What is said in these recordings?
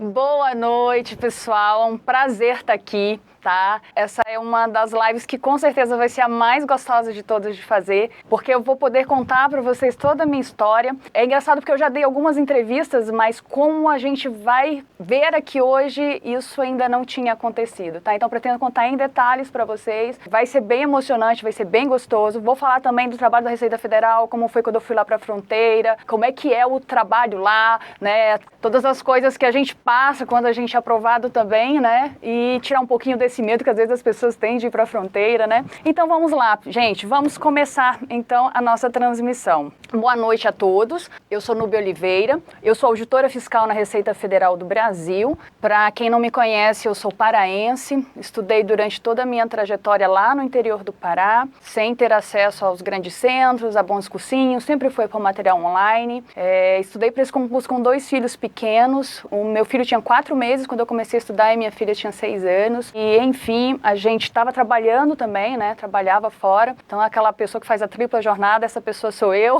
Boa noite, pessoal. É um prazer estar aqui, tá? Essa é uma das lives que com certeza vai ser a mais gostosa de todas de fazer, porque eu vou poder contar para vocês toda a minha história. É engraçado porque eu já dei algumas entrevistas, mas como a gente vai ver aqui hoje, isso ainda não tinha acontecido, tá? Então pretendo contar em detalhes para vocês. Vai ser bem emocionante, vai ser bem gostoso. Vou falar também do trabalho da Receita Federal, como foi quando eu fui lá para a fronteira, como é que é o trabalho lá, né? Todas as coisas que a gente passa quando a gente é aprovado também, né? E tirar um pouquinho desse medo que às vezes as pessoas têm de ir para a fronteira, né? Então vamos lá, gente, vamos começar então a nossa transmissão. Boa noite a todos. Eu sou Núbia Oliveira, eu sou auditora fiscal na Receita Federal do Brasil. Para quem não me conhece, eu sou paraense, estudei durante toda a minha trajetória lá no interior do Pará, sem ter acesso aos grandes centros, a bons cursinhos, sempre foi para o material online. Estudei para esse concurso com 2 filhos pequenos. O meu filho tinha 4 meses quando eu comecei a estudar e minha filha tinha 6 anos. E, enfim, a gente estava trabalhando também, né? Trabalhava fora. Então, aquela pessoa que faz a tripla jornada, essa pessoa sou eu.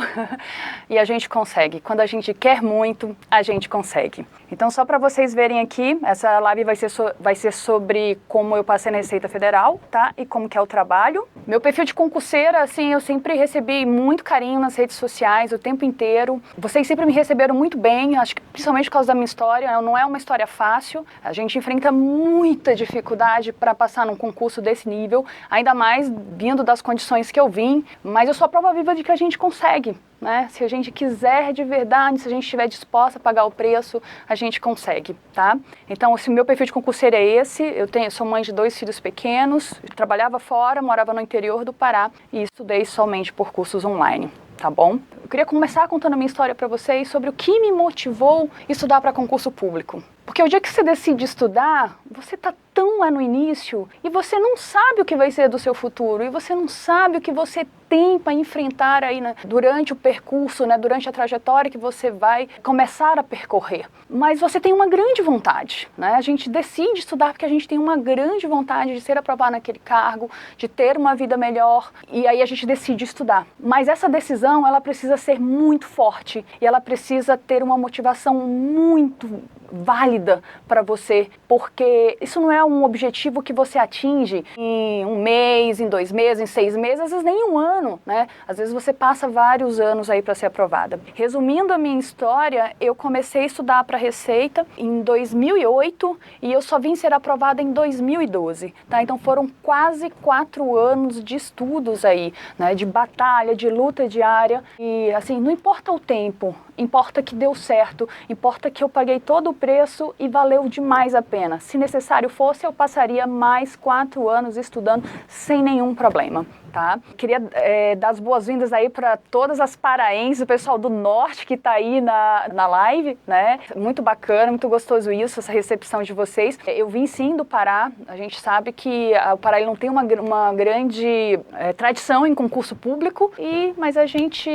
E a gente consegue. Quando a gente quer muito, a gente consegue. Então, só para vocês verem aqui, essa live vai ser sobre como eu passei na Receita Federal, tá? E como que é o trabalho. Meu perfil de concurseira, assim, eu sempre recebi muito carinho nas redes sociais o tempo inteiro. Vocês sempre me receberam muito bem, acho que principalmente por causa da minha história. Não é uma história fácil. A gente enfrenta muita dificuldade para passar num concurso desse nível, ainda mais vindo das condições que eu vim. Mas eu sou a prova viva de que a gente consegue. Né? Se a gente quiser de verdade, se a gente estiver disposta a pagar o preço, a gente consegue, tá? Então, se o meu perfil de concurseiro é esse, sou mãe de 2 filhos pequenos, trabalhava fora, morava no interior do Pará e estudei somente por cursos online, tá bom? Eu queria começar contando a minha história para vocês sobre o que me motivou a estudar para concurso público. Porque o dia que você decide estudar, você está tão lá no início e você não sabe o que vai ser do seu futuro e você não sabe o que você tem para enfrentar aí, né, durante o percurso, né, durante a trajetória que você vai começar a percorrer. Mas você tem uma grande vontade, né? A gente decide estudar porque a gente tem uma grande vontade de ser aprovado naquele cargo, de ter uma vida melhor e aí a gente decide estudar. Mas essa decisão, ela precisa ser muito forte e ela precisa ter uma motivação muito válida para você, porque isso não é um objetivo que você atinge em 1 mês, em 2 meses, em 6 meses, às vezes nem 1 ano, né? Às vezes você passa vários anos aí para ser aprovada. Resumindo a minha história, eu comecei a estudar para Receita em 2008 e eu só vim ser aprovada em 2012, tá? Então foram quase 4 anos de estudos aí, né? De batalha, de luta diária e assim, não importa o tempo, importa que deu certo, importa que eu paguei todo o preço e valeu demais a pena. Se necessário fosse, eu passaria mais 4 anos estudando sem nenhum problema, tá? Queria dar as boas-vindas aí para todas as paraenses, o pessoal do norte que está aí na live, né? Muito bacana, muito gostoso isso, essa recepção de vocês. Eu vim sim do Pará, a gente sabe que o Pará ele não tem uma grande tradição em concurso público, mas a gente,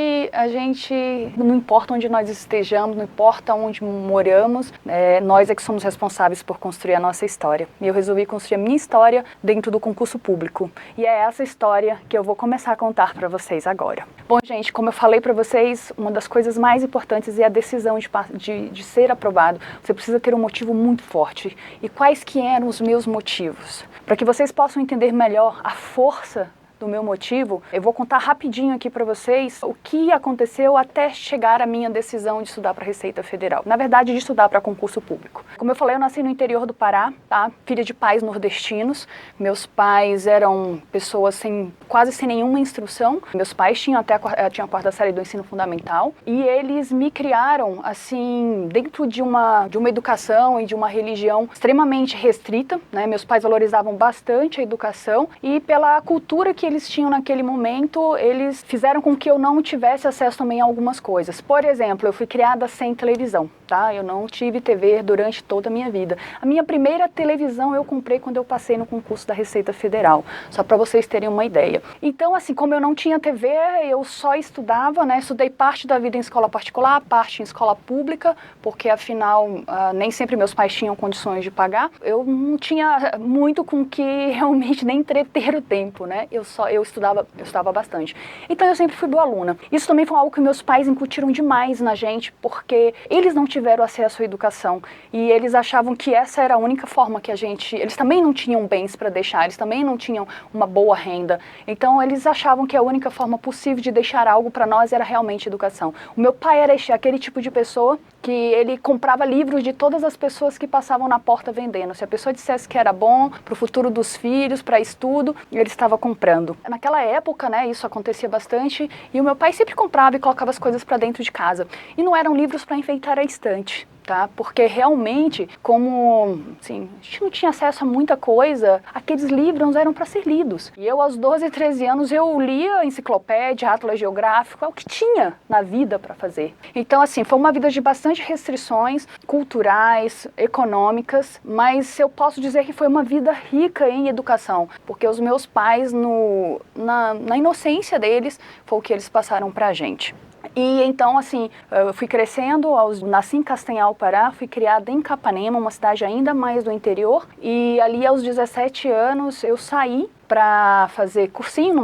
não importa onde nós estejamos, não importa onde moramos, nós é que somos responsáveis por construir a nossa história. E eu resolvi construir a minha história dentro do concurso público. E é essa história que eu vou começar a contar para vocês agora. Bom, gente, como eu falei para vocês, uma das coisas mais importantes é a decisão de ser aprovado. Você precisa ter um motivo muito forte. E quais que eram os meus motivos? Para que vocês possam entender melhor a força do meu motivo, eu vou contar rapidinho aqui para vocês o que aconteceu até chegar a minha decisão de estudar para a Receita Federal. Na verdade, de estudar para concurso público. Como eu falei, eu nasci no interior do Pará, tá? Filha de pais nordestinos. Meus pais eram pessoas quase sem nenhuma instrução. Meus pais tinham tinham a 4ª série do ensino fundamental e eles me criaram assim dentro de uma educação e de uma religião extremamente restrita, né? Meus pais valorizavam bastante a educação e pela cultura que eles tinham naquele momento, eles fizeram com que eu não tivesse acesso também a algumas coisas. Por exemplo, eu fui criada sem televisão, tá? Eu não tive TV durante toda a minha vida. A minha primeira televisão eu comprei quando eu passei no concurso da Receita Federal, só para vocês terem uma ideia. Então, assim, como eu não tinha TV, eu só estudava, né? Estudei parte da vida em escola particular, parte em escola pública, porque afinal, nem sempre meus pais tinham condições de pagar. Eu não tinha muito com que realmente nem entreter o tempo, né? Eu estudava bastante. Então eu sempre fui boa aluna. Isso também foi algo que meus pais incutiram demais na gente, porque eles não tiveram acesso à educação e eles achavam que essa era a única forma que eles também não tinham bens para deixar, eles também não tinham uma boa renda, então eles achavam que a única forma possível de deixar algo para nós era realmente educação. O meu pai era aquele tipo de pessoa que ele comprava livros de todas as pessoas que passavam na porta vendendo. Se a pessoa dissesse que era bom para o futuro dos filhos, para estudo, ele estava comprando. Naquela época, né, isso acontecia bastante e o meu pai sempre comprava e colocava as coisas para dentro de casa. E não eram livros para enfeitar a estante. Tá? Porque realmente, como assim, a gente não tinha acesso a muita coisa, aqueles livros eram para ser lidos. E eu, aos 12, 13 anos, eu lia enciclopédia, atlas geográfico, é o que tinha na vida para fazer. Então, assim, foi uma vida de bastante restrições culturais, econômicas, mas eu posso dizer que foi uma vida rica em educação, porque os meus pais, na inocência deles, foi o que eles passaram para a gente. E então, assim, eu fui crescendo, nasci em Castanhal, Pará, fui criada em Capanema, uma cidade ainda mais do interior, e ali aos 17 anos eu saí para fazer cursinho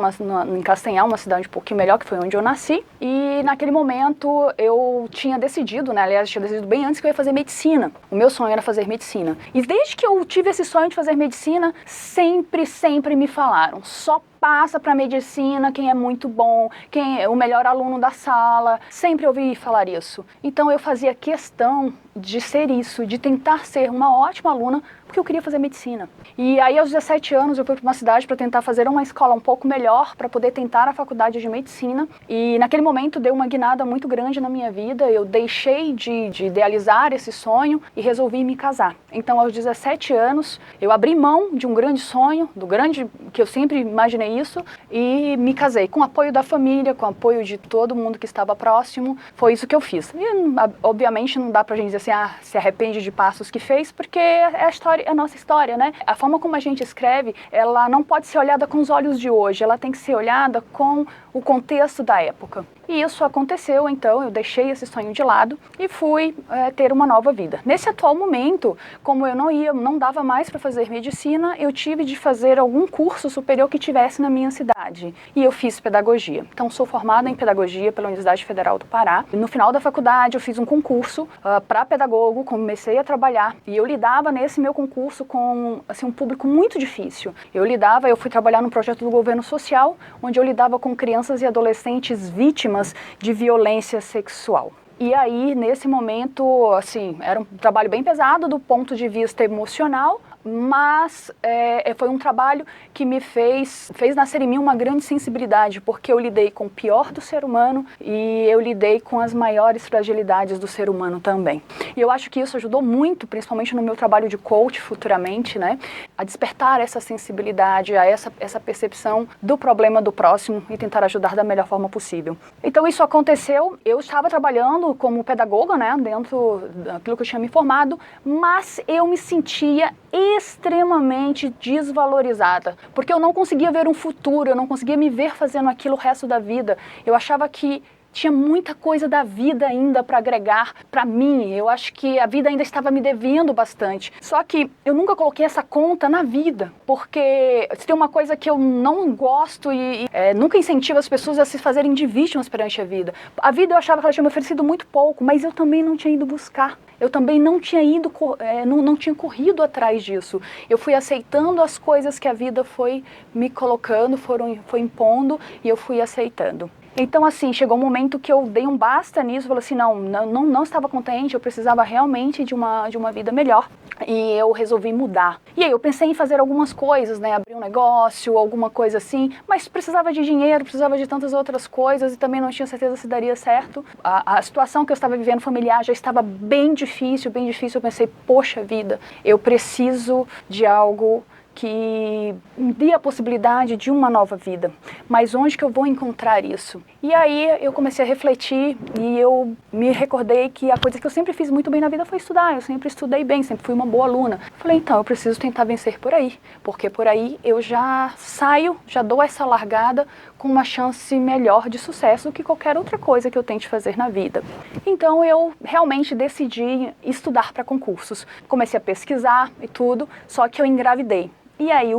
em Castanhal, uma cidade um pouquinho melhor, que foi onde eu nasci. E naquele momento eu tinha decidido, né, aliás, tinha decidido bem antes que eu ia fazer medicina. O meu sonho era fazer medicina. E desde que eu tive esse sonho de fazer medicina, sempre me falaram, só passa para medicina quem é muito bom, quem é o melhor aluno da sala. Sempre ouvi falar isso. Então eu fazia questão de ser isso, de tentar ser uma ótima aluna, porque eu queria fazer medicina. E aí aos 17 anos eu fui para uma cidade para tentar fazer uma escola um pouco melhor, para poder tentar a faculdade de medicina. E naquele momento deu uma guinada muito grande na minha vida, eu deixei de idealizar esse sonho e resolvi me casar. Então aos 17 anos eu abri mão de um grande sonho, que eu sempre imaginei isso, e me casei com o apoio da família, com o apoio de todo mundo que estava próximo. Foi isso que eu fiz. E obviamente não dá pra gente dizer assim, se arrepende de passos que fez, porque é a nossa história, né? A forma como a gente escreve, ela não pode ser olhada com os olhos de hoje, ela tem que ser olhada com o contexto da época. E isso aconteceu, então eu deixei esse sonho de lado e fui ter uma nova vida. Nesse atual momento, como eu não dava mais para fazer medicina, eu tive de fazer algum curso superior que tivesse na minha cidade. E eu fiz pedagogia. Então sou formada em pedagogia pela Universidade Federal do Pará. No final da faculdade eu fiz um concurso para pedagogo, comecei a trabalhar e eu lidava nesse meu concurso com assim, um público muito difícil. Eu fui trabalhar num projeto do governo social, onde eu lidava com crianças e adolescentes vítimas de violência sexual. E aí, nesse momento, assim, era um trabalho bem pesado do ponto de vista emocional, mas foi um trabalho que me fez nascer em mim uma grande sensibilidade, porque eu lidei com o pior do ser humano e eu lidei com as maiores fragilidades do ser humano também. E eu acho que isso ajudou muito, principalmente no meu trabalho de coach futuramente, né, a despertar essa sensibilidade, a essa percepção do problema do próximo e tentar ajudar da melhor forma possível. Então isso aconteceu, eu estava trabalhando como pedagoga, né, dentro daquilo que eu tinha me formado, mas eu me sentia extremamente desvalorizada, porque eu não conseguia ver um futuro, eu não conseguia me ver fazendo aquilo o resto da vida. Eu achava que tinha muita coisa da vida ainda para agregar para mim. Eu acho que a vida ainda estava me devendo bastante. Só que eu nunca coloquei essa conta na vida, porque se tem uma coisa que eu não gosto e nunca incentivo as pessoas a se fazerem de vítimas perante a vida. A vida eu achava que ela tinha me oferecido muito pouco, mas eu também não tinha ido buscar. Eu também não tinha não tinha corrido atrás disso. Eu fui aceitando as coisas que a vida foi me colocando, foi impondo e eu fui aceitando. Então, assim, chegou um momento que eu dei um basta nisso, falei assim, não estava contente, eu precisava realmente de uma vida melhor. E eu resolvi mudar. E aí eu pensei em fazer algumas coisas, né, abrir um negócio, alguma coisa assim, mas precisava de dinheiro, precisava de tantas outras coisas e também não tinha certeza se daria certo. A situação que eu estava vivendo familiar já estava bem difícil, eu pensei, poxa vida, eu preciso de algo que me dê a possibilidade de uma nova vida. Mas onde que eu vou encontrar isso? E aí eu comecei a refletir e eu me recordei que a coisa que eu sempre fiz muito bem na vida foi estudar. Eu sempre estudei bem, sempre fui uma boa aluna. Falei, então, eu preciso tentar vencer por aí, porque por aí eu já saio, já dou essa largada com uma chance melhor de sucesso do que qualquer outra coisa que eu tente fazer na vida. Então eu realmente decidi estudar para concursos. Comecei a pesquisar e tudo, só que eu engravidei. e aí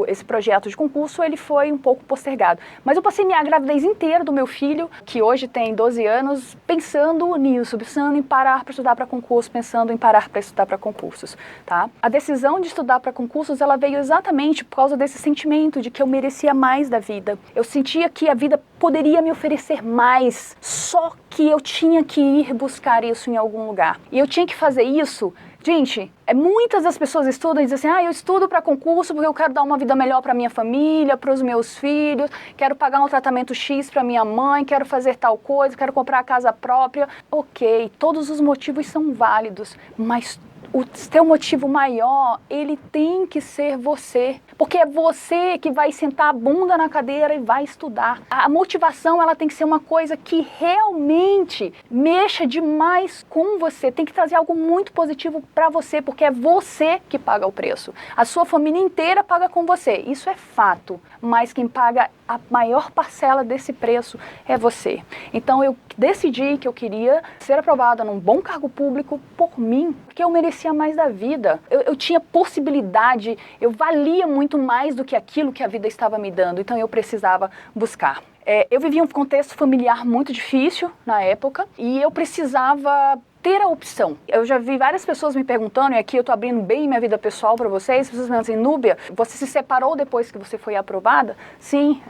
esse projeto de concurso ele foi um pouco postergado. Mas eu passei minha gravidez inteira do meu filho, que hoje tem 12 anos, pensando nisso, pensando em parar para estudar para concurso, pensando em parar para estudar para concursos, tá? A decisão de estudar para concursos, ela veio exatamente por causa desse sentimento de que eu merecia mais da vida. Eu sentia que a vida poderia me oferecer mais, só que eu tinha que ir buscar isso em algum lugar. E eu tinha que fazer isso. Gente, muitas das pessoas estudam e dizem assim, eu estudo para concurso porque eu quero dar uma vida melhor para minha família, para os meus filhos, quero pagar um tratamento X para minha mãe, quero fazer tal coisa, quero comprar a casa própria. Ok, todos os motivos são válidos, mas o teu motivo maior, ele tem que ser você. Porque é você que vai sentar a bunda na cadeira e vai estudar. A motivação, ela tem que ser uma coisa que realmente mexa demais com você. Tem que trazer algo muito positivo para você, porque é você que paga o preço. A sua família inteira paga com você. Isso é fato. Mas quem paga a maior parcela desse preço é você. Então eu decidi que eu queria ser aprovada num bom cargo público por mim, porque eu merecia mais da vida. Eu tinha possibilidade, eu valia muito mais do que aquilo que a vida estava me dando, então eu precisava buscar. Eu vivia um contexto familiar muito difícil na época e eu precisava ter a opção. Eu já vi várias pessoas me perguntando, e aqui eu tô abrindo bem minha vida pessoal para vocês, pessoas me perguntam assim, Núbia, você se separou depois que você foi aprovada? Sim,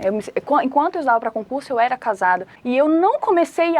enquanto eu estudava para concurso, eu era casada. E eu não comecei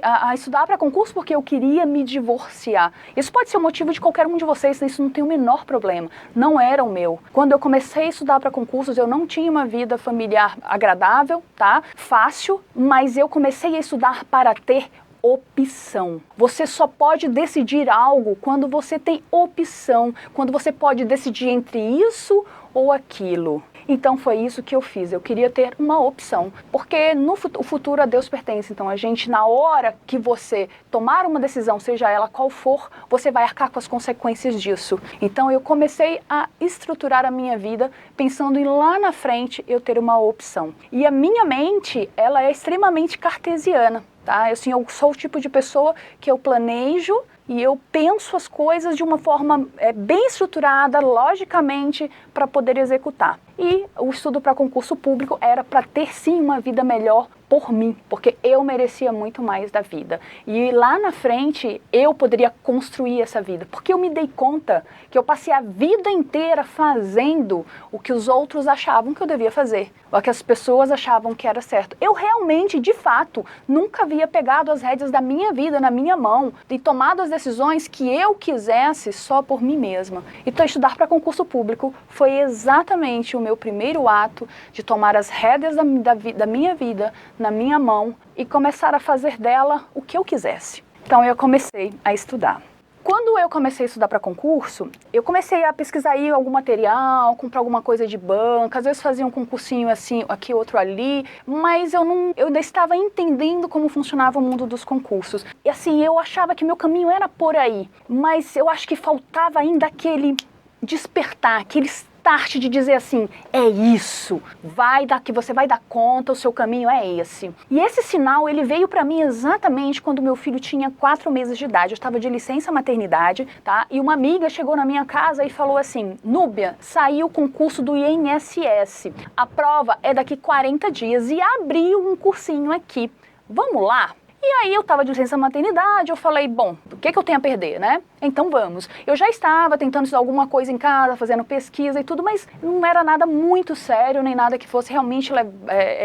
a estudar para concurso porque eu queria me divorciar. Isso pode ser o motivo de qualquer um de vocês, isso não tem o menor problema. Não era o meu. Quando eu comecei a estudar para concursos, eu não tinha uma vida familiar agradável, tá? Fácil, mas eu comecei a estudar para ter opção. Você só pode decidir algo quando você tem opção, quando você pode decidir entre isso ou aquilo. Então foi isso que eu fiz, eu queria ter uma opção, porque o futuro a Deus pertence, então a gente, na hora que você tomar uma decisão, seja ela qual for, você vai arcar com as consequências disso. Então eu comecei a estruturar a minha vida pensando em lá na frente eu ter uma opção. E a minha mente, ela é extremamente cartesiana. Tá? Eu sou o tipo de pessoa que eu planejo e eu penso as coisas de uma forma bem estruturada, logicamente, para poder executar. E o estudo para concurso público era para ter sim uma vida melhor por mim, porque eu merecia muito mais da vida. E lá na frente eu poderia construir essa vida, porque eu me dei conta que eu passei a vida inteira fazendo o que os outros achavam que eu devia fazer, o que as pessoas achavam que era certo. Eu realmente, de fato, nunca havia pegado as rédeas da minha vida na minha mão e tomado as decisões que eu quisesse só por mim mesma. Então estudar para concurso público foi exatamente o meu primeiro ato de tomar as rédeas da minha vida na minha mão e começar a fazer dela o que eu quisesse. Então eu comecei a estudar. Quando eu comecei a estudar para concurso, eu comecei a pesquisar aí algum material, comprar alguma coisa de banca, às vezes fazia um concursinho assim, aqui, outro ali, mas eu ainda estava entendendo como funcionava o mundo dos concursos. E assim, eu achava que meu caminho era por aí, mas eu acho que faltava ainda aquele despertar, aquele start de dizer assim, é isso, que você vai dar conta, o seu caminho é esse. E esse sinal, ele veio para mim exatamente quando meu filho tinha 4 meses de idade. Eu estava de licença maternidade, tá? E uma amiga chegou na minha casa e falou assim, Núbia, saiu o concurso do INSS. A prova é daqui 40 dias e abriu um cursinho aqui. Vamos lá? E aí eu estava de licença maternidade, eu falei, bom, o que eu tenho a perder, né? Então vamos. Eu já estava tentando estudar alguma coisa em casa, fazendo pesquisa e tudo, mas não era nada muito sério, nem nada que fosse realmente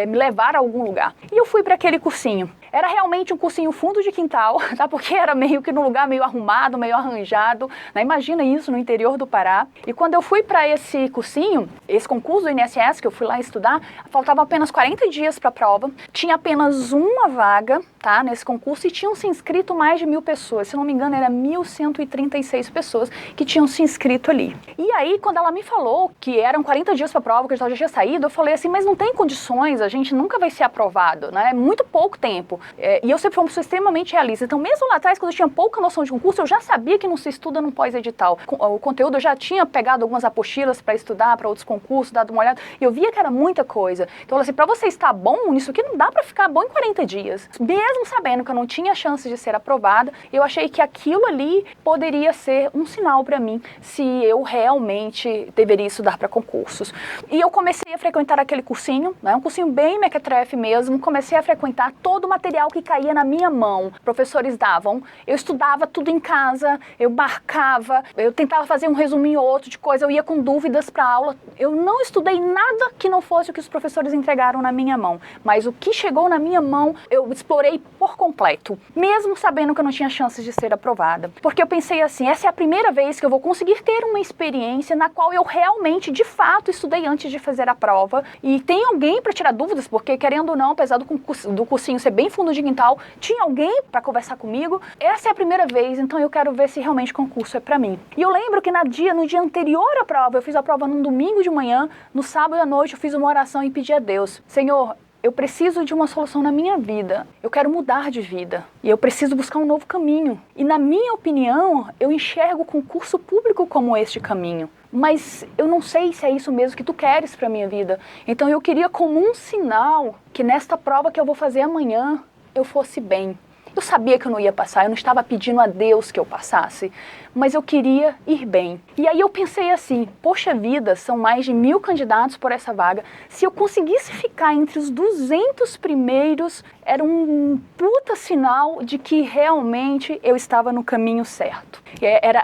me levar a algum lugar. E eu fui para aquele cursinho. Era realmente um cursinho fundo de quintal, tá? Porque era meio que num lugar meio arrumado, meio arranjado, né? Imagina isso no interior do Pará. E quando eu fui para esse cursinho, esse concurso do INSS, que eu fui lá estudar, faltava apenas 40 dias para a prova, tinha apenas uma vaga, tá? Nesse concurso e tinham se inscrito mais de 1.000 pessoas. Se não me engano, era 1.136 pessoas que tinham se inscrito ali. E aí, quando ela me falou que eram 40 dias para a prova, que eu já tinha saído, eu falei assim, mas não tem condições, a gente nunca vai ser aprovado, né? É muito pouco tempo. E eu sempre fui uma pessoa extremamente realista. Então, mesmo lá atrás, quando eu tinha pouca noção de concurso, eu já sabia que não se estuda num pós-edital. O conteúdo, eu já tinha pegado algumas apostilas para estudar, para outros concursos, dado uma olhada, e eu via que era muita coisa. Então, assim, para você estar bom nisso aqui, não dá para ficar bom em 40 dias. Mesmo sabendo que eu não tinha chance de ser aprovada, eu achei que aquilo ali poderia ser um sinal para mim, se eu realmente deveria estudar para concursos. E eu comecei a frequentar aquele cursinho, né, um cursinho bem mequetrefe mesmo, comecei a frequentar todo o material que caía na minha mão. Professores davam, eu estudava tudo em casa, eu marcava, eu tentava fazer um resuminho ou outro de coisa, eu ia com dúvidas para aula. Eu não estudei nada que não fosse o que os professores entregaram na minha mão, mas o que chegou na minha mão, eu explorei por completo, mesmo sabendo que eu não tinha chances de ser aprovada. Porque eu pensei assim, essa é a primeira vez que eu vou conseguir ter uma experiência na qual eu realmente, de fato, estudei antes de fazer a prova, e tem alguém para tirar dúvidas, porque querendo ou não, apesar do cursinho ser bem fundo de quintal, tinha alguém para conversar comigo. Essa é a primeira vez, então eu quero ver se realmente concurso é para mim. E eu lembro que no dia anterior à prova, eu fiz a prova num domingo de manhã, no sábado à noite eu fiz uma oração e pedi a Deus, Senhor, eu preciso de uma solução na minha vida, eu quero mudar de vida e eu preciso buscar um novo caminho. E na minha opinião, eu enxergo o concurso público como este caminho. Mas eu não sei se é isso mesmo que tu queres para a minha vida. Então eu queria como um sinal que nesta prova que eu vou fazer amanhã, eu fosse bem. Eu sabia que eu não ia passar, eu não estava pedindo a Deus que eu passasse, mas eu queria ir bem. E aí eu pensei assim, poxa vida, são mais de 1000 candidatos por essa vaga. Se eu conseguisse ficar entre os 200 primeiros, era um puta sinal de que realmente eu estava no caminho certo.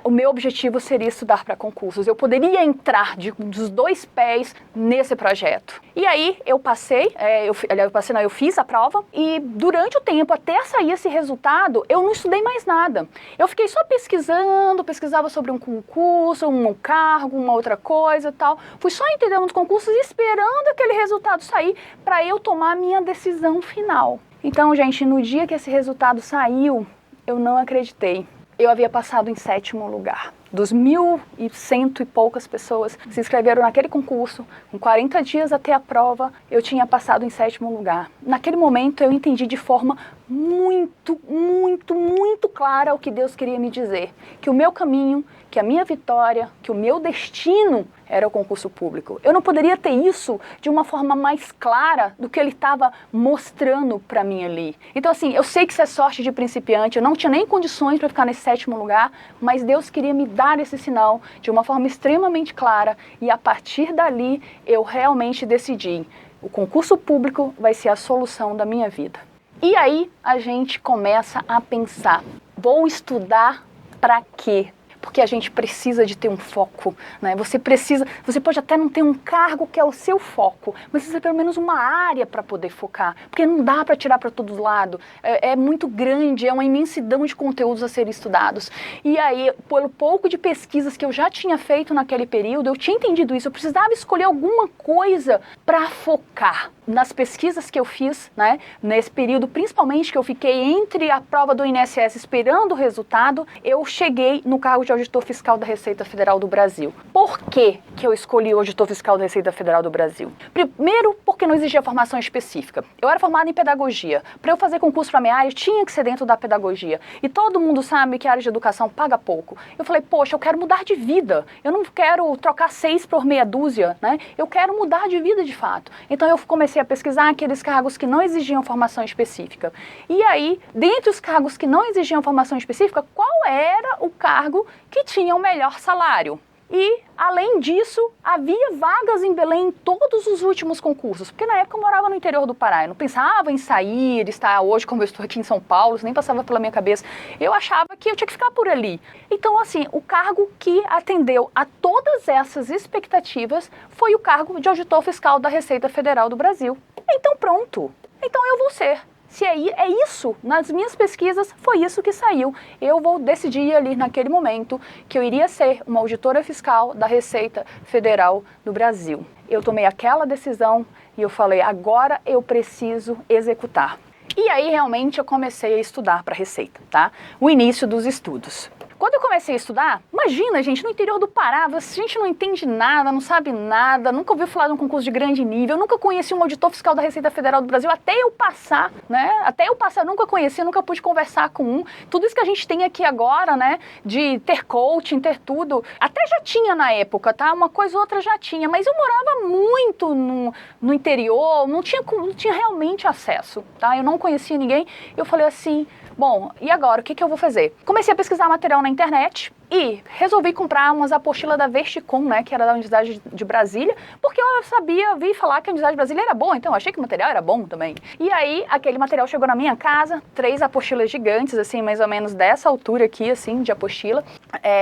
O meu objetivo seria estudar para concursos. Eu poderia entrar dos 2 pés nesse projeto. E aí eu passei, eu fiz a prova e durante o tempo, até sair esse resultado, eu não estudei mais nada. Eu fiquei só pesquisava sobre um concurso, um cargo, uma outra coisa e tal. Fui só entendendo os concursos e esperando aquele resultado sair para eu tomar a minha decisão final. Então, gente, no dia que esse resultado saiu, eu não acreditei. Eu havia passado em 7º lugar. Dos 1.100 e poucas pessoas que se inscreveram naquele concurso, com 40 dias até a prova, eu tinha passado em 7º lugar. Naquele momento eu entendi de forma muito, muito, muito clara o que Deus queria me dizer. Que o meu caminho, que a minha vitória, que o meu destino era o concurso público. Eu não poderia ter isso de uma forma mais clara do que ele estava mostrando para mim ali. Então assim, eu sei que isso é sorte de principiante, eu não tinha nem condições para ficar nesse 7º lugar, mas Deus queria me dar esse sinal de uma forma extremamente clara e a partir dali eu realmente decidi, o concurso público vai ser a solução da minha vida. E aí a gente começa a pensar, vou estudar para quê? Porque a gente precisa de ter um foco, né? Você pode até não ter um cargo que é o seu foco, mas você tem pelo menos uma área para poder focar, porque não dá para tirar para todo lado, é muito grande, é uma imensidão de conteúdos a serem estudados. E aí, pelo pouco de pesquisas que eu já tinha feito naquele período, eu tinha entendido isso, eu precisava escolher alguma coisa para focar. Nas pesquisas que eu fiz, né, nesse período, principalmente que eu fiquei entre a prova do INSS esperando o resultado, eu cheguei no cargo de auditor fiscal da Receita Federal do Brasil. Por que eu escolhi o auditor fiscal da Receita Federal do Brasil? Primeiro, porque não exigia formação específica. Eu era formada em pedagogia. Para eu fazer concurso para a minha área, tinha que ser dentro da pedagogia. E todo mundo sabe que a área de educação paga pouco. Eu falei, poxa, eu quero mudar de vida. Eu não quero trocar 6 por meia dúzia, né? Eu quero mudar de vida de fato. Então eu comecei a pesquisar aqueles cargos que não exigiam formação específica. E aí, dentre os cargos que não exigiam formação específica, qual era o cargo que tinha o melhor salário? E, além disso, havia vagas em Belém em todos os últimos concursos, porque na época eu morava no interior do Pará, eu não pensava em sair, estar hoje como eu estou aqui em São Paulo, isso nem passava pela minha cabeça, eu achava que eu tinha que ficar por ali. Então, assim, o cargo que atendeu a todas essas expectativas foi o cargo de auditor fiscal da Receita Federal do Brasil. Então pronto, então eu vou ser. Se é isso, nas minhas pesquisas foi isso que saiu. Eu vou decidir ali naquele momento que eu iria ser uma auditora fiscal da Receita Federal do Brasil. Eu tomei aquela decisão e eu falei, agora eu preciso executar. E aí realmente eu comecei a estudar para a Receita, tá? O início dos estudos. Quando eu comecei a estudar, imagina, gente, no interior do Pará, a gente não entende nada, não sabe nada, nunca ouviu falar de um concurso de grande nível, nunca conheci um auditor fiscal da Receita Federal do Brasil, até eu passar, né? Até eu passar, eu nunca conheci, nunca pude conversar com um. Tudo isso que a gente tem aqui agora, né? De ter coaching, ter tudo, até já tinha na época, tá? Uma coisa ou outra já tinha, mas eu morava muito no interior, não tinha realmente acesso, tá? Eu não conhecia ninguém, eu falei assim, bom, e agora, o que eu vou fazer? Comecei a pesquisar material na internet e resolvi comprar umas apostilas da Vesticom, né, que era da Universidade de Brasília, porque eu vi falar que a Universidade de Brasília era boa, então eu achei que o material era bom também. E aí, aquele material chegou na minha casa, 3 apostilas gigantes, assim, mais ou menos dessa altura aqui, assim, de apostila.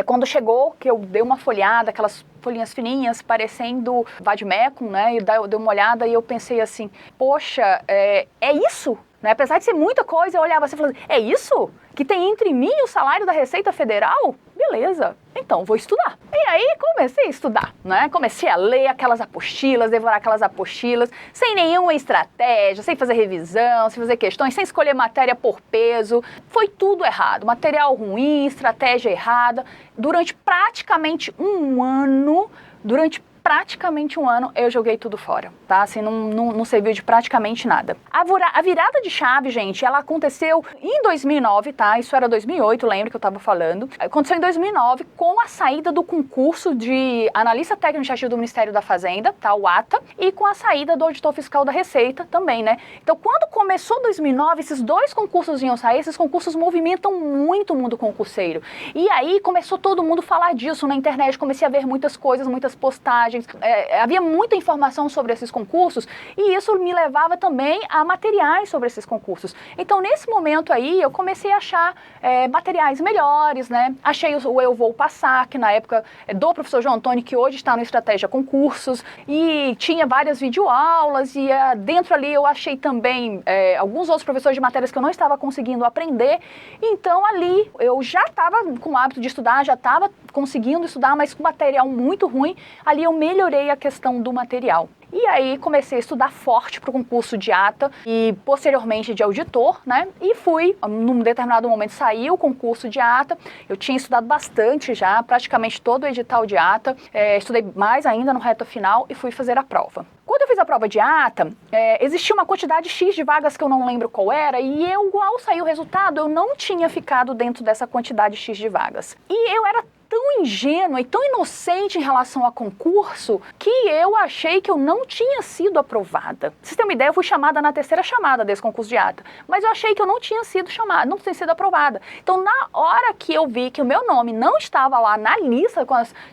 Quando chegou, que eu dei uma folhada, aquelas folhinhas fininhas, parecendo vademecum, né, e eu dei uma olhada e eu pensei assim, poxa, é isso? Né? Apesar de ser muita coisa, eu olhava assim e falava, é isso? Que tem entre mim e o salário da Receita Federal? Beleza, então vou estudar. E aí comecei a estudar, né? Comecei a ler aquelas apostilas, devorar aquelas apostilas, sem nenhuma estratégia, sem fazer revisão, sem fazer questões, sem escolher matéria por peso. Foi tudo errado, material ruim, estratégia errada. Durante praticamente um ano, eu joguei tudo fora, tá? Assim, não serviu de praticamente nada. A virada de chave, gente, ela aconteceu em 2009, tá? Isso era 2008, lembro que eu tava falando. Aconteceu em 2009 com a saída do concurso de analista técnico administrativo do Ministério da Fazenda, tá? O ATA, e com a saída do auditor fiscal da Receita também, né? Então, quando começou 2009, esses 2 concursos iam sair, esses concursos movimentam muito o mundo concurseiro. E aí começou todo mundo a falar disso na internet, comecei a ver muitas coisas, muitas postagens. Havia muita informação sobre esses concursos e isso me levava também a materiais sobre esses concursos. Então, nesse momento aí, eu comecei a achar materiais melhores, né? Achei o Eu Vou Passar, que na época do professor João Antônio, que hoje está no Estratégia Concursos, e tinha várias videoaulas e dentro ali eu achei também alguns outros professores de matérias que eu não estava conseguindo aprender. Então, ali eu já estava com o hábito de estudar, já estava conseguindo estudar, mas com material muito ruim. Ali eu melhorei a questão do material. E aí comecei a estudar forte para o concurso de ATA e posteriormente de auditor, né? E fui, num determinado momento saiu o concurso de ATA, eu tinha estudado bastante já, praticamente todo o edital de ATA, estudei mais ainda no reto final e fui fazer a prova. Quando eu fiz a prova de ATA, existia uma quantidade X de vagas que eu não lembro qual era, e ao sair o resultado, eu não tinha ficado dentro dessa quantidade X de vagas. E eu era tão ingênua e tão inocente em relação a concurso que eu achei que eu não tinha sido aprovada. Pra vocês terem uma ideia, eu fui chamada na 3ª chamada desse concurso de ATA, mas eu achei que eu não tinha sido chamada, não tinha sido aprovada. Então, na hora que eu vi que o meu nome não estava lá na lista,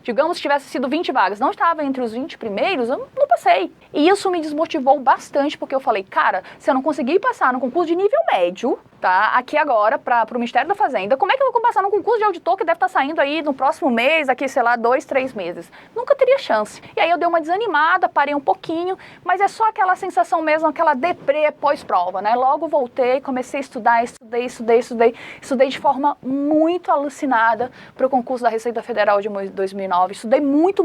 digamos que tivesse sido 20 vagas, não estava entre os 20 primeiros, eu não passei. E isso me desmotivou bastante, porque eu falei, cara, se eu não conseguir passar no concurso de nível médio, tá, aqui agora, para o Ministério da Fazenda, como é que eu vou passar num concurso de auditor que deve estar saindo aí no próximo mês, aqui, sei lá, 2, 3 meses? Nunca teria chance. E aí eu dei uma desanimada, parei um pouquinho, mas é só aquela sensação mesmo, aquela deprê pós-prova, né? Logo voltei, comecei a estudar, estudei de forma muito alucinada para o concurso da Receita Federal de 2009. Estudei muito,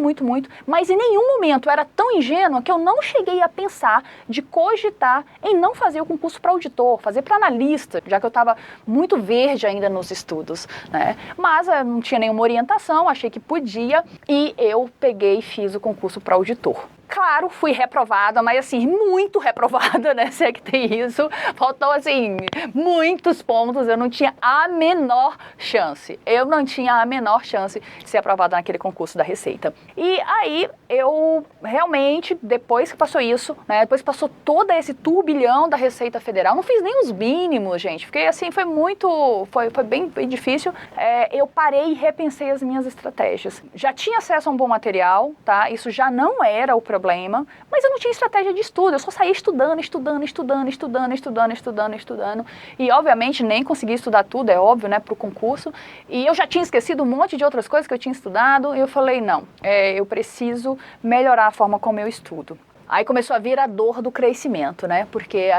mas em nenhum momento eu era tão ingênua que eu não cheguei a pensar de cogitar em não fazer o concurso para auditor, fazer para analista, já que eu estava muito verde ainda nos estudos, né? Mas eu não tinha nenhuma orientação, achei que podia e eu peguei e fiz o concurso para auditor. Claro, fui reprovada, mas assim, muito reprovada, né? Se é que tem isso. Faltou, assim, muitos pontos. Eu não tinha a menor chance. De ser aprovada naquele concurso da Receita. E aí, eu realmente, depois que passou isso, né? Depois que passou todo esse turbilhão da Receita Federal, não fiz nem os mínimos, gente. Fiquei assim, foi bem difícil. Eu parei e repensei as minhas estratégias. Já tinha acesso a um bom material, tá? Isso já não era o problema, mas eu não tinha estratégia de estudo, eu só saía estudando. E, obviamente, nem consegui estudar tudo, é óbvio, né, para o concurso. E eu já tinha esquecido um monte de outras coisas que eu tinha estudado, e eu falei, não, eu preciso melhorar a forma como eu estudo. Aí começou a vir a dor do crescimento, né? Porque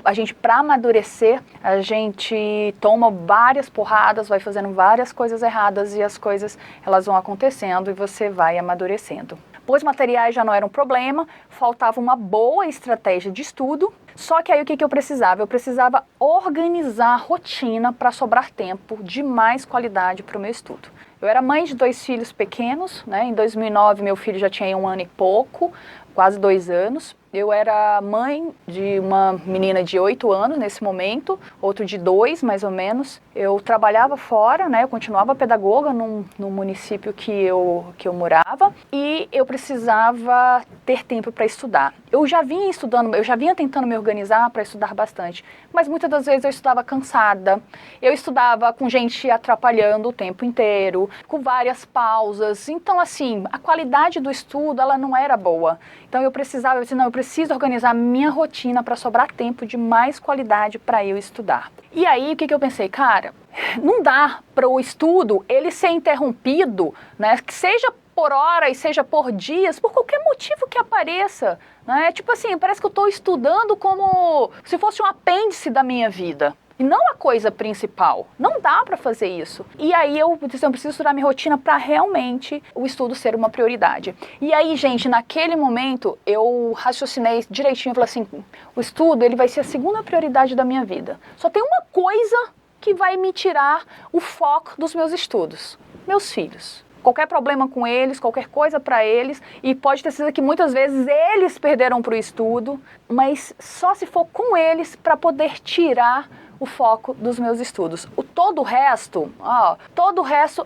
a gente, para amadurecer, a gente toma várias porradas, vai fazendo várias coisas erradas e as coisas, elas vão acontecendo e você vai amadurecendo. Os materiais já não eram um problema, faltava uma boa estratégia de estudo. Só que aí o que eu precisava? Eu precisava organizar a rotina para sobrar tempo de mais qualidade para o meu estudo. Eu era mãe de 2 filhos pequenos, né? Em 2009 meu filho já tinha 1 ano e pouco, quase 2 anos. Eu era mãe de uma menina de 8 anos nesse momento, outro de 2 mais ou menos. Eu trabalhava fora, né? Eu continuava pedagoga no município que eu morava e eu precisava ter tempo para estudar. Eu já vinha tentando me organizar para estudar bastante, mas muitas das vezes eu estudava cansada, eu estudava com gente atrapalhando o tempo inteiro, com várias pausas. Então, assim, a qualidade do estudo, ela não era boa. Então eu preciso organizar minha rotina para sobrar tempo de mais qualidade para eu estudar. E aí, o que eu pensei? Cara, não dá para o estudo ele ser interrompido, né? Que seja por hora e seja por dias, por qualquer motivo que apareça, né? Tipo assim, parece que eu estou estudando como se fosse um apêndice da minha vida. E não a coisa principal. Não dá para fazer isso. E aí eu preciso estudar minha rotina para realmente o estudo ser uma prioridade. E aí, gente, naquele momento eu raciocinei direitinho, falei assim, o estudo ele vai ser a segunda prioridade da minha vida. Só tem uma coisa que vai me tirar o foco dos meus estudos: meus filhos. Qualquer problema com eles, qualquer coisa para eles, e pode ter sido que muitas vezes eles perderam para o estudo, mas só se for com eles para poder tirar o foco dos meus estudos. Todo o resto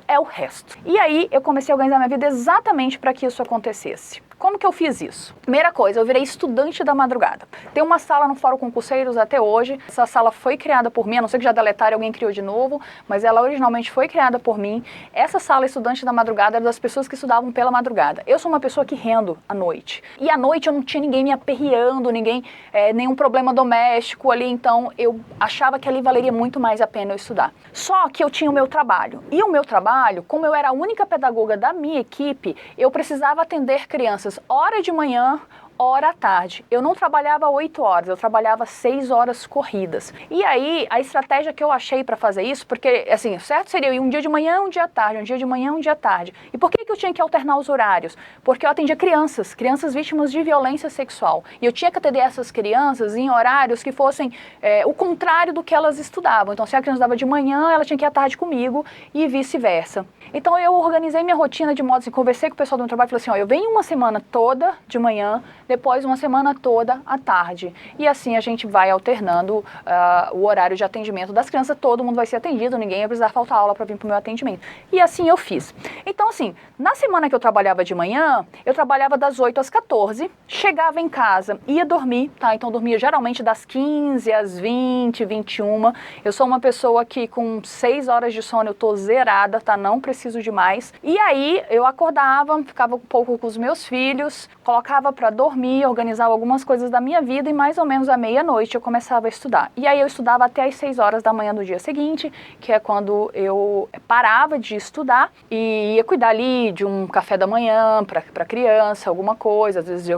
é o resto. E aí eu comecei a organizar minha vida exatamente para que isso acontecesse. Como que eu fiz isso? Primeira coisa, eu virei estudante da madrugada. Tem uma sala no Fórum Concurseiros até hoje. Essa sala foi criada por mim, a não ser que já deletaram, alguém criou de novo, mas ela originalmente foi criada por mim. Essa sala estudante da madrugada era das pessoas que estudavam pela madrugada. Eu sou uma pessoa que rendo à noite. E à noite eu não tinha ninguém me aperreando, nenhum problema doméstico ali, então eu achava que ali valeria muito mais a pena eu estudar. Só que eu tinha o meu trabalho. E o meu trabalho, como eu era a única pedagoga da minha equipe, eu precisava atender crianças hora de manhã, hora à tarde. Eu não trabalhava 8 horas, eu trabalhava 6 horas corridas. E aí, a estratégia que eu achei para fazer isso, porque, assim, certo seria eu ir um dia de manhã, um dia à tarde, um dia de manhã, um dia à tarde. E por que eu tinha que alternar os horários? Porque eu atendia crianças vítimas de violência sexual. E eu tinha que atender essas crianças em horários que fossem o contrário do que elas estudavam. Então, se a criança estudava de manhã, ela tinha que ir à tarde comigo e vice-versa. Então, eu organizei minha rotina de modo assim, conversei com o pessoal do meu trabalho e falei assim, eu venho uma semana toda de manhã, depois uma semana toda à tarde. E assim a gente vai alternando o horário de atendimento das crianças, todo mundo vai ser atendido, ninguém vai precisar faltar aula para vir para o meu atendimento. E assim eu fiz. Então assim, na semana que eu trabalhava de manhã, eu trabalhava das 8 às 14, chegava em casa, ia dormir, tá? Então dormia geralmente das 15 às 20, 21. Eu sou uma pessoa que com 6 horas de sono eu tô zerada, tá? Não preciso de mais. E aí eu acordava, ficava um pouco com os meus filhos, colocava para dormir, organizava algumas coisas da minha vida e mais ou menos à meia-noite eu começava a estudar. E aí eu estudava até às 6 horas da manhã do dia seguinte, que é quando eu parava de estudar e ia cuidar ali de um café da manhã para criança, alguma coisa, às vezes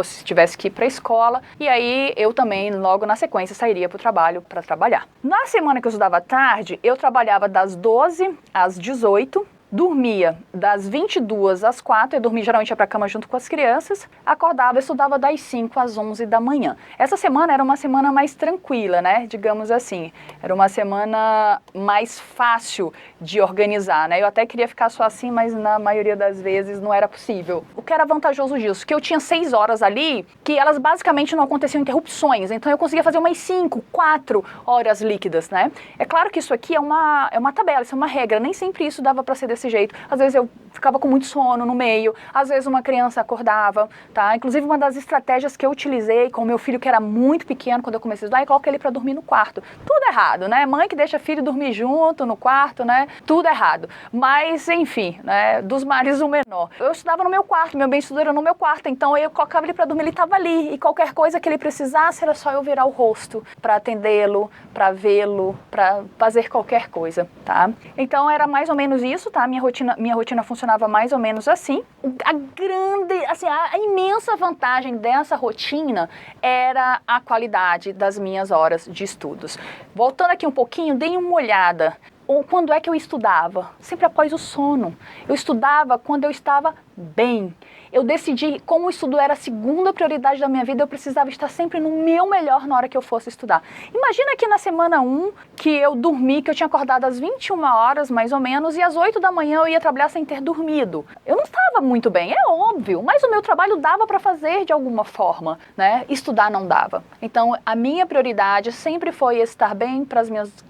se tivesse que ir para a escola, e aí eu também logo na sequência sairia para o trabalho para trabalhar. Na semana que eu estudava à tarde, eu trabalhava das 12 às 18, dormia das 22 às 4, eu dormia geralmente ia para a cama junto com as crianças, acordava e estudava das 5 às 11 da manhã. Essa semana era uma semana mais tranquila, né, digamos assim, era uma semana mais fácil de organizar, né, eu até queria ficar só assim, mas na maioria das vezes não era possível. O que era vantajoso disso? Que eu tinha 6 horas ali, que elas basicamente não aconteciam interrupções, então eu conseguia fazer umas 5, 4 horas líquidas, né. É claro que isso aqui é uma tabela, isso é uma regra, nem sempre isso dava para ser desse jeito. Às vezes eu ficava com muito sono no meio, às vezes uma criança acordava, tá? Inclusive uma das estratégias que eu utilizei com o meu filho, que era muito pequeno, quando eu comecei a estudar, é colocar ele para dormir no quarto. Tudo errado, né? Mãe que deixa filho dormir junto no quarto, né? Tudo errado. Mas, enfim, né? Dos males o menor. Eu estudava no meu quarto, meu bem-estudo era no meu quarto, então eu colocava ele para dormir, ele estava ali, e qualquer coisa que ele precisasse era só eu virar o rosto para atendê-lo, para vê-lo, para fazer qualquer coisa, tá? Então era mais ou menos isso, tá? Minha rotina funcionava mais ou menos assim. A imensa vantagem dessa rotina era a qualidade das minhas horas de estudos. Voltando aqui um pouquinho, deem uma olhada Ou quando é que eu estudava? Sempre após o sono. Eu estudava quando eu estava bem. Eu decidi, como o estudo era a segunda prioridade da minha vida, eu precisava estar sempre no meu melhor na hora que eu fosse estudar. Imagina que na semana 1, que eu dormi, que eu tinha acordado às 21 horas, mais ou menos, e às 8 da manhã eu ia trabalhar sem ter dormido. Eu não estava muito bem, é óbvio, mas o meu trabalho dava para fazer de alguma forma, né? Estudar não dava. Então, a minha prioridade sempre foi estar bem para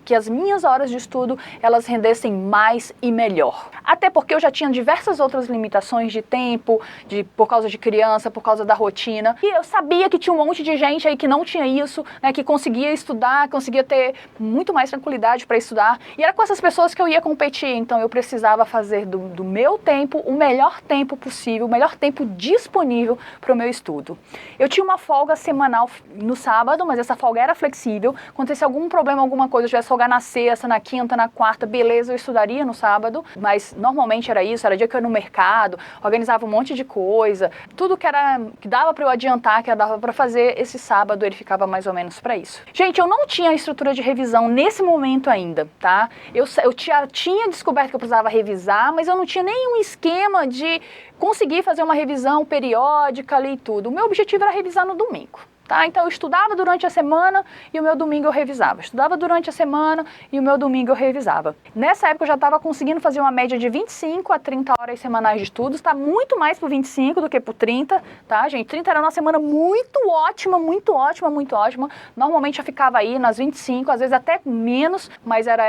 que as minhas horas de estudo, elas rendessem mais e melhor. Até porque eu já tinha diversas outras limitações de tempo, por causa de criança, por causa da rotina. E eu sabia que tinha um monte de gente aí que não tinha isso, né, que conseguia estudar, conseguia ter muito mais tranquilidade para estudar. E era com essas pessoas que eu ia competir. Então eu precisava fazer do meu tempo o melhor tempo possível, o melhor tempo disponível para o meu estudo. Eu tinha uma folga semanal no sábado, mas essa folga era flexível. Acontecesse algum problema, alguma coisa, eu tivesse folga na sexta, na quinta, na quarta, beleza, eu estudaria no sábado. Mas normalmente era isso, era dia que eu ia no mercado, organizava um monte de coisa, tudo que dava para eu adiantar, que dava para fazer, esse sábado ele ficava mais ou menos para isso. Gente, eu não tinha a estrutura de revisão nesse momento ainda, tá? Eu tinha descoberto que eu precisava revisar, mas eu não tinha nenhum esquema de conseguir fazer uma revisão periódica ali e tudo. O meu objetivo era revisar no domingo. Tá? Então eu estudava durante a semana e o meu domingo eu revisava. Estudava durante a semana e o meu domingo eu revisava. Nessa época eu já estava conseguindo fazer uma média de 25 a 30 horas semanais de estudos. Tá muito mais por 25 do que por 30, tá, gente? 30 era uma semana muito ótima, muito ótima, muito ótima. Normalmente eu ficava aí nas 25, às vezes até menos, mas era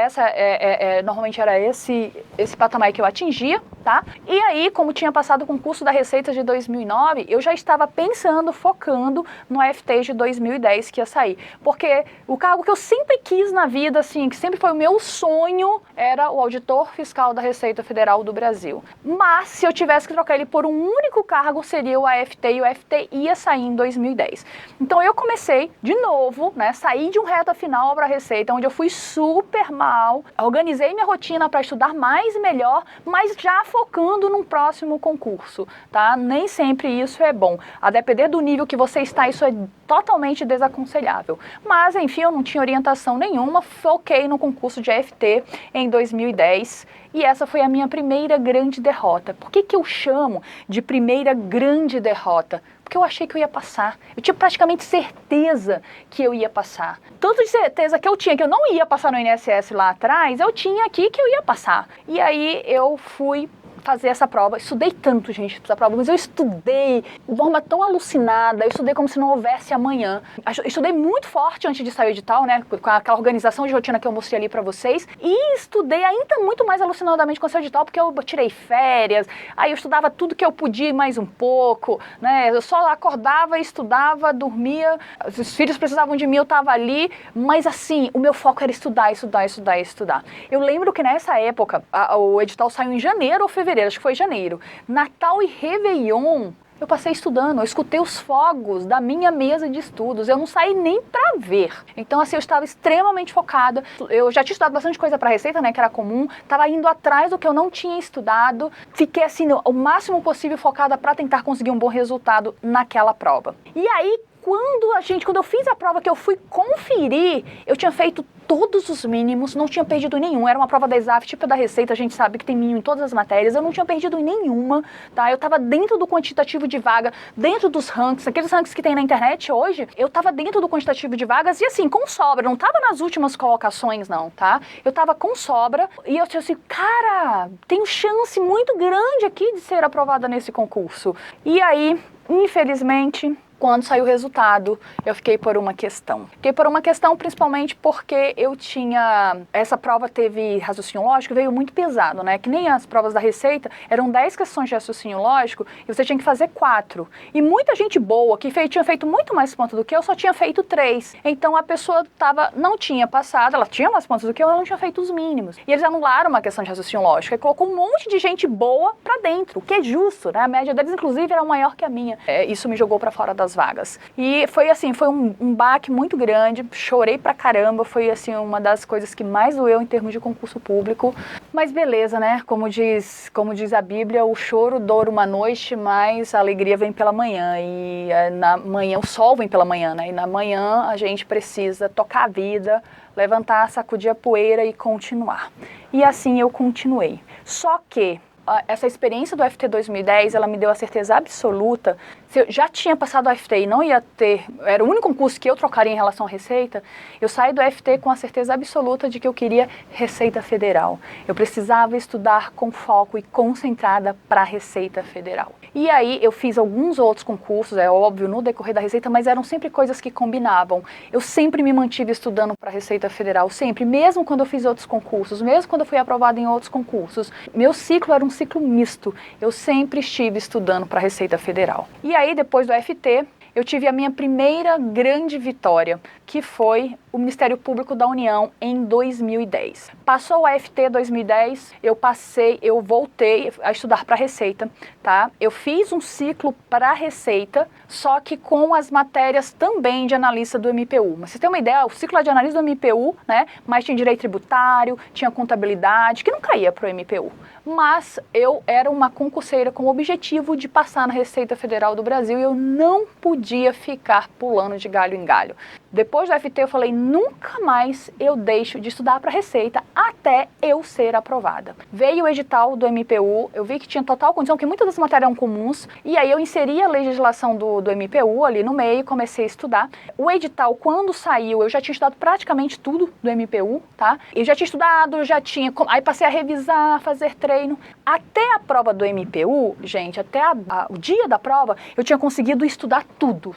normalmente era esse patamar que eu atingia, tá? E aí, como tinha passado o concurso da Receita de 2009, eu já estava pensando, focando no FT de 2010 que ia sair. Porque o cargo que eu sempre quis na vida, assim, que sempre foi o meu sonho, era o auditor fiscal da Receita Federal do Brasil. Mas, se eu tivesse que trocar ele por um único cargo, seria o AFT, e o AFT ia sair em 2010. Então, eu comecei, de novo, né, saí de um reta final para a Receita, onde eu fui super mal, organizei minha rotina para estudar mais e melhor, mas já focando num próximo concurso, tá? Nem sempre isso é bom. A depender do nível que você está, isso é totalmente desaconselhável. Mas, enfim, eu não tinha orientação nenhuma, foquei no concurso de AFT em 2010 e essa foi a minha primeira grande derrota. Por que eu chamo de primeira grande derrota? Porque eu achei que eu ia passar. Eu tinha praticamente certeza que eu ia passar. Tanto de certeza que eu tinha que eu não ia passar no INSS lá atrás, eu tinha aqui que eu ia passar. E aí eu fui fazer essa prova. Estudei tanto, gente, essa prova, mas eu estudei de forma tão alucinada, eu estudei como se não houvesse amanhã. Eu estudei muito forte antes de sair o edital, né, com aquela organização de rotina que eu mostrei ali pra vocês, e estudei ainda muito mais alucinadamente com o edital, porque eu tirei férias, aí eu estudava tudo que eu podia e mais um pouco, né, eu só acordava, estudava, dormia, os filhos precisavam de mim, eu tava ali, mas assim, o meu foco era estudar, estudar, estudar, estudar. Eu lembro que nessa época, o edital saiu em janeiro ou fevereiro, acho que foi janeiro. Natal e Réveillon, eu passei estudando, eu escutei os fogos da minha mesa de estudos, eu não saí nem pra ver. Então, assim, eu estava extremamente focada. Eu já tinha estudado bastante coisa pra Receita, né, que era comum, estava indo atrás do que eu não tinha estudado, fiquei, assim, o máximo possível focada pra tentar conseguir um bom resultado naquela prova. E aí, quando eu fiz a prova que eu fui conferir, eu tinha feito todos os mínimos, não tinha perdido nenhum. Era uma prova da ESAF, tipo da Receita, a gente sabe que tem mínimo em todas as matérias, eu não tinha perdido nenhuma, tá? Eu tava dentro do quantitativo de vaga, dentro dos ranks, aqueles ranks que tem na internet hoje, eu tava dentro do quantitativo de vagas e assim, com sobra, não tava nas últimas colocações não, tá? Eu tava com sobra e eu tinha assim, cara, tenho chance muito grande aqui de ser aprovada nesse concurso. E aí, infelizmente, quando saiu o resultado, eu fiquei por uma questão. Fiquei por uma questão principalmente porque essa prova teve raciocínio lógico, veio muito pesado, né? Que nem as provas da Receita, eram 10 questões de raciocínio lógico e você tinha que fazer 4. E muita gente boa, que tinha feito muito mais pontos do que eu, só tinha feito 3. Então a pessoa não tinha passado, ela tinha mais pontos do que eu, ela não tinha feito os mínimos. E eles anularam uma questão de raciocínio lógico e colocou um monte de gente boa pra dentro, o que é justo, né? A média deles, inclusive, era maior que a minha. Isso me jogou pra fora da aquelas vagas. E foi assim, foi um baque muito grande, chorei pra caramba, foi assim uma das coisas que mais doeu em termos de concurso público. Mas beleza, né? Como diz a Bíblia, o choro dura uma noite, mas a alegria vem pela manhã. E na manhã, o sol vem pela manhã, né? E na manhã a gente precisa tocar a vida, levantar, sacudir a poeira e continuar. E assim eu continuei. Só que essa experiência do FT 2010, ela me deu a certeza absoluta, se eu já tinha passado o FT e não ia ter, era o único concurso que eu trocaria em relação à Receita, eu saí do FT com a certeza absoluta de que eu queria Receita Federal. Eu precisava estudar com foco e concentrada para a Receita Federal. E aí eu fiz alguns outros concursos, é óbvio, no decorrer da Receita, mas eram sempre coisas que combinavam. Eu sempre me mantive estudando para a Receita Federal, sempre, mesmo quando eu fiz outros concursos, mesmo quando eu fui aprovada em outros concursos. Meu ciclo era um ciclo misto, eu sempre estive estudando para a Receita Federal. E aí, depois do FT, eu tive a minha primeira grande vitória, que foi o Ministério Público da União em 2010. Passou o FT 2010, eu voltei a estudar para a Receita, tá? Eu fiz um ciclo para a Receita, só que com as matérias também de analista do MPU. Mas você tem uma ideia, o ciclo é de analista do MPU, né? Mas tinha direito tributário, tinha contabilidade, que não caía para o MPU. Mas eu era uma concurseira com o objetivo de passar na Receita Federal do Brasil e eu não podia ficar pulando de galho em galho. Depois do FT eu falei, nunca mais eu deixo de estudar para Receita até eu ser aprovada. Veio o edital do MPU, eu vi que tinha total condição, porque muitas das matérias eram comuns, e aí eu inseri a legislação do MPU ali no meio e comecei a estudar. O edital, quando saiu, eu já tinha estudado praticamente tudo do MPU, tá? Eu já tinha estudado, aí passei a revisar, fazer treino. Até a prova do MPU, gente, até o dia da prova, eu tinha conseguido estudar tudo.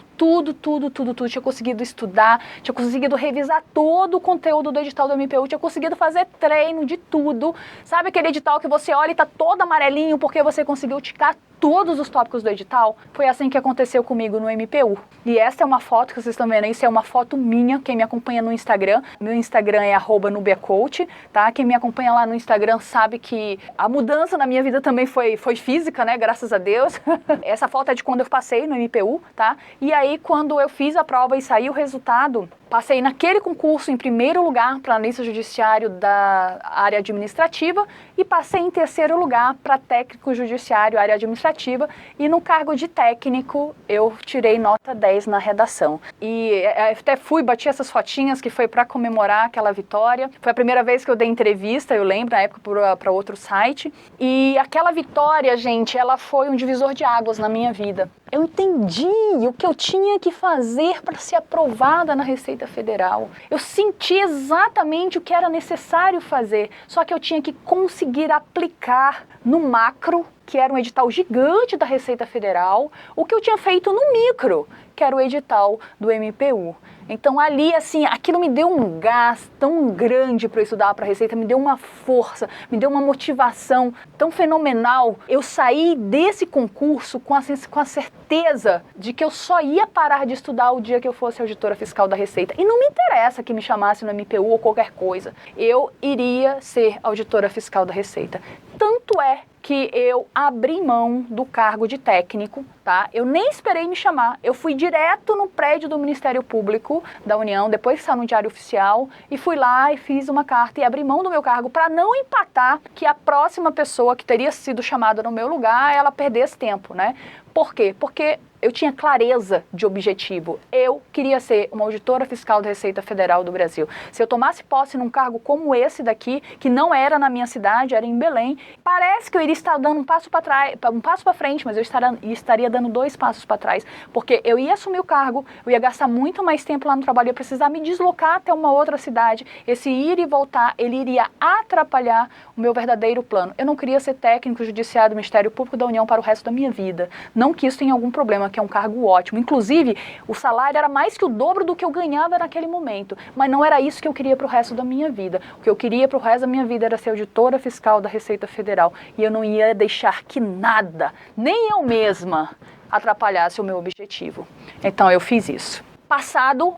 Tinha conseguido estudar, tinha conseguido revisar todo o conteúdo do edital do MPU, tinha conseguido fazer treino de tudo. Sabe aquele edital que você olha e tá todo amarelinho porque você conseguiu ticar todos os tópicos do edital? Foi assim que aconteceu comigo no MPU. E essa é uma foto que vocês estão vendo aí, isso é uma foto minha, quem me acompanha no Instagram. Meu Instagram é @nubiacoach, tá? Quem me acompanha lá no Instagram sabe que a mudança na minha vida também foi física, né? Graças a Deus. Essa foto é de quando eu passei no MPU, tá? E aí, quando eu fiz a prova e saiu o resultado, passei naquele concurso em primeiro lugar para analista judiciário da área administrativa e passei em terceiro lugar para técnico judiciário, área administrativa, e no cargo de técnico eu tirei nota 10 na redação. E até bati essas fotinhas que foi para comemorar aquela vitória. Foi a primeira vez que eu dei entrevista, eu lembro, na época para outro site. E aquela vitória, gente, ela foi um divisor de águas na minha vida. Eu entendi o que eu tinha que fazer para ser aprovada na Receita Federal. Eu senti exatamente o que era necessário fazer, só que eu tinha que conseguir aplicar no macro, que era um edital gigante da Receita Federal, o que eu tinha feito no micro, que era o edital do MPU. Então ali, assim, aquilo me deu um gás tão grande para eu estudar para a Receita, me deu uma força, me deu uma motivação tão fenomenal. Eu saí desse concurso com a certeza de que eu só ia parar de estudar o dia que eu fosse auditora fiscal da Receita. E não me interessa que me chamasse no MPU ou qualquer coisa. Eu iria ser auditora fiscal da Receita. Tanto é que eu abri mão do cargo de técnico, tá? Eu nem esperei me chamar, eu fui direto no prédio do Ministério Público da União, depois que saiu no Diário Oficial, e fui lá e fiz uma carta e abri mão do meu cargo para não empatar que a próxima pessoa que teria sido chamada no meu lugar, ela perdesse tempo, né? Por quê? Porque eu tinha clareza de objetivo. Eu queria ser uma auditora fiscal da Receita Federal do Brasil. Se eu tomasse posse num cargo como esse daqui, que não era na minha cidade, era em Belém, parece que eu iria estar dando um passo para trás, um passo para frente, mas eu estaria dando 2 passos para trás, porque eu ia assumir o cargo, eu ia gastar muito mais tempo lá no trabalho, eu ia precisar me deslocar até uma outra cidade. Esse ir e voltar, ele iria atrapalhar o meu verdadeiro plano. Eu não queria ser técnico judiciário do Ministério Público da União para o resto da minha vida. Não que isso tenha algum problema, que é um cargo ótimo. Inclusive, o salário era mais que o dobro do que eu ganhava naquele momento. Mas não era isso que eu queria para o resto da minha vida. O que eu queria para o resto da minha vida era ser auditora fiscal da Receita Federal. E eu não ia deixar que nada, nem eu mesma, atrapalhasse o meu objetivo. Então, eu fiz isso. Passado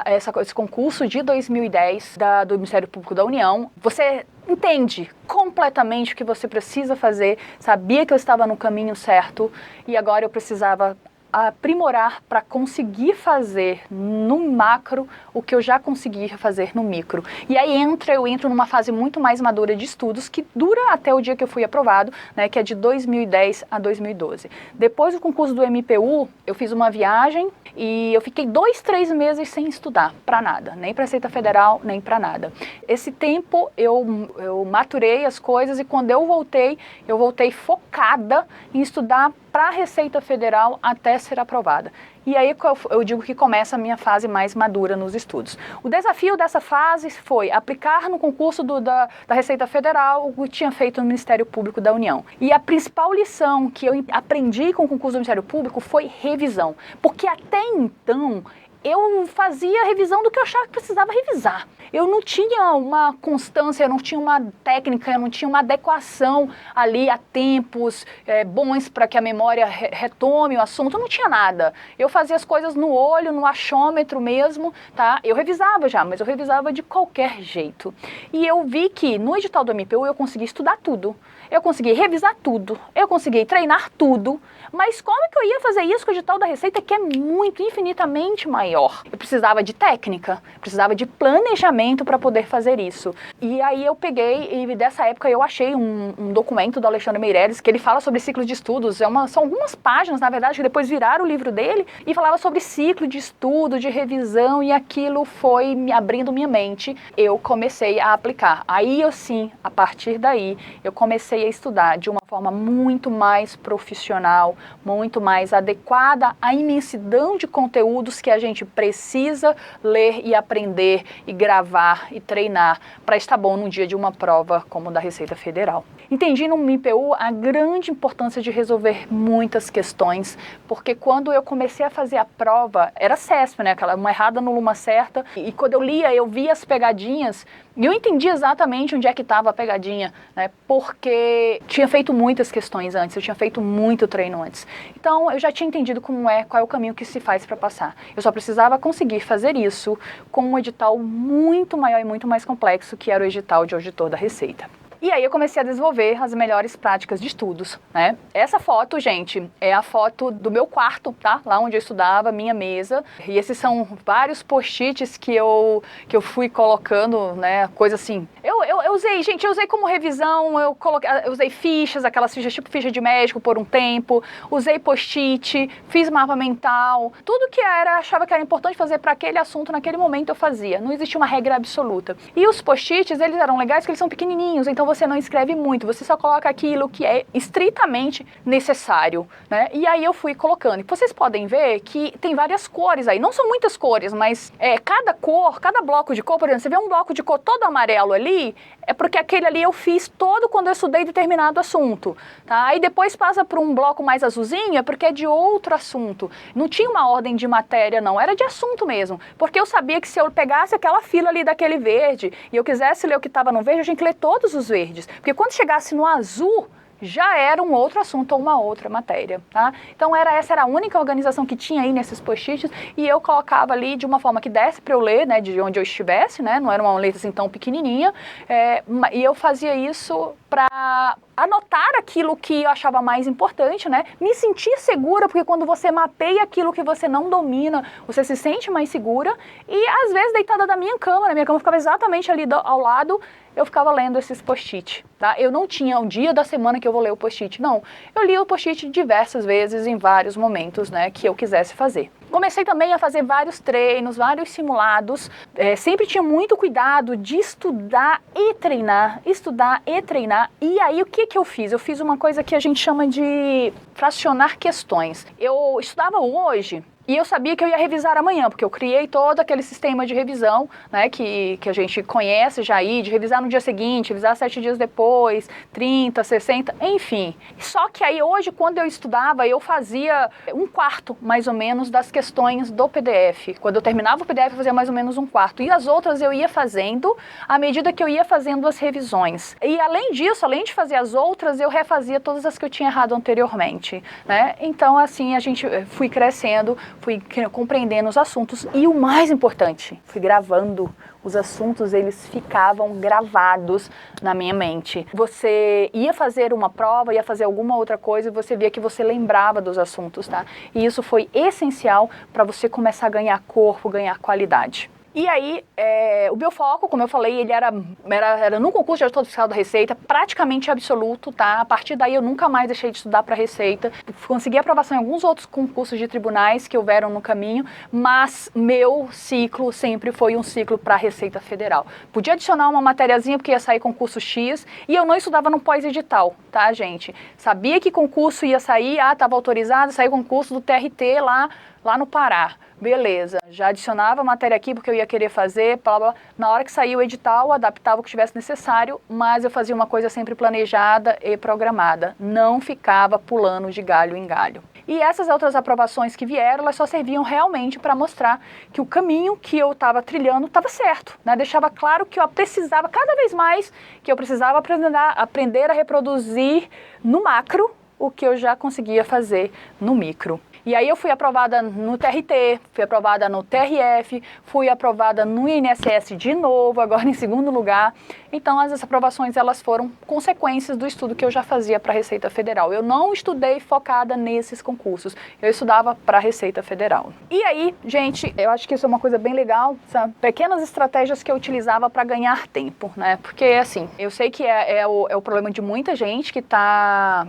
esse concurso de 2010 do Ministério Público da União, você entende completamente o que você precisa fazer, sabia que eu estava no caminho certo e agora eu precisava aprimorar para conseguir fazer no macro o que eu já conseguia fazer no micro. E aí eu entro numa fase muito mais madura de estudos, que dura até o dia que eu fui aprovado, né, que é de 2010 a 2012. Depois do concurso do MPU, eu fiz uma viagem e eu fiquei 2, 3 meses sem estudar para nada, nem para Receita Federal, nem para nada. Esse tempo eu maturei as coisas e quando eu voltei focada em estudar para a Receita Federal até ser aprovada. E aí eu digo que começa a minha fase mais madura nos estudos. O desafio dessa fase foi aplicar no concurso da Receita Federal o que eu tinha feito no Ministério Público da União. E a principal lição que eu aprendi com o concurso do Ministério Público foi revisão. Porque até então eu fazia revisão do que eu achava que precisava revisar. Eu não tinha uma constância, eu não tinha uma técnica, eu não tinha uma adequação ali a tempos bons para que a memória retome o assunto, eu não tinha nada. Eu fazia as coisas no olho, no achômetro mesmo, tá? Eu revisava já, mas eu revisava de qualquer jeito. E eu vi que no edital do MPU eu consegui estudar tudo, eu consegui revisar tudo, eu consegui treinar tudo, mas como que eu ia fazer isso com o edital da Receita, que é muito, infinitamente maior? Eu precisava de técnica, precisava de planejamento para poder fazer isso. E aí eu peguei, e dessa época eu achei um documento do Alexandre Meireles, que ele fala sobre ciclo de estudos, são algumas páginas, na verdade, que depois viraram o livro dele, e falava sobre ciclo de estudo, de revisão, e aquilo foi me abrindo minha mente. Eu comecei a aplicar. Aí eu sim, a partir daí, eu comecei a estudar de uma forma muito mais profissional, muito mais adequada à imensidão de conteúdos que a gente precisa ler e aprender e gravar e treinar para estar bom no dia de uma prova como da Receita Federal. Entendi no MPU a grande importância de resolver muitas questões, porque quando eu comecei a fazer a prova, era CESP, né? Aquela uma errada no uma certa, e quando eu lia, eu via as pegadinhas, e eu entendi exatamente onde é que estava a pegadinha, né? Porque tinha feito muitas questões antes, eu tinha feito muito treino antes. Então, eu já tinha entendido qual é o caminho que se faz para passar. Eu só precisava conseguir fazer isso com um edital muito maior e muito mais complexo, que era o edital de auditor da Receita. E aí eu comecei a desenvolver as melhores práticas de estudos, né? Essa foto, gente, é a foto do meu quarto, tá? Lá onde eu estudava, minha mesa. E esses são vários post-its que eu fui colocando, né? Coisa assim. Eu usei como revisão, eu usei fichas, aquelas fichas tipo ficha de médico por um tempo, usei post-it, fiz mapa mental, tudo que achava que era importante fazer para aquele assunto naquele momento eu fazia. Não existia uma regra absoluta. E os post-its, eles eram legais porque eles são pequenininhos, então você não escreve muito, você só coloca aquilo que é estritamente necessário, né? E aí eu fui colocando. E vocês podem ver que tem várias cores aí, não são muitas cores, mas cada cor, cada bloco de cor, por exemplo, você vê um bloco de cor todo amarelo ali, é porque aquele ali eu fiz todo quando eu estudei determinado assunto, tá? Aí depois passa para um bloco mais azulzinho, é porque é de outro assunto. Não tinha uma ordem de matéria, não, era de assunto mesmo, porque eu sabia que se eu pegasse aquela fila ali daquele verde e eu quisesse ler o que estava no verde, eu tinha que ler todos os verdes, porque quando chegasse no azul, já era um outro assunto ou uma outra matéria, tá? Então essa era a única organização que tinha aí nesses post-its e eu colocava ali de uma forma que desse para eu ler, né, de onde eu estivesse, né, não era uma letra assim tão pequenininha, e eu fazia isso para anotar aquilo que eu achava mais importante, né? Me sentir segura, porque quando você mapeia aquilo que você não domina, você se sente mais segura. E às vezes deitada na minha cama ficava exatamente ali ao lado, eu ficava lendo esses post-it, tá? Eu não tinha um dia da semana que eu vou ler o post-it, não. Eu li o post-it diversas vezes, em vários momentos, né, que eu quisesse fazer. Comecei também a fazer vários treinos, vários simulados, sempre tinha muito cuidado de estudar e treinar, e aí o que eu fiz? Eu fiz uma coisa que a gente chama de fracionar questões. Eu estudava hoje e eu sabia que eu ia revisar amanhã, porque eu criei todo aquele sistema de revisão, né, que a gente conhece já aí, de revisar no dia seguinte, revisar 7 dias depois, 30, 60, enfim. Só que aí hoje, quando eu estudava, eu fazia 1/4, mais ou menos, das questões do PDF. Quando eu terminava o PDF, eu fazia mais ou menos 1/4. E as outras eu ia fazendo à medida que eu ia fazendo as revisões. E além disso, além de fazer as outras, eu refazia todas as que eu tinha errado anteriormente, né? Então, assim, a gente fui crescendo, fui compreendendo os assuntos e o mais importante, fui gravando. Os assuntos, eles ficavam gravados na minha mente. Você ia fazer uma prova, ia fazer alguma outra coisa e você via que você lembrava dos assuntos, tá? E isso foi essencial para você começar a ganhar corpo, ganhar qualidade. E aí, o meu foco, como eu falei, ele era no concurso de auditor fiscal da Receita, praticamente absoluto, tá? A partir daí eu nunca mais deixei de estudar para a Receita. Consegui aprovação em alguns outros concursos de tribunais que houveram no caminho, mas meu ciclo sempre foi um ciclo para a Receita Federal. Podia adicionar uma matériazinha porque ia sair concurso X e eu não estudava no pós-edital, tá, gente? Sabia que concurso ia sair, estava autorizado, saiu concurso do TRT lá no Pará. Beleza, já adicionava a matéria aqui porque eu ia querer fazer, blá, blá. Na hora que saiu o edital, eu adaptava o que tivesse necessário, mas eu fazia uma coisa sempre planejada e programada. Não ficava pulando de galho em galho. E essas outras aprovações que vieram, elas só serviam realmente para mostrar que o caminho que eu estava trilhando estava certo, né? Deixava claro que eu precisava, cada vez mais, que eu precisava aprender a reproduzir no macro o que eu já conseguia fazer no micro. E aí eu fui aprovada no TRT, fui aprovada no TRF, fui aprovada no INSS de novo, agora em segundo lugar. Então as aprovações, elas foram consequências do estudo que eu já fazia para a Receita Federal. Eu não estudei focada nesses concursos, eu estudava para a Receita Federal. E aí, gente, eu acho que isso é uma coisa bem legal, sabe? Pequenas estratégias que eu utilizava para ganhar tempo, né? Porque assim, eu sei que é o problema de muita gente que tá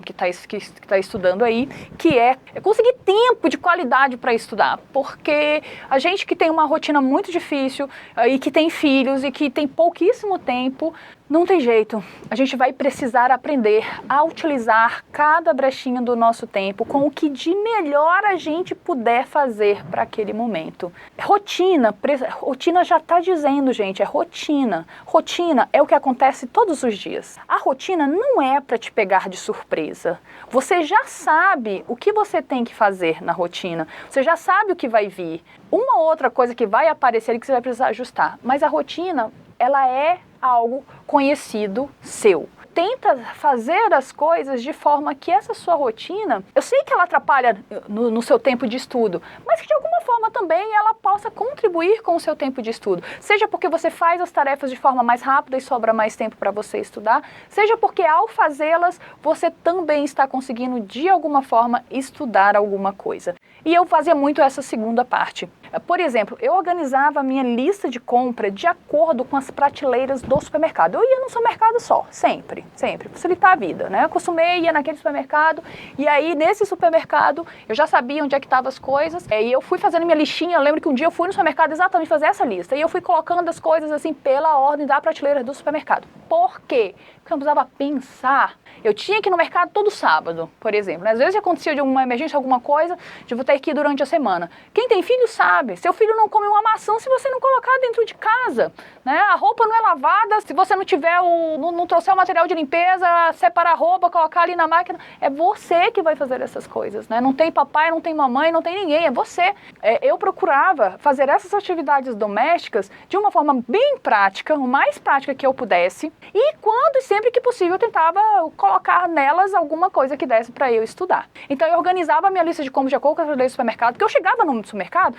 estudando aí, que é conseguir tempo de qualidade para estudar, porque a gente que tem uma rotina muito difícil e que tem filhos e que tem pouquíssimo tempo, não tem jeito. A gente vai precisar aprender a utilizar cada brechinha do nosso tempo com o que de melhor a gente puder fazer para aquele momento. Rotina já está dizendo, gente, é rotina. Rotina é o que acontece todos os dias. A rotina não é para te pegar de surpresa. Você já sabe o que você tem que fazer na rotina. Você já sabe o que vai vir. Uma outra coisa que vai aparecer e que você vai precisar ajustar. Mas a rotina, ela é algo conhecido seu. Tenta fazer as coisas de forma que essa sua rotina, eu sei que ela atrapalha no seu tempo de estudo, mas que de alguma forma também ela possa contribuir com o seu tempo de estudo. Seja porque você faz as tarefas de forma mais rápida e sobra mais tempo para você estudar, seja porque ao fazê-las você também está conseguindo de alguma forma estudar alguma coisa. E eu fazia muito essa segunda parte. Por exemplo, eu organizava a minha lista de compra de acordo com as prateleiras do supermercado. Eu ia num supermercado só, sempre, facilitar a vida, né? Eu acostumei, ia naquele supermercado e aí nesse supermercado eu já sabia onde é que estavam as coisas e eu fui fazendo minha listinha. Eu lembro que um dia eu fui no supermercado exatamente fazer essa lista e eu fui colocando as coisas assim pela ordem da prateleira do supermercado. Por quê? Porque eu precisava pensar. Eu tinha que ir no mercado todo sábado, por exemplo. Às vezes acontecia de uma emergência, alguma coisa, de vou ter que ir durante a semana. Quem tem filho sabe. Seu filho não come uma maçã se você não colocar dentro de casa, né? A roupa não é lavada se você não tiver não trouxer o material de limpeza, separar a roupa, colocar ali na máquina. É você que vai fazer essas coisas, né? Não tem papai, não tem mamãe, não tem ninguém, é você. Eu procurava fazer essas atividades domésticas de uma forma bem prática, o mais prática que eu pudesse. E quando e sempre que possível eu tentava colocar nelas alguma coisa que desse para eu estudar. Então eu organizava a minha lista de compras de acordo com a lei do supermercado, porque eu chegava no supermercado,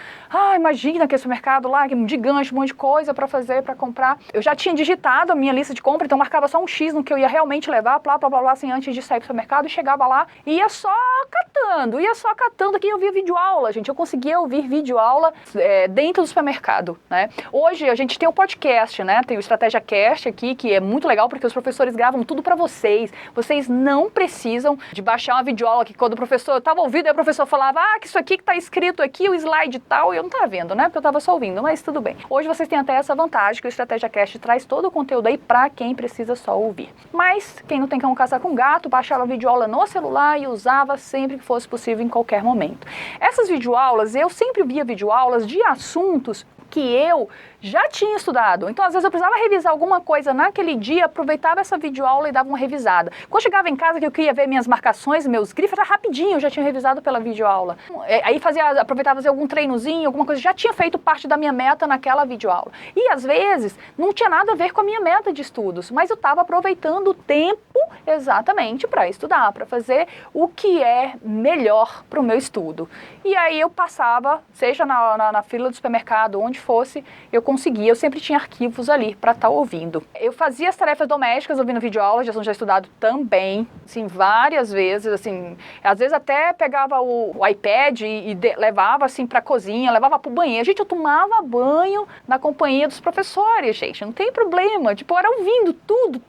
imagina aquele supermercado lá, gigante, um monte de coisa para fazer, para comprar. Eu já tinha digitado a minha lista de compra, então marcava só um X no que eu ia realmente levar, blá, blá, blá, blá, assim, antes de sair do supermercado, e chegava lá e ia só catando aqui. Eu via videoaula, gente, eu conseguia ouvir videoaula dentro do supermercado, né? Hoje a gente tem o podcast, né? Tem o Estratégia Cast aqui, que é muito legal, porque os professores gravam tudo para vocês. Vocês não precisam de baixar uma videoaula que quando o professor estava ouvindo, aí o professor falava, que isso aqui que está escrito aqui, o slide tal, e eu não estava vendo, né? Porque eu estava só ouvindo, mas tudo bem. Hoje vocês têm até essa vantagem, que o Estratégia Cast traz todo o conteúdo aí para quem precisa só ouvir. Mas quem não tem como caçar com gato, baixava a videoaula no celular e usava sempre que fosse possível, em qualquer momento. Essas videoaulas, eu sempre via videoaulas de assuntos que eu já tinha estudado. Então, às vezes, eu precisava revisar alguma coisa naquele dia, aproveitava essa videoaula e dava uma revisada. Quando chegava em casa que eu queria ver minhas marcações, meus grifos, era rapidinho, eu já tinha revisado pela videoaula. Aí aproveitava fazer algum treinozinho, alguma coisa, já tinha feito parte da minha meta naquela videoaula. E, às vezes, não tinha nada a ver com a minha meta de estudos, mas eu estava aproveitando o tempo exatamente para estudar, para fazer o que é melhor para o meu estudo. E aí eu passava, seja na fila do supermercado, onde fosse, eu conseguia, eu sempre tinha arquivos ali para estar ouvindo. Eu fazia as tarefas domésticas ouvindo videoaulas, já estudado também, assim, várias vezes, assim, às vezes até pegava o iPad e levava, assim, para a cozinha, levava para o banheiro. Gente, eu tomava banho na companhia dos professores, gente, não tem problema, tipo, eu era ouvindo tudo.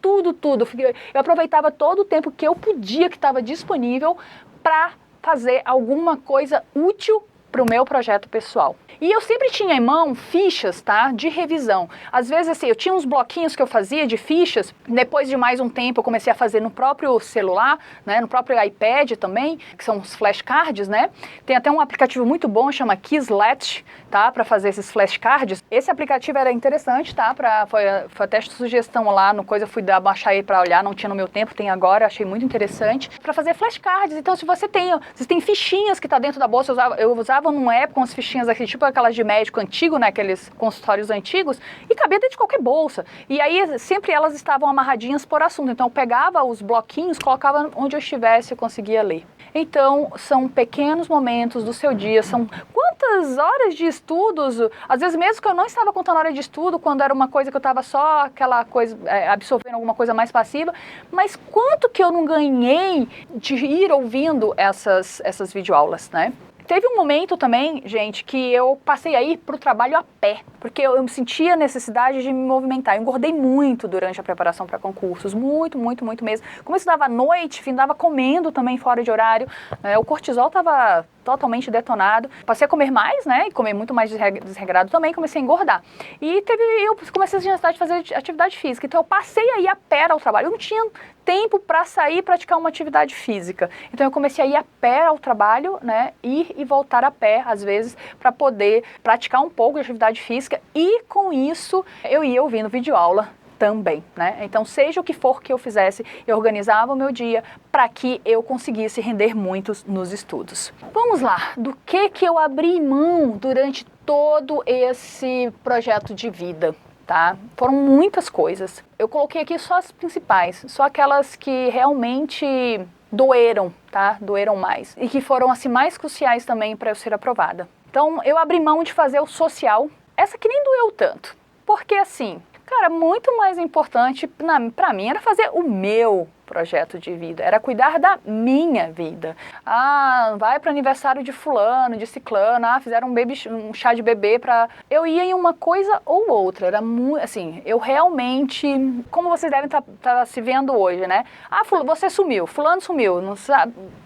Eu aproveitava todo o tempo que eu podia, que estava disponível, para fazer alguma coisa útil para o meu projeto pessoal. E eu sempre tinha em mão fichas, tá, de revisão. Às vezes, assim, eu tinha uns bloquinhos que eu fazia de fichas, depois de mais um tempo eu comecei a fazer no próprio celular, né, no próprio iPad também, que são os flashcards, né. Tem até um aplicativo muito bom, chama Quizlet, tá, para fazer esses flashcards. Esse aplicativo era interessante, tá, foi até sugestão lá no coisa, eu fui baixar aí para olhar, não tinha no meu tempo, tem agora, achei muito interessante, para fazer flashcards. Então, se você tem fichinhas que tá dentro da bolsa, eu usava numa época umas fichinhas aqui, tipo aquelas de médico antigo, né, aqueles consultórios antigos, e cabia dentro de qualquer bolsa. E aí sempre elas estavam amarradinhas por assunto. Então eu pegava os bloquinhos, colocava onde eu estivesse, eu conseguia ler. Então são pequenos momentos do seu dia, são quantas horas de estudos, às vezes mesmo que eu não estava contando hora de estudo, quando era uma coisa que eu estava só aquela coisa, absorvendo alguma coisa mais passiva, mas quanto que eu não ganhei de ir ouvindo essas videoaulas, né? Teve um momento também, gente, que eu passei a ir para o trabalho a pé, porque eu me sentia a necessidade de me movimentar. Eu engordei muito durante a preparação para concursos, muito mesmo. Como eu estudava à noite, andava comendo também fora de horário, o cortisol estava totalmente detonado. Passei a comer mais, né, e comer muito mais desregrado também, comecei a engordar. E eu comecei a necessidade de fazer atividade física, então eu passei a ir a pé ao trabalho. Eu não tinha tempo para sair e praticar uma atividade física. Então eu comecei a ir a pé ao trabalho, né, ir e voltar a pé, às vezes, para poder praticar um pouco de atividade física, e com isso eu ia ouvindo videoaula também, né? Então, seja o que for que eu fizesse, eu organizava o meu dia para que eu conseguisse render muito nos estudos. Vamos lá, do que eu abri mão durante todo esse projeto de vida, tá? Foram muitas coisas. Eu coloquei aqui só as principais, só aquelas que realmente doeram, tá? Doeram mais. E que foram, assim, mais cruciais também para eu ser aprovada. Então, eu abri mão de fazer o social. Essa que nem doeu tanto. Porque, assim, cara, muito mais importante para mim era fazer o meu projeto de vida, era cuidar da minha vida. Ah, vai para aniversário de fulano, de ciclano, fizeram um chá de bebê para... Eu ia em uma coisa ou outra, era muito, assim, eu realmente, como vocês devem estar se vendo hoje, né? Você sumiu, fulano sumiu,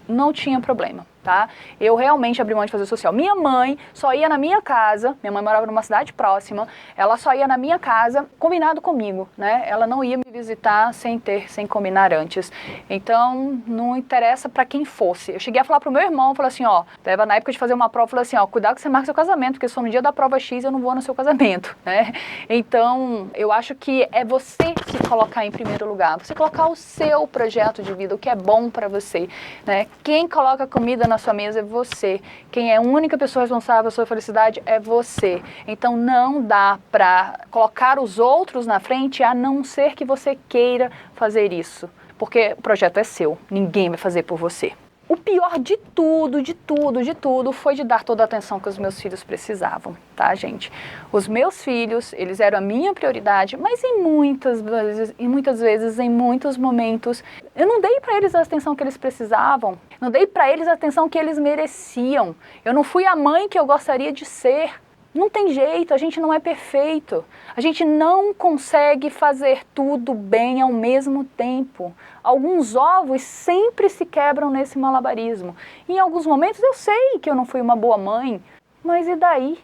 não tinha problema. Tá? Eu realmente abri mão de fazer social. Minha mãe só ia na minha casa, minha mãe morava numa cidade próxima, ela só ia na minha casa combinado comigo, né? Ela não ia me visitar sem combinar antes. Então, não interessa para quem fosse. Eu cheguei a falar pro meu irmão, falei assim, tava na época de fazer uma prova, falei assim, cuidado que você marca seu casamento, porque se for no dia da prova X, eu não vou no seu casamento, né? Então, eu acho que é você se colocar em primeiro lugar, você colocar o seu projeto de vida, o que é bom para você, né? Quem coloca comida na sua mesa é você. Quem é a única pessoa responsável pela sua felicidade é você. Então não dá para colocar os outros na frente, a não ser que você queira fazer isso. Porque o projeto é seu, ninguém vai fazer por você. O pior de tudo foi de dar toda a atenção que os meus filhos precisavam, tá, gente? Os meus filhos, eles eram a minha prioridade, mas em muitas vezes, em muitos momentos, eu não dei para eles a atenção que eles precisavam, não dei para eles a atenção que eles mereciam. Eu não fui a mãe que eu gostaria de ser. Não tem jeito, a gente não é perfeito. A gente não consegue fazer tudo bem ao mesmo tempo. Alguns ovos sempre se quebram nesse malabarismo. Em alguns momentos eu sei que eu não fui uma boa mãe, mas e daí?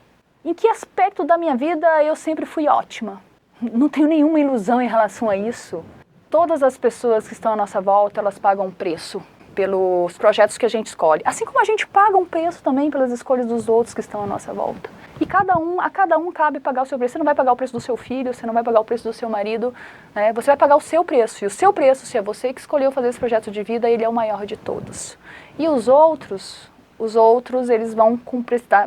Em que aspecto da minha vida eu sempre fui ótima? Não tenho nenhuma ilusão em relação a isso. Todas as pessoas que estão à nossa volta, elas pagam um preço. pelos projetos que a gente escolhe. Assim como a gente paga um preço também pelas escolhas dos outros que estão à nossa volta. E a cada um cabe pagar o seu preço. Você não vai pagar o preço do seu filho, você não vai pagar o preço do seu marido, né? Você vai pagar o seu preço. E o seu preço, se é você que escolheu fazer esse projeto de vida, ele é o maior de todos. E os outros, eles vão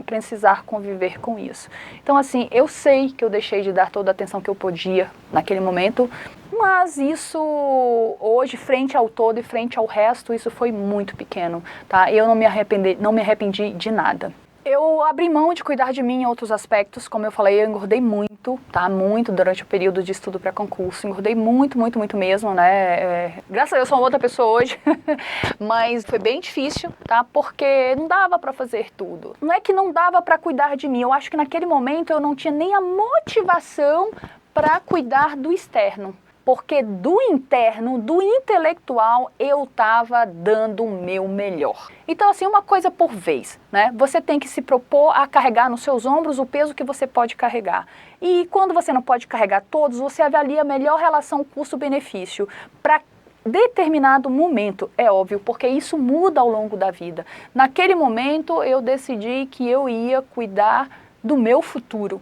precisar conviver com isso. Então, assim, eu sei que eu deixei de dar toda a atenção que eu podia naquele momento, mas isso, hoje, frente ao todo e frente ao resto, isso foi muito pequeno, tá? Eu não me arrependi de nada. Eu abri mão de cuidar de mim em outros aspectos, como eu falei, eu engordei muito, tá? Muito durante o período de estudo para concurso, engordei muito mesmo, né? Graças a Deus eu sou uma outra pessoa hoje, mas foi bem difícil, tá? Porque não dava para fazer tudo. Não é que não dava para cuidar de mim, eu acho que naquele momento eu não tinha nem a motivação para cuidar do externo. Porque do interno, do intelectual, eu estava dando o meu melhor. Então, assim, uma coisa por vez, né? Você tem que se propor a carregar nos seus ombros o peso que você pode carregar. E quando você não pode carregar todos, você avalia a melhor relação custo-benefício para determinado momento, é óbvio, porque isso muda ao longo da vida. Naquele momento, eu decidi que eu ia cuidar do meu futuro,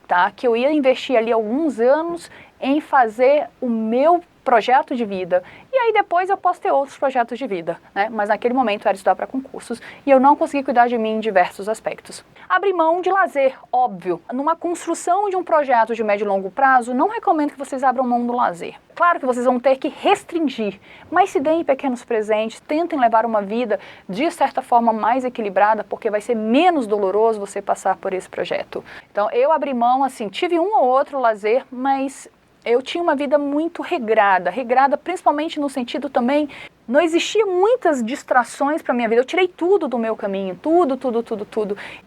tá? Que eu ia investir ali alguns anos em fazer o meu projeto de vida. E aí depois eu posso ter outros projetos de vida, né? Mas naquele momento era estudar para concursos e eu não consegui cuidar de mim em diversos aspectos. Abri mão de lazer, óbvio. Numa construção de um projeto de médio e longo prazo, não recomendo que vocês abram mão do lazer. Claro que vocês vão ter que restringir, mas se deem pequenos presentes, tentem levar uma vida de certa forma mais equilibrada, porque vai ser menos doloroso você passar por esse projeto. Então eu abri mão, assim, tive um ou outro lazer, mas eu tinha uma vida muito regrada principalmente no sentido também, não existia muitas distrações para minha vida, eu tirei tudo do meu caminho, tudo,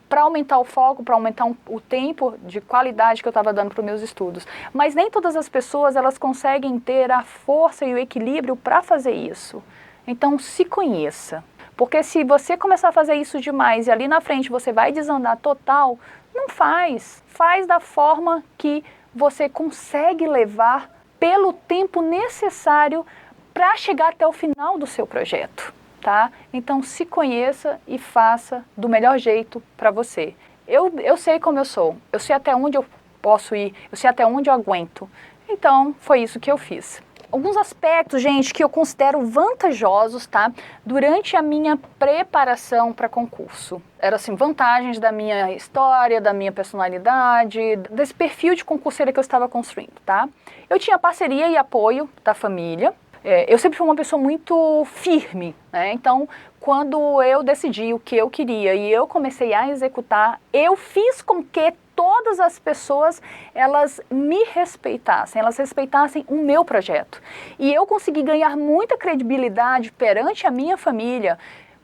para aumentar o foco, para aumentar o tempo de qualidade que eu estava dando para os meus estudos. Mas nem todas as pessoas, elas conseguem ter a força e o equilíbrio para fazer isso. Então se conheça, porque se você começar a fazer isso demais e ali na frente você vai desandar total, não faz da forma que você consegue levar pelo tempo necessário para chegar até o final do seu projeto, tá? Então se conheça e faça do melhor jeito para você. Eu sei como eu sou, eu sei até onde eu posso ir, eu sei até onde eu aguento. Então foi isso que eu fiz. Alguns aspectos, gente, que eu considero vantajosos, tá? Durante a minha preparação para concurso. Eram, assim, vantagens da minha história, da minha personalidade, desse perfil de concurseira que eu estava construindo, tá? Eu tinha parceria e apoio da família. Eu sempre fui uma pessoa muito firme, né? Então, quando eu decidi o que eu queria e eu comecei a executar, eu fiz com que todas as pessoas, elas me respeitassem, elas respeitassem o meu projeto. E eu consegui ganhar muita credibilidade perante a minha família,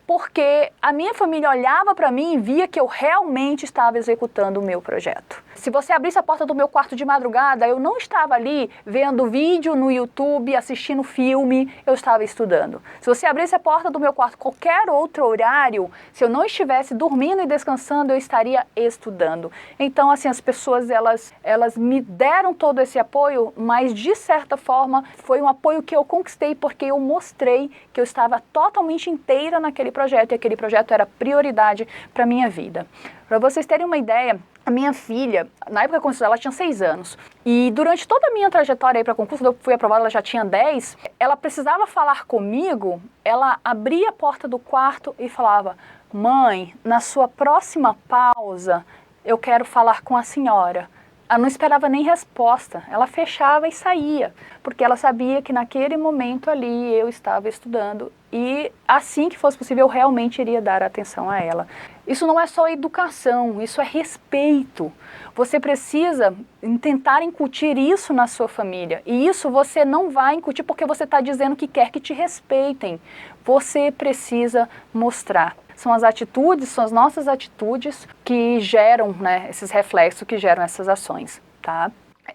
porque a minha família olhava para mim e via que eu realmente estava executando o meu projeto. Se você abrisse a porta do meu quarto de madrugada, eu não estava ali vendo vídeo no YouTube, assistindo filme, eu estava estudando. Se você abrisse a porta do meu quarto qualquer outro horário, se eu não estivesse dormindo e descansando, eu estaria estudando. Então, assim, as pessoas, elas me deram todo esse apoio, mas de certa forma foi um apoio que eu conquistei porque eu mostrei que eu estava totalmente inteira naquele projeto e aquele projeto era prioridade para a minha vida. Para vocês terem uma ideia, a minha filha, na época que eu concurso, ela tinha 6 anos. E durante toda a minha trajetória para concurso, quando eu fui aprovada, ela já tinha 10. Ela precisava falar comigo, ela abria a porta do quarto e falava: mãe, na sua próxima pausa, eu quero falar com a senhora. Ela não esperava nem resposta, ela fechava e saía, porque ela sabia que naquele momento ali eu estava estudando e assim que fosse possível eu realmente iria dar atenção a ela. Isso não é só educação, isso é respeito. Você precisa tentar incutir isso na sua família e isso você não vai incutir porque você está dizendo que quer que te respeitem. Você precisa mostrar. São as atitudes, são as nossas atitudes que geram, né, esses reflexos, que geram essas ações, tá?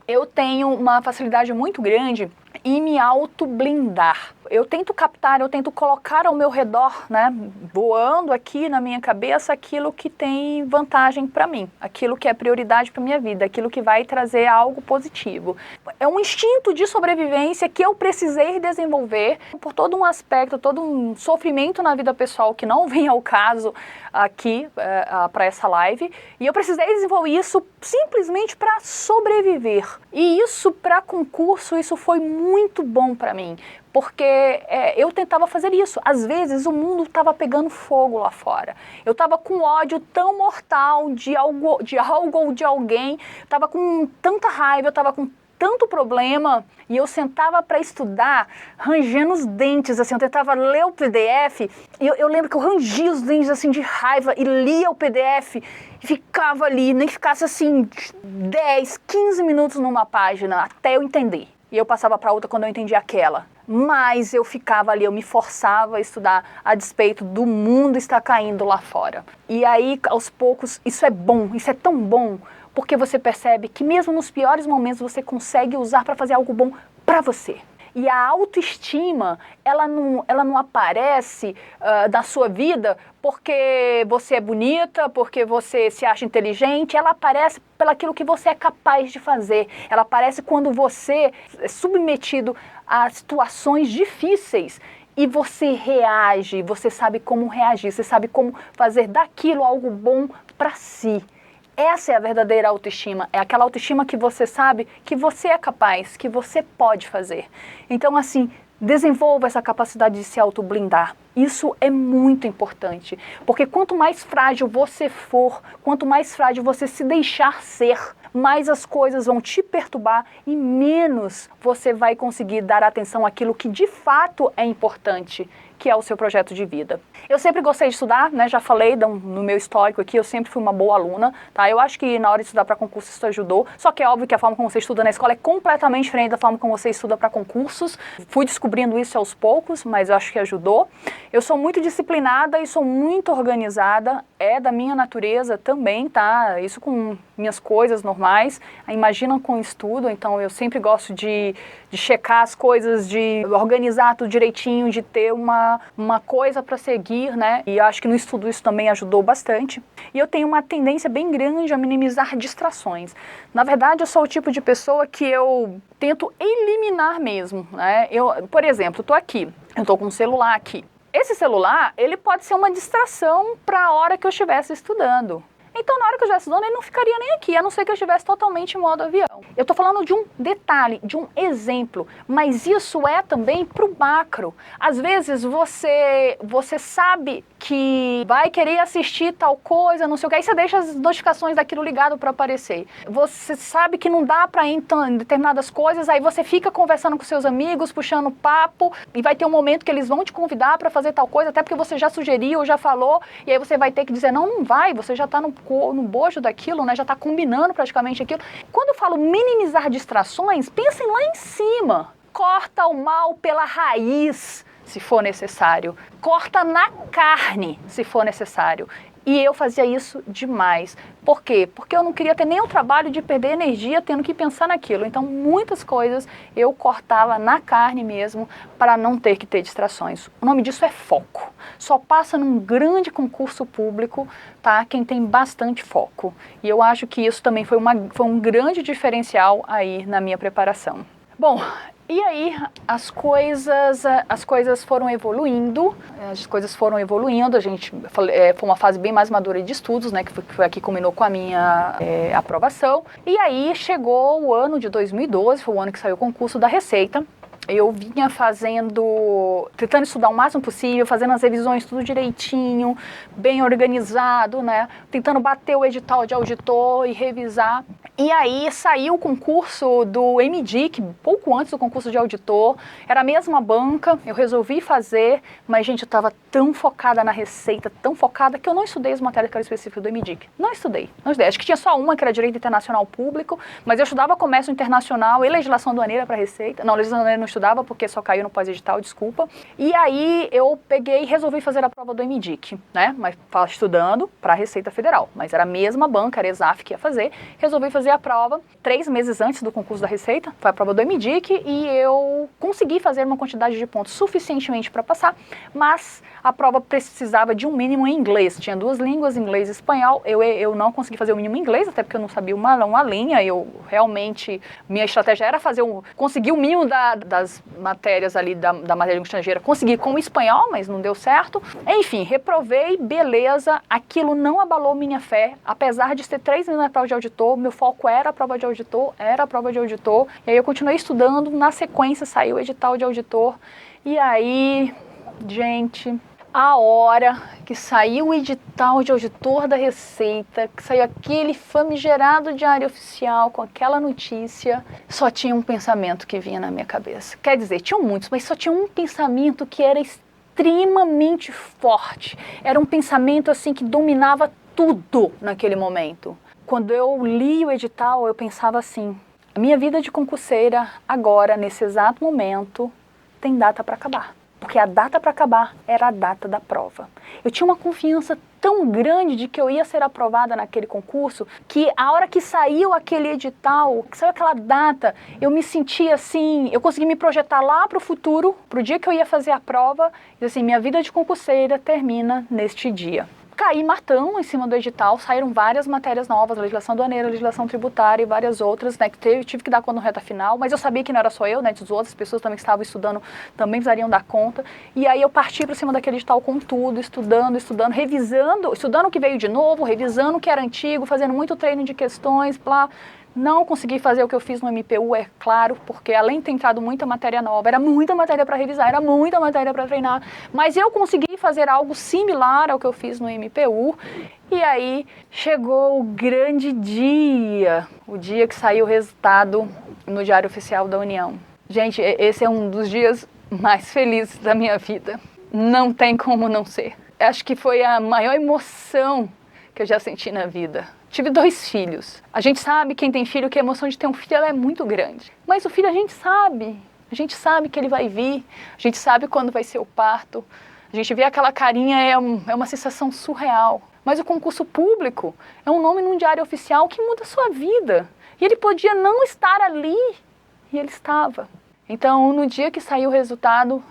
Eu tenho uma facilidade muito grande em me auto-blindar. eu tento captar, eu tento colocar ao meu redor, né, voando aqui na minha cabeça aquilo que tem vantagem para mim, aquilo que é prioridade para minha vida, aquilo que vai trazer algo positivo. É um instinto de sobrevivência que eu precisei desenvolver por todo um aspecto, todo um sofrimento na vida pessoal que não vem ao caso aqui para essa live, e eu precisei desenvolver isso simplesmente para sobreviver. E isso para concurso, isso foi muito bom para mim, porque eu tentava fazer isso. Às vezes o mundo estava pegando fogo lá fora. Eu estava com ódio tão mortal de algo ou de alguém, estava com tanta raiva, eu estava com tanto problema, e eu sentava para estudar rangendo os dentes, assim, eu tentava ler o PDF, e eu lembro que eu rangia os dentes, assim, de raiva, e lia o PDF, e ficava ali, nem ficasse, assim, 10, 15 minutos numa página, até eu entender. E eu passava para outra quando eu entendia aquela. Mas eu ficava ali, eu me forçava a estudar a despeito do mundo estar caindo lá fora. E aí, aos poucos, isso é bom, isso é tão bom, porque você percebe que mesmo nos piores momentos você consegue usar para fazer algo bom para você. E a autoestima, ela não aparece da sua vida porque você é bonita, porque você se acha inteligente, ela aparece pelaquilo que você é capaz de fazer. Ela aparece quando você é submetido a situações difíceis e você reage, você sabe como reagir, você sabe como fazer daquilo algo bom para si. Essa é a verdadeira autoestima, é aquela autoestima que você sabe que você é capaz, que você pode fazer. Então, assim, desenvolva essa capacidade de se autoblindar. Isso é muito importante, porque quanto mais frágil você for, quanto mais frágil você se deixar ser, mais as coisas vão te perturbar e menos você vai conseguir dar atenção àquilo que de fato é importante, que é o seu projeto de vida. Eu sempre gostei de estudar, né? Já falei no meu histórico aqui, eu sempre fui uma boa aluna, tá? Eu acho que na hora de estudar para concurso isso ajudou, só que é óbvio que a forma como você estuda na escola é completamente diferente da forma como você estuda para concursos. Fui descobrindo isso aos poucos, mas eu acho que ajudou. Eu sou muito disciplinada e sou muito organizada, é da minha natureza também, tá? Isso com minhas coisas normais, imagina com estudo, então eu sempre gosto de checar as coisas, de organizar tudo direitinho, de ter uma coisa para seguir, né? E eu acho que no estudo isso também ajudou bastante. E eu tenho uma tendência bem grande a minimizar distrações. Na verdade, eu sou o tipo de pessoa que eu tento eliminar mesmo, né? Por exemplo, estou aqui, eu estou com um celular aqui. Esse celular, ele pode ser uma distração para a hora que eu estivesse estudando. Então, na hora que eu estivesse estudando, ele não ficaria nem aqui, a não ser que eu estivesse totalmente em modo avião. Eu estou falando de um detalhe, de um exemplo, mas isso é também para o macro. Às vezes, você sabe que vai querer assistir tal coisa, não sei o que, aí você deixa as notificações daquilo ligado para aparecer. Você sabe que não dá para ir em determinadas coisas, aí você fica conversando com seus amigos, puxando papo, e vai ter um momento que eles vão te convidar para fazer tal coisa, até porque você já sugeriu, já falou, e aí você vai ter que dizer, não vai, você já está no bojo daquilo, né? Já está combinando praticamente aquilo. Quando eu falo minimizar distrações, pensem lá em cima. Corta o mal pela raiz, se for necessário. Corta na carne, se for necessário. E eu fazia isso demais. Por quê? Porque eu não queria ter nem o trabalho de perder energia tendo que pensar naquilo. Então, muitas coisas eu cortava na carne mesmo para não ter que ter distrações. O nome disso é foco. Só passa num grande concurso público, tá? Quem tem bastante foco. E eu acho que isso também foi um grande diferencial aí na minha preparação. Bom, e aí as coisas foram evoluindo, a gente foi uma fase bem mais madura de estudos, né, que foi aqui que culminou com a minha aprovação. E aí chegou o ano de 2012, foi o ano que saiu o concurso da Receita. Eu vinha tentando estudar o máximo possível, fazendo as revisões tudo direitinho, bem organizado, né? Tentando bater o edital de auditor e revisar. E aí saiu o concurso do MDIC, pouco antes do concurso de auditor. Era a mesma banca, eu resolvi fazer, mas, gente, eu estava tão focada na Receita, tão focada, que eu não estudei as matérias que eram específicas do MDIC. Não estudei. Acho que tinha só uma, que era Direito Internacional Público, mas eu estudava Comércio Internacional e Legislação Aduaneira para Receita. Não, Legislação Aduaneira não estudava, porque só caiu no pós-edital, desculpa. E aí eu peguei e resolvi fazer a prova do MDIC, né? Mas estudando para a Receita Federal. Mas era a mesma banca, era a ESAF que ia fazer. Resolvi fazer fazer a prova 3 meses antes do concurso da Receita, foi a prova do EMIDIC, e eu consegui fazer uma quantidade de pontos suficientemente para passar, mas a prova precisava de um mínimo em inglês. Tinha 2 línguas, inglês e espanhol. Eu não consegui fazer o mínimo em inglês, até porque eu não sabia uma linha. Eu realmente, minha estratégia era conseguir o mínimo das matérias ali, da matéria de língua estrangeira, conseguir com o espanhol, mas não deu certo. Enfim, reprovei, beleza. Aquilo não abalou minha fé, apesar de ter 3 meses na prova de auditor, meu foco era a prova de auditor, e aí eu continuei estudando, na sequência saiu o edital de auditor, e aí, gente, a hora que saiu o edital de auditor da Receita, que saiu aquele famigerado diário oficial com aquela notícia, só tinha um pensamento que vinha na minha cabeça. Quer dizer, tinham muitos, mas só tinha um pensamento que era extremamente forte. Era um pensamento assim que dominava tudo naquele momento. Quando eu li o edital, eu pensava assim: a minha vida de concurseira agora, nesse exato momento, tem data para acabar. Porque a data para acabar era a data da prova. Eu tinha uma confiança tão grande de que eu ia ser aprovada naquele concurso, que a hora que saiu aquele edital, que saiu aquela data, eu me sentia assim, eu consegui me projetar lá para o futuro, para o dia que eu ia fazer a prova, e assim, minha vida de concurseira termina neste dia. Caí matando em cima do edital, saíram várias matérias novas, legislação aduaneira, legislação tributária e várias outras, né, que tive que dar conta no reta final, mas eu sabia que não era só eu, né, as outras pessoas também que estavam estudando também precisariam dar conta, e aí eu parti para cima daquele edital com tudo, estudando, revisando, estudando o que veio de novo, revisando o que era antigo, fazendo muito treino de questões, blá. Não consegui fazer o que eu fiz no MPU, é claro, porque além de ter entrado muita matéria nova, era muita matéria para revisar, era muita matéria para treinar, mas eu consegui fazer algo similar ao que eu fiz no MPU, e aí chegou o grande dia, o dia que saiu o resultado no Diário Oficial da União. Gente, esse é um dos dias mais felizes da minha vida, não tem como não ser. Acho que foi a maior emoção que eu já senti na vida. Tive 2 filhos. A gente sabe, quem tem filho, que a emoção de ter um filho ela é muito grande. Mas o filho a gente sabe que ele vai vir, a gente sabe quando vai ser o parto, a gente vê aquela carinha, é uma sensação surreal. Mas o concurso público é um nome num diário oficial que muda a sua vida. E ele podia não estar ali, e ele estava. Então, no dia que saiu o resultado,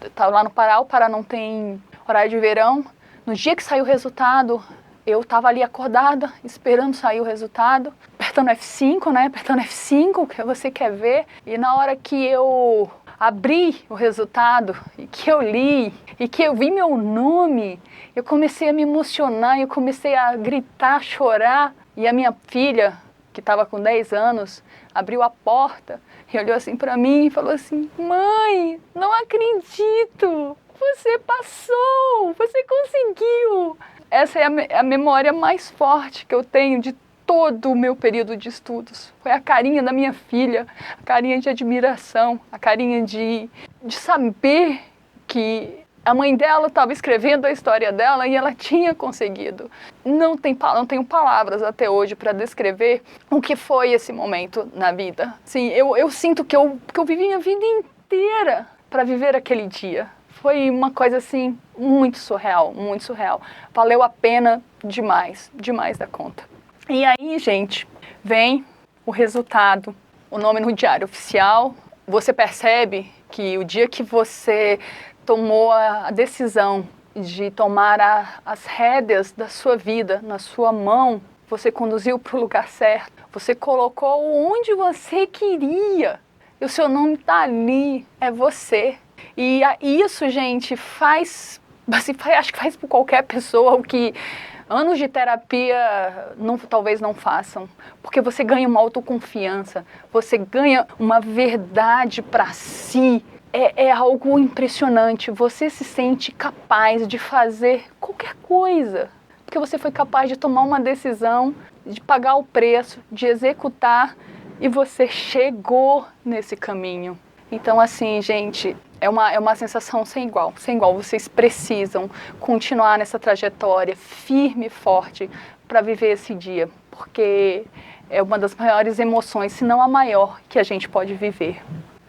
estava lá no Pará, o Pará não tem horário de verão. No dia que saiu o resultado, eu estava ali acordada, esperando sair o resultado, apertando F5, né? Apertando F5, que você quer ver. E na hora que eu abri o resultado, e que eu li, e que eu vi meu nome, eu comecei a me emocionar, eu comecei a gritar, a chorar. E a minha filha, que estava com 10 anos, abriu a porta e olhou assim para mim e falou assim: mãe, não acredito! Você passou! Você conseguiu! Essa é a memória mais forte que eu tenho de todo o meu período de estudos. Foi a carinha da minha filha, a carinha de admiração, a carinha de saber que a mãe dela estava escrevendo a história dela e ela tinha conseguido. Não tenho palavras até hoje para descrever o que foi esse momento na vida. Sim, eu sinto que eu vivi minha vida inteira para viver aquele dia. Foi uma coisa assim muito surreal, muito surreal. Valeu a pena demais, demais da conta. E aí, gente, vem o resultado, o nome no Diário Oficial. Você percebe que o dia que você tomou a decisão de tomar as rédeas da sua vida na sua mão, você conduziu para o lugar certo, você colocou onde você queria, e o seu nome está ali, é você. E isso, gente, acho que faz por qualquer pessoa o que anos de terapia talvez não façam. Porque você ganha uma autoconfiança, você ganha uma verdade para si. É algo impressionante, você se sente capaz de fazer qualquer coisa. Porque você foi capaz de tomar uma decisão, de pagar o preço, de executar, e você chegou nesse caminho. Então, assim, gente, é uma sensação sem igual, sem igual. Vocês precisam continuar nessa trajetória firme e forte para viver esse dia, porque é uma das maiores emoções, se não a maior, que a gente pode viver.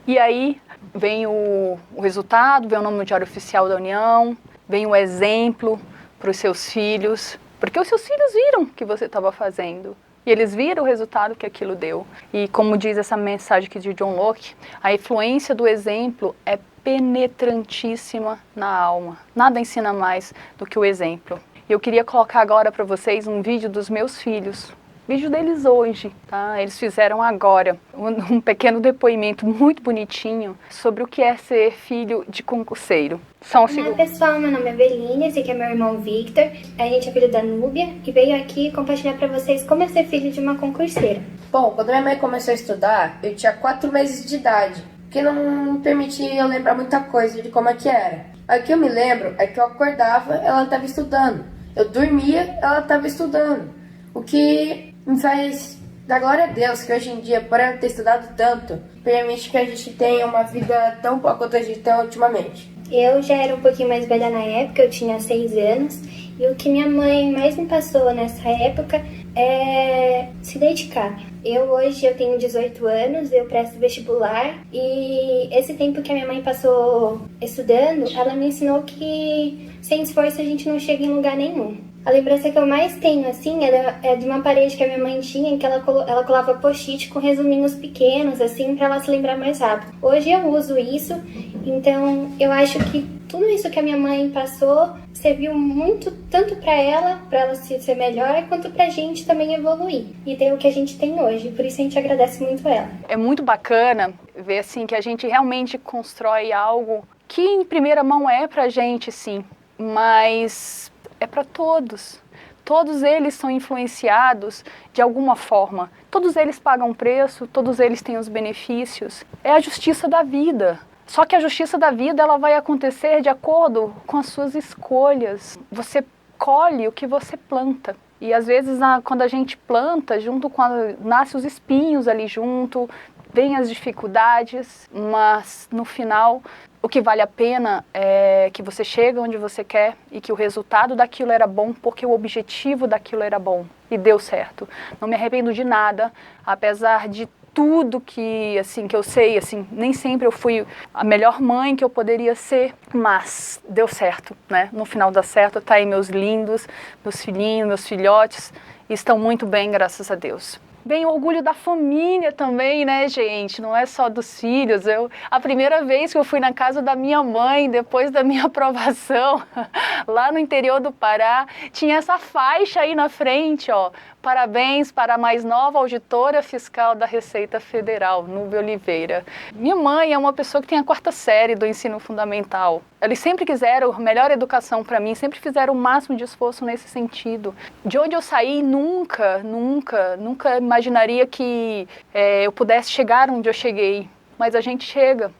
E aí vem o resultado, vem o nome no Diário Oficial da União, vem o exemplo para os seus filhos, porque os seus filhos viram o que você estava fazendo. E eles viram o resultado que aquilo deu. E como diz essa mensagem aqui de John Locke, a influência do exemplo é penetrantíssima na alma. Nada ensina mais do que o exemplo. Eu queria colocar agora para vocês um vídeo dos meus filhos. Vídeo deles hoje, tá? Eles fizeram agora um pequeno depoimento muito bonitinho sobre o que é ser filho de concurseiro. Só um segundo. Olá pessoal, meu nome é Belinha, esse aqui é meu irmão Victor, a gente é filho da Núbia e veio aqui compartilhar pra vocês como é ser filho de uma concurseira. Bom, quando minha mãe começou a estudar, eu tinha 4 meses de idade, que não me permitia eu lembrar muita coisa de como é que era. O que eu me lembro é que eu acordava, ela estava estudando, eu dormia, ela estava estudando, o que me faz dar glória a Deus que hoje em dia, por ela ter estudado tanto, permite que a gente tenha uma vida tão boa quanto a gente tem ultimamente. Eu já era um pouquinho mais velha na época, eu tinha 6 anos, e o que minha mãe mais me passou nessa época é se dedicar. Hoje eu tenho 18 anos, eu presto vestibular, e esse tempo que a minha mãe passou estudando, ela me ensinou que sem esforço a gente não chega em lugar nenhum. A lembrança que eu mais tenho, assim, é de uma parede que a minha mãe tinha, em que ela colava post-it com resuminhos pequenos, assim, pra ela se lembrar mais rápido. Hoje eu uso isso, então eu acho que tudo isso que a minha mãe passou serviu muito, tanto pra ela ser melhor, quanto pra gente também evoluir e ter o que a gente tem hoje. Por isso a gente agradece muito ela. É muito bacana ver, assim, que a gente realmente constrói algo que em primeira mão é pra gente, sim, mas é para todos. Todos eles são influenciados de alguma forma. Todos eles pagam preço, todos eles têm os benefícios. É a justiça da vida. Só que a justiça da vida ela vai acontecer de acordo com as suas escolhas. Você colhe o que você planta. E às vezes quando a gente planta, nasce os espinhos ali junto, vem as dificuldades, mas no final o que vale a pena é que você chega onde você quer e que o resultado daquilo era bom porque o objetivo daquilo era bom e deu certo. Não me arrependo de nada, apesar de tudo que eu sei, nem sempre eu fui a melhor mãe que eu poderia ser, mas deu certo, né? No final dá certo, tá aí meus lindos, meus filhinhos, meus filhotes, estão muito bem, graças a Deus. Bem, o orgulho da família também, né, gente? Não é só dos filhos. A primeira vez que eu fui na casa da minha mãe, depois da minha aprovação, lá no interior do Pará, tinha essa faixa aí na frente, ó. Parabéns para a mais nova auditora fiscal da Receita Federal, Núbia Oliveira. Minha mãe é uma pessoa que tem a 4ª série do ensino fundamental. Eles sempre quiseram a melhor educação para mim, sempre fizeram o máximo de esforço nesse sentido. De onde eu saí, nunca imaginaria que eu pudesse chegar onde eu cheguei. Mas a gente chega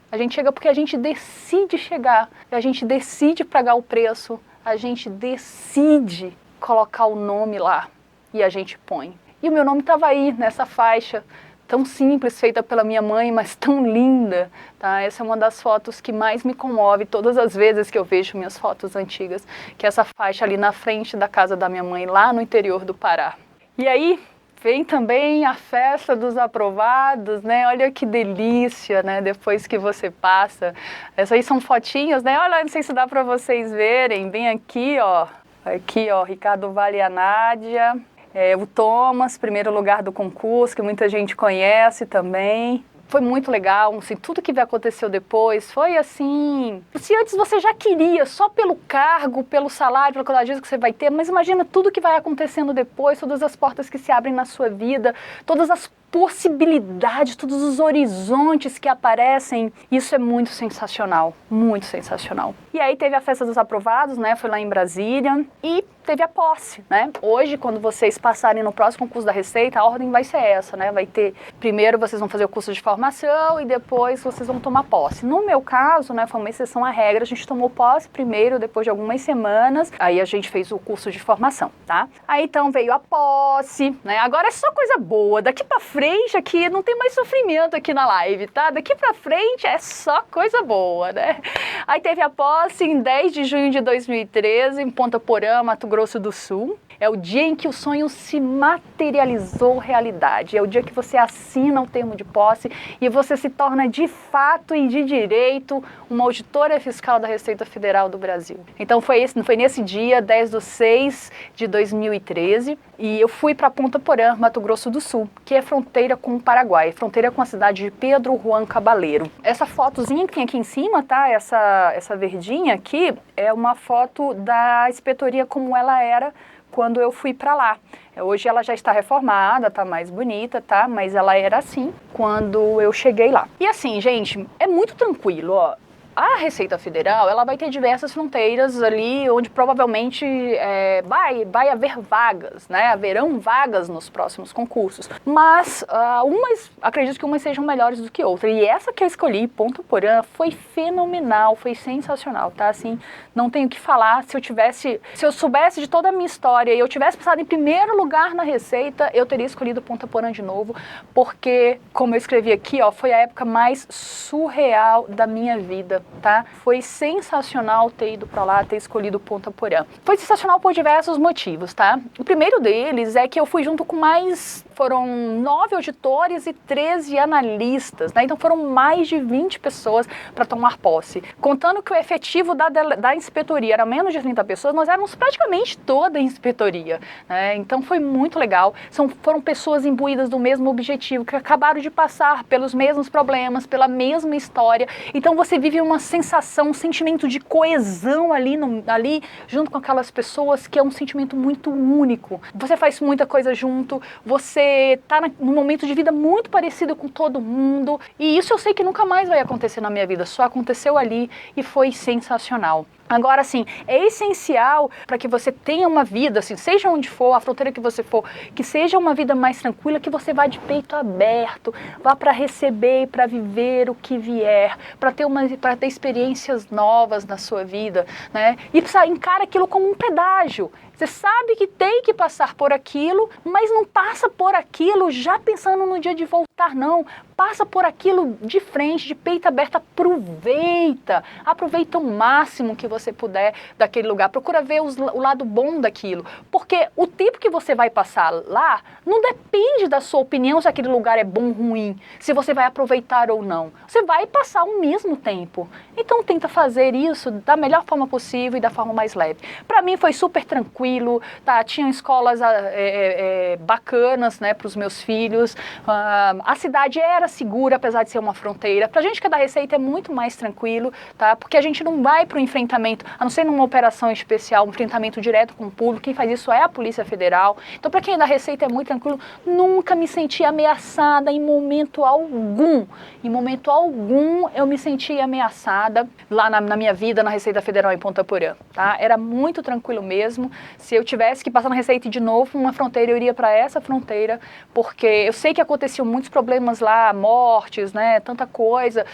porque a gente decide chegar, a gente decide pagar o preço, a gente decide colocar o nome lá. E a gente põe. E o meu nome estava aí, nessa faixa, tão simples, feita pela minha mãe, mas tão linda. Tá? Essa é uma das fotos que mais me comove todas as vezes que eu vejo minhas fotos antigas, que é essa faixa ali na frente da casa da minha mãe, lá no interior do Pará. E aí vem também a festa dos aprovados, né? Olha que delícia, né? Depois que você passa. Essas aí são fotinhas, né? Olha, não sei se dá para vocês verem, bem aqui, ó. Aqui, ó, Ricardo Vale e a Nádia. O Thomas, primeiro lugar do concurso, que muita gente conhece também. Foi muito legal, assim, tudo que aconteceu depois foi assim... Se antes você já queria, só pelo cargo, pelo salário, pela quantidade que você vai ter, mas imagina tudo que vai acontecendo depois, todas as portas que se abrem na sua vida, todas as possibilidades, todos os horizontes que aparecem. Isso é muito sensacional, muito sensacional. E aí teve a festa dos aprovados, né? Foi lá em Brasília e teve a posse, né? Hoje, quando vocês passarem no próximo concurso da Receita, a ordem vai ser essa, né? Vai ter, primeiro vocês vão fazer o curso de formação e depois vocês vão tomar posse. No meu caso, né, foi uma exceção à regra, a gente tomou posse primeiro, depois de algumas semanas, aí a gente fez o curso de formação, tá? Aí então veio a posse, né? Agora é só coisa boa, daqui pra frente frente aqui, não tem mais sofrimento aqui na live, tá? Daqui pra frente é só coisa boa, né? Aí teve a posse em 10 de junho de 2013, em Ponta Porã, Mato Grosso do Sul. É o dia em que o sonho se materializou realidade. É o dia que você assina o termo de posse e você se torna de fato e de direito uma auditora fiscal da Receita Federal do Brasil. Então foi nesse dia, 10/6 de 2013, e eu fui para Ponta Porã, Mato Grosso do Sul, que é fronteira com o Paraguai, fronteira com a cidade de Pedro Juan Cabaleiro. Essa fotozinha que tem aqui em cima, tá? Essa verdinha aqui é uma foto da inspetoria como ela era quando eu fui para lá. Hoje ela já está reformada, tá mais bonita, tá? Mas ela era assim quando eu cheguei lá. E assim, gente, é muito tranquilo, ó. A Receita Federal, ela vai ter diversas fronteiras ali onde provavelmente vai haver vagas, né? Haverão vagas nos próximos concursos. Mas acredito que umas sejam melhores do que outras. E essa que eu escolhi, Ponta Porã, foi fenomenal, foi sensacional, tá? Assim, não tenho o que falar. Se eu soubesse de toda a minha história e eu tivesse passado em primeiro lugar na Receita, eu teria escolhido Ponta Porã de novo, porque, como eu escrevi aqui, ó, foi a época mais surreal da minha vida. Tá? Foi sensacional ter ido para lá, ter escolhido Ponta Porã. Foi sensacional por diversos motivos, tá? O primeiro deles é que eu fui junto com foram 9 auditores e 13 analistas, né? Então foram mais de 20 pessoas para tomar posse. Contando que o efetivo da inspetoria era menos de 30 pessoas, nós éramos praticamente toda a inspetoria, né? Então foi muito legal. Foram pessoas imbuídas do mesmo objetivo, que acabaram de passar pelos mesmos problemas, pela mesma história. Então você vive uma sensação, um sentimento de coesão ali junto com aquelas pessoas, que é um sentimento muito único. Você faz muita coisa junto, você está num momento de vida muito parecido com todo mundo, e isso eu sei que nunca mais vai acontecer na minha vida, só aconteceu ali e foi sensacional. Agora, assim, é essencial para que você tenha uma vida, assim, seja onde for, a fronteira que você for, que seja uma vida mais tranquila, que você vá de peito aberto, vá para receber e para viver o que vier, para ter experiências novas na sua vida, né? E encara aquilo como um pedágio. Você sabe que tem que passar por aquilo, mas não passa por aquilo já pensando no dia de voltar, não. Passa por aquilo de frente, de peito aberto, aproveita o máximo que você puder daquele lugar. Procura ver o lado bom daquilo, porque o tempo que você vai passar lá não depende da sua opinião se aquele lugar é bom ou ruim, se você vai aproveitar ou não. Você vai passar o mesmo tempo. Então tenta fazer isso da melhor forma possível e da forma mais leve. Para mim foi super tranquilo, tá? Tinham escolas bacanas, né, para os meus filhos. A cidade era segura, apesar de ser uma fronteira. Pra gente que é da Receita é muito mais tranquilo, tá? Porque a gente não vai pro enfrentamento, a não ser numa operação especial, um enfrentamento direto com o público. Quem faz isso é a Polícia Federal. Então, pra quem é da Receita é muito tranquilo. Nunca me senti ameaçada em momento algum. Em momento algum eu me senti ameaçada lá na minha vida, na Receita Federal em Ponta Porã, tá? Era muito tranquilo mesmo. Se eu tivesse que passar na Receita de novo, uma fronteira, eu iria para essa fronteira, porque eu sei que aconteciam muitos problemas lá, mortes, né, tanta coisa,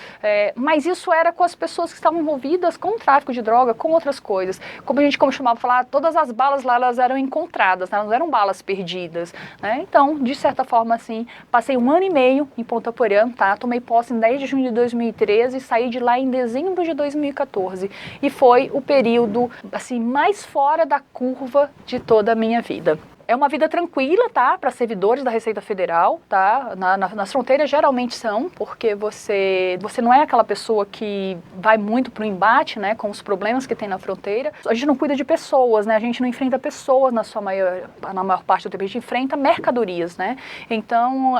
mas isso era com as pessoas que estavam envolvidas com o tráfico de droga, com outras coisas. Como a gente costumava falar, todas as balas lá, elas eram encontradas, né, não eram balas perdidas, né? Então, de certa forma, assim, passei 1 ano e meio em Ponta Porã, tá? Tomei posse em 10 de junho de 2013 e saí de lá em dezembro de 2014. E foi o período, assim, mais fora da curva de toda a minha vida. É uma vida tranquila, tá? Para servidores da Receita Federal, tá? Nas fronteiras geralmente são, porque você não é aquela pessoa que vai muito pro embate, né? Com os problemas que tem na fronteira. A gente não cuida de pessoas, né? A gente não enfrenta pessoas na maior parte do tempo. A gente enfrenta mercadorias, né? Então,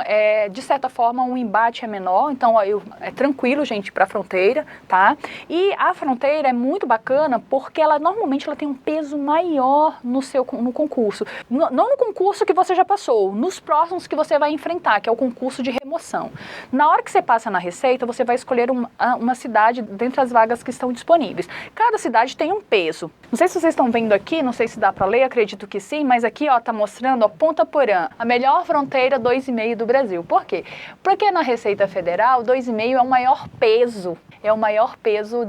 de certa forma, o embate é menor. Então, é tranquilo, gente, para a fronteira, tá? E a fronteira é muito bacana porque normalmente ela tem um peso maior no concurso. Não no concurso que você já passou, nos próximos que você vai enfrentar, que é o concurso de remoção. Na hora que você passa na Receita, você vai escolher uma cidade dentre as vagas que estão disponíveis. Cada cidade tem um peso. Não sei se vocês estão vendo aqui, não sei se dá para ler, acredito que sim, mas aqui ó, tá mostrando, ó, Ponta Porã, a melhor fronteira 2,5 do Brasil. Por quê? Porque na Receita Federal, 2,5 é o maior peso. É o maior peso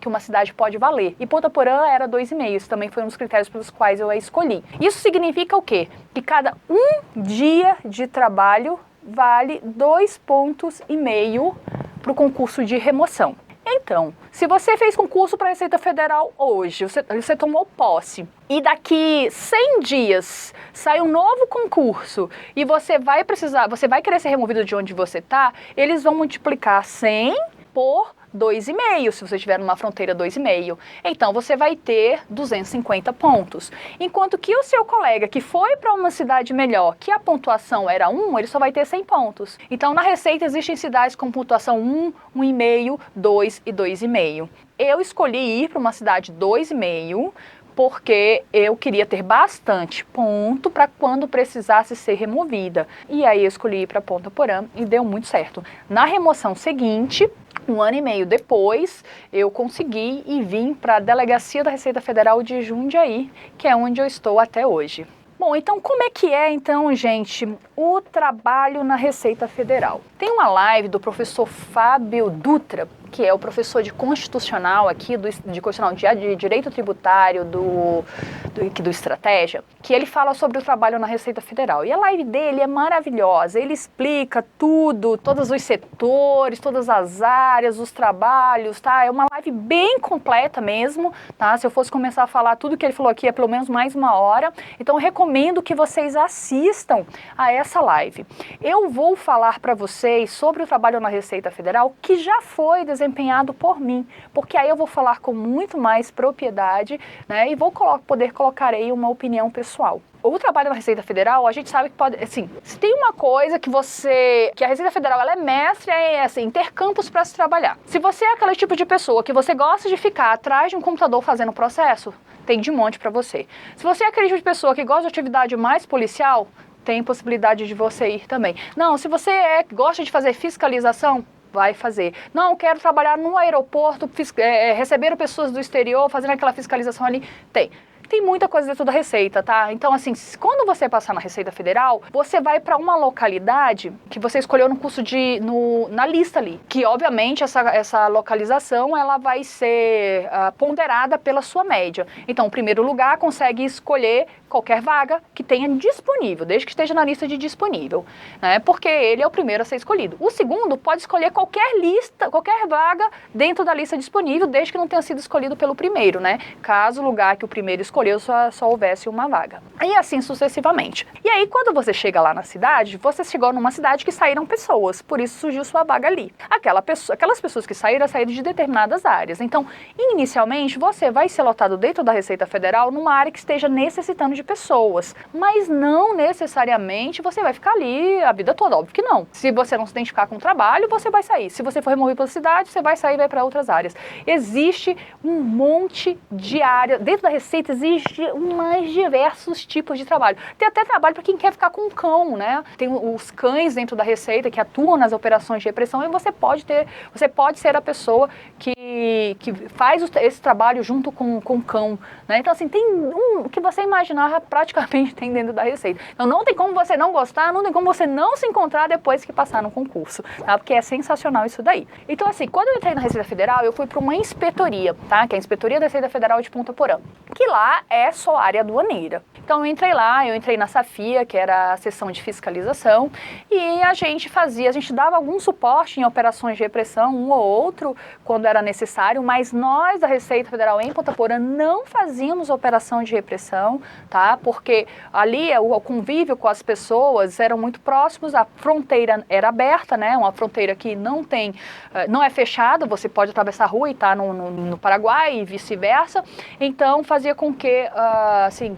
que uma cidade pode valer. E Ponta Porã era 2,5. Isso também foi um dos critérios pelos quais eu a escolhi. Isso significa o quê? Que cada um dia de trabalho vale 2,5 pontos para o concurso de remoção. Então, se você fez concurso para a Receita Federal hoje, você tomou posse, e daqui 100 dias sai um novo concurso e você vai querer ser removido de onde você está, eles vão multiplicar 100 por 2,5, se você estiver numa fronteira 2,5. Então, você vai ter 250 pontos. Enquanto que o seu colega que foi para uma cidade melhor, que a pontuação era 1, ele só vai ter 100 pontos. Então, na Receita existem cidades com pontuação 1, 1,5, 2 e 2,5. Eu escolhi ir para uma cidade 2,5, porque eu queria ter bastante ponto para quando precisasse ser removida. E aí eu escolhi ir para Ponta Porã e deu muito certo. Na remoção seguinte, 1 ano e meio depois, eu consegui e vim para a Delegacia da Receita Federal de Jundiaí, que é onde eu estou até hoje. Bom, então como é que é, então, gente, o trabalho na Receita Federal? Tem uma live do professor Fábio Dutra, que é o professor de Constitucional aqui, de Constitucional de Direito Tributário do Estratégia, que ele fala sobre o trabalho na Receita Federal. E a live dele é maravilhosa, ele explica tudo, todos os setores, todas as áreas, os trabalhos, tá? É uma live bem completa mesmo, tá? Se eu fosse começar a falar tudo que ele falou aqui, é pelo menos mais 1 hora. Então eu recomendo que vocês assistam a essa live. Eu vou falar para vocês sobre o trabalho na Receita Federal, que já foi desempenhado por mim, porque aí eu vou falar com muito mais propriedade, né, e vou poder colocar aí uma opinião pessoal. O trabalho na Receita Federal, a gente sabe que pode, assim, se tem uma coisa que a Receita Federal ela é mestre, é assim, ter campos para se trabalhar. Se você é aquele tipo de pessoa que você gosta de ficar atrás de um computador fazendo processo, tem de monte para você. Se você é aquele tipo de pessoa que gosta de atividade mais policial, tem possibilidade de você ir também. Não, se você gosta de fazer fiscalização, vai fazer. Não, quero trabalhar no aeroporto, recebendo pessoas do exterior, fazendo aquela fiscalização ali, tem. Tem muita coisa dentro da Receita, tá? Então, assim, quando você passar na Receita Federal, você vai para uma localidade que você escolheu no curso na lista ali. Que, obviamente, essa localização, ela vai ser ponderada pela sua média. Então, o primeiro lugar consegue escolher qualquer vaga que tenha disponível, desde que esteja na lista de disponível, né? Porque ele é o primeiro a ser escolhido. O segundo pode escolher qualquer vaga dentro da lista disponível, desde que não tenha sido escolhido pelo primeiro, né? Caso o lugar que o primeiro escolheu só houvesse uma vaga. E assim sucessivamente. E aí, quando você chega lá na cidade, você chegou numa cidade que saíram pessoas, por isso surgiu sua vaga ali. Aquelas pessoas que saíram de determinadas áreas. Então, inicialmente, você vai ser lotado dentro da Receita Federal numa área que esteja necessitando de pessoas, mas não necessariamente você vai ficar ali a vida toda, óbvio que não. Se você não se identificar com o trabalho, você vai sair. Se você for removido pela cidade, você vai sair e vai para outras áreas. Existe um monte de áreas, dentro da Receita existe mais diversos tipos de trabalho. Tem até trabalho para quem quer ficar com um cão, né? Tem os cães dentro da Receita que atuam nas operações de repressão e você pode ser a pessoa que faz esse trabalho junto com o cão, né? Então, assim, tem o que você imaginar praticamente tem dentro da Receita. Então, não tem como você não gostar, não tem como você não se encontrar depois que passar no concurso, tá? Porque é sensacional isso daí. Então, assim, quando eu entrei na Receita Federal, eu fui para uma inspetoria, tá? Que é a Inspetoria da Receita Federal de Ponta Porã, que lá é só área aduaneira. Então, eu entrei na SAFIA, que era a seção de fiscalização, e a gente dava algum suporte em operações de repressão, um ou outro, quando era necessário, mas nós da Receita Federal em Ponta Porã não fazíamos operação de repressão, tá? Porque ali o convívio com as pessoas eram muito próximos, a fronteira era aberta, né? Uma fronteira que não é fechada, você pode atravessar a rua e estar no Paraguai e vice-versa. Então, fazia com que, assim,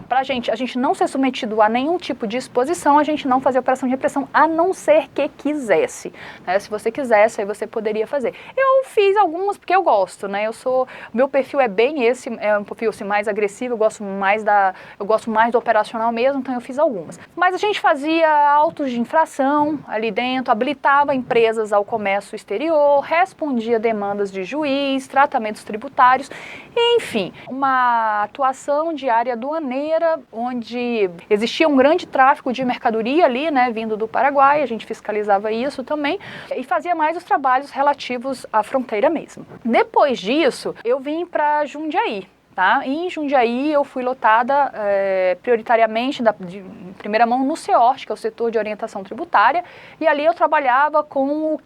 a gente não ser submetido a nenhum tipo de exposição, a gente não fazia operação de repressão, a não ser que quisesse, né? Se você quisesse, aí você poderia fazer. Eu fiz algumas porque eu gosto, né? Meu perfil é bem esse, é um perfil assim, mais agressivo, eu gosto mais do operacional mesmo, então eu fiz algumas. Mas a gente fazia autos de infração ali dentro, habilitava empresas ao comércio exterior, respondia demandas de juiz, tratamentos tributários, enfim, uma atuação de área aduaneira, onde existia um grande tráfico de mercadoria ali, né, vindo do Paraguai, a gente fiscalizava isso também, e fazia mais os trabalhos relativos à fronteira mesmo. Depois disso, eu vim para Jundiaí. tá? E em Jundiaí eu fui lotada prioritariamente, em primeira mão, no CEORT, que é o setor de orientação tributária, e ali eu trabalhava com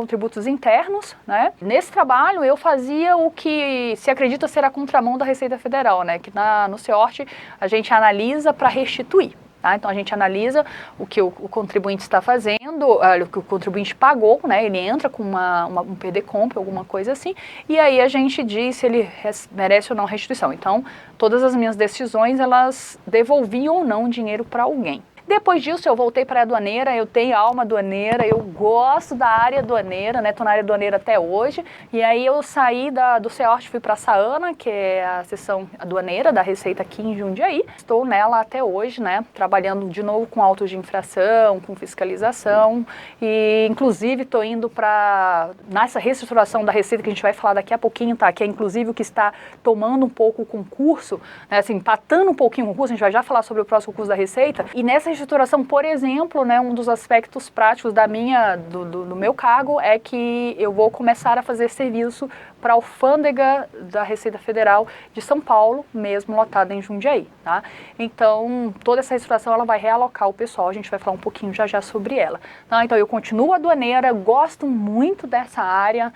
tributos internos, né? Nesse trabalho eu fazia o que se acredita ser a contramão da Receita Federal, né? Que no CEORT a gente analisa para restituir. Tá? Então a gente analisa o que o contribuinte está fazendo, o que o contribuinte pagou, né? Ele entra com um PDComp, alguma coisa assim, e aí a gente diz se ele merece ou não restituição. Então todas as minhas decisões, elas devolviam ou não dinheiro para alguém. Depois disso, eu voltei para a aduaneira, eu tenho alma aduaneira, eu gosto da área aduaneira, né? Tô na área aduaneira até hoje. E aí eu saí do CEORT, fui para a SAANA, que é a seção aduaneira da Receita aqui em Jundiaí. Estou nela até hoje, né? Trabalhando de novo com autos de infração, com fiscalização. E, inclusive, estou indo nessa reestruturação da Receita, que a gente vai falar daqui a pouquinho, tá? Que é, inclusive, o que está tomando um pouco o concurso, né? Assim, empatando um pouquinho o concurso, a gente vai já falar sobre o próximo concurso da Receita. E nessa reestruturação, por exemplo, né, um dos aspectos práticos do meu cargo é que eu vou começar a fazer serviço para a alfândega da Receita Federal de São Paulo, mesmo lotada em Jundiaí, tá? Então, toda essa reestruturação, ela vai realocar o pessoal, a gente vai falar um pouquinho já sobre ela. Tá? Então, eu continuo aduaneira, gosto muito dessa área,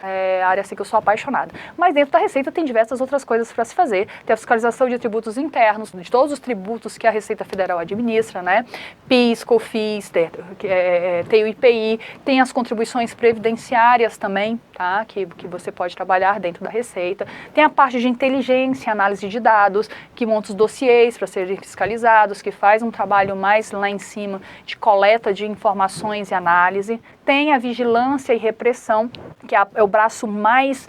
área assim que eu sou apaixonada. Mas dentro da Receita tem diversas outras coisas para se fazer, tem a fiscalização de tributos internos, de todos os tributos que a Receita Federal administra, né? PIS, COFINS, tem o IPI, tem as contribuições previdenciárias também, tá? Que você pode trabalhar dentro da Receita. Tem a parte de inteligência, análise de dados, que monta os dossiês para serem fiscalizados, que faz um trabalho mais lá em cima de coleta de informações e análise. Tem a vigilância e repressão, que é o braço mais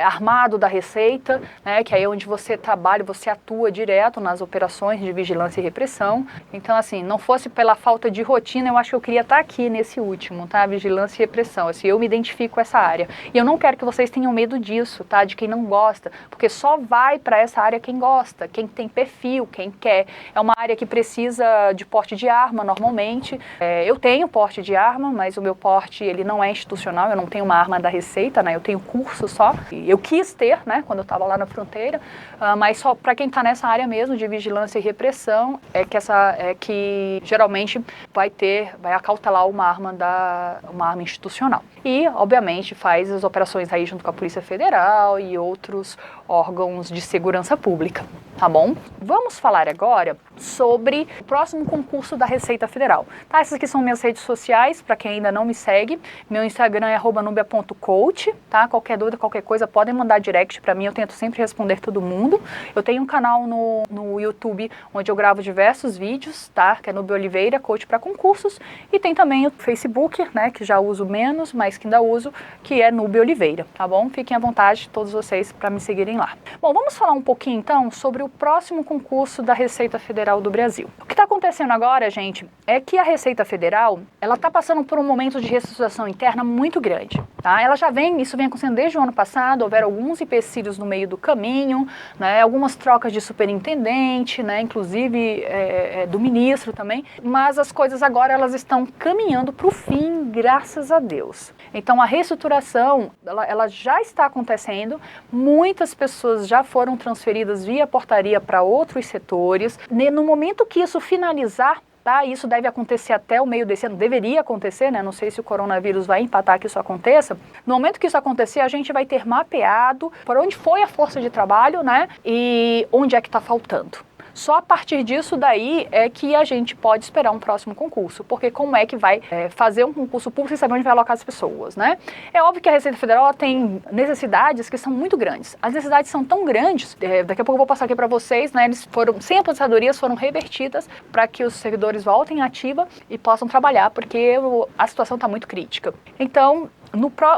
armado da Receita, né? Que é onde você trabalha, você atua direto nas operações de vigilância e repressão. Então, assim, não fosse pela falta de rotina, eu acho que eu queria estar aqui nesse último, tá? Vigilância e repressão, assim, eu me identifico com essa área. E eu não quero que vocês tenham medo disso, tá? De quem não gosta, porque só vai para essa área quem gosta, quem tem perfil, quem quer. É uma área que precisa de porte de arma, normalmente. Eu tenho porte de arma, mas o meu porte, ele não é institucional, eu não tenho uma arma da Receita, né? Eu tenho curso só. Eu quis ter, né? Quando eu estava lá na fronteira, mas só para quem está nessa área mesmo de vigilância e repressão, que geralmente vai acautelar uma arma institucional. E, obviamente, faz as operações aí junto com a Polícia Federal e outros órgãos de segurança pública, tá bom? Vamos falar agora sobre o próximo concurso da Receita Federal. Tá? Essas aqui são minhas redes sociais, para quem ainda não me segue. Meu Instagram é @nubia.coach, tá? Qualquer dúvida, qualquer coisa, podem mandar direct para mim, eu tento sempre responder todo mundo. Eu tenho um canal no YouTube, onde eu gravo diversos vídeos, tá? Que é Nubia Oliveira, Coach para Concursos. E tem também o Facebook, né? Que já uso menos, mas que ainda uso, que é Nubia Oliveira, tá bom? Fiquem à vontade, todos vocês, para me seguirem lá. Bom, vamos falar um pouquinho, então, sobre o próximo concurso da Receita Federal do Brasil. O que está acontecendo agora, gente, é que a Receita Federal, ela está passando por um momento de reestruturação interna muito grande, tá? Isso vem acontecendo desde o ano passado, houveram alguns empecilhos no meio do caminho, né? Algumas trocas de superintendente, né? Inclusive do ministro também, mas as coisas agora, elas estão caminhando para o fim, graças a Deus. Então, a reestruturação, ela já está acontecendo, muitas pessoas já foram transferidas via portaria para outros setores. No momento que isso finalizar, tá? Isso deve acontecer até o meio desse ano, deveria acontecer, né? Não sei se o coronavírus vai empatar que isso aconteça. No momento que isso acontecer, a gente vai ter mapeado por onde foi a força de trabalho, né? E onde é que está faltando. Só a partir disso daí é que a gente pode esperar um próximo concurso, porque como é que vai fazer um concurso público e saber onde vai alocar as pessoas, né? É óbvio que a Receita Federal tem necessidades que são muito grandes. As necessidades são tão grandes, daqui a pouco eu vou passar aqui para vocês, né? Eles foram, 100 aposentadorias foram revertidas para que os servidores voltem à ativa e possam trabalhar, porque a situação está muito crítica. Então,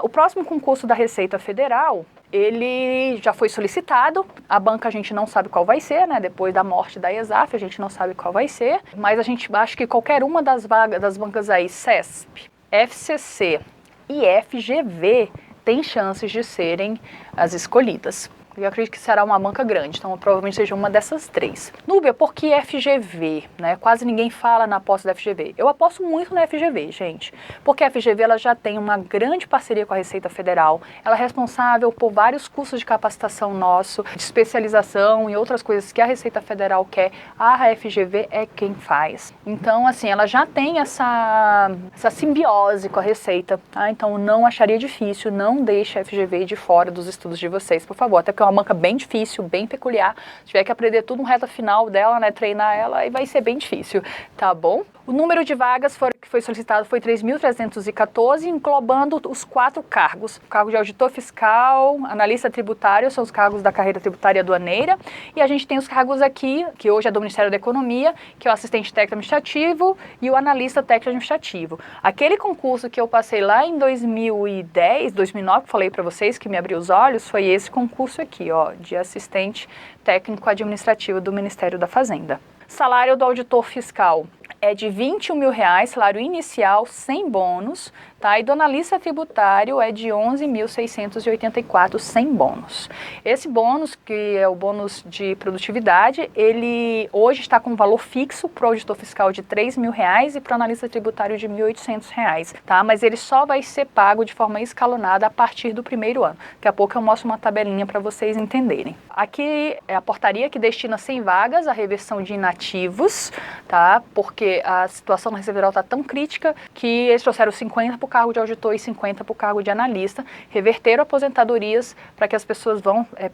o próximo concurso da Receita Federal, ele já foi solicitado, a banca a gente não sabe qual vai ser, né? Depois da morte da ESAF, a gente não sabe qual vai ser, mas a gente acha que qualquer uma das bancas aí, CESP, FCC e FGV, tem chances de serem as escolhidas. Eu acredito que será uma banca grande, então provavelmente seja uma dessas 3. Núbia, por que FGV? Né? Quase ninguém fala na aposta da FGV. Eu aposto muito na FGV, gente, porque a FGV ela já tem uma grande parceria com a Receita Federal, ela é responsável por vários cursos de capacitação nosso, de especialização e outras coisas que a Receita Federal quer, a FGV é quem faz. Então, assim, ela já tem essa simbiose com a Receita, tá? Então, não acharia difícil, não deixe a FGV de fora dos estudos de vocês, por favor, até porque é uma banca bem difícil, bem peculiar, se tiver que aprender tudo no reta final dela, né, treinar ela, aí vai ser bem difícil, tá bom? O número de vagas que foi solicitado foi 3.314, englobando os 4 cargos. O cargo de auditor fiscal, analista tributário, são os cargos da carreira tributária aduaneira. E a gente tem os cargos aqui, que hoje é do Ministério da Economia, que é o assistente técnico administrativo e o analista técnico administrativo. Aquele concurso que eu passei lá em 2010, 2009, que falei para vocês, que me abriu os olhos, foi esse concurso aqui, ó, de assistente técnico administrativo do Ministério da Fazenda. Salário do auditor fiscal é de R$21 mil, salário inicial sem bônus, tá? E do analista tributário é de 11.684 sem bônus. Esse bônus, que é o bônus de produtividade, ele hoje está com um valor fixo para o auditor fiscal de R$3 mil e para o analista tributário de R$1.800, tá? Mas ele só vai ser pago de forma escalonada a partir do primeiro ano. Daqui a pouco eu mostro uma tabelinha para vocês entenderem. Aqui é a portaria que destina 100 vagas à reversão de inativos, tá? Porque a situação na Receita Federal está tão crítica que eles trouxeram 50 para o cargo de auditor e 50 para o cargo de analista, reverteram aposentadorias para que as pessoas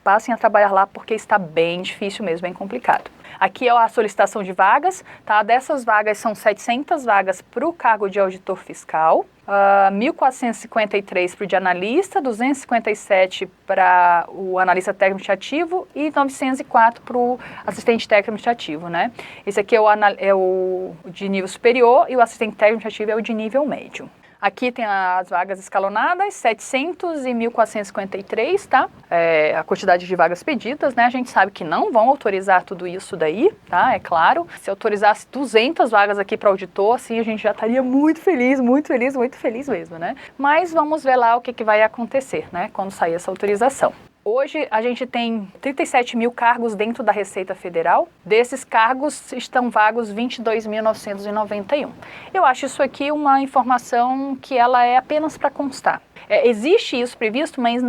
passem a trabalhar lá, porque está bem difícil mesmo, bem complicado. Aqui é a solicitação de vagas, tá? Dessas vagas são 700 vagas para o cargo de auditor fiscal, 1.453 para o de analista, 257 para o analista técnico administrativo e 904 para o assistente técnico administrativo, né? Esse aqui é o de nível superior e o assistente técnico administrativo é o de nível médio. Aqui tem as vagas escalonadas, 700 e 1.453, tá? A quantidade de vagas pedidas, né? A gente sabe que não vão autorizar tudo isso daí, tá? É claro. Se autorizasse 200 vagas aqui para auditor, assim, a gente já estaria muito feliz mesmo, né? Mas vamos ver lá o que vai acontecer, né? Quando sair essa autorização. Hoje a gente tem 37 mil cargos dentro da Receita Federal. Desses cargos estão vagos 22.991. Eu acho isso aqui uma informação que ela é apenas para constar. Existe isso previsto, mas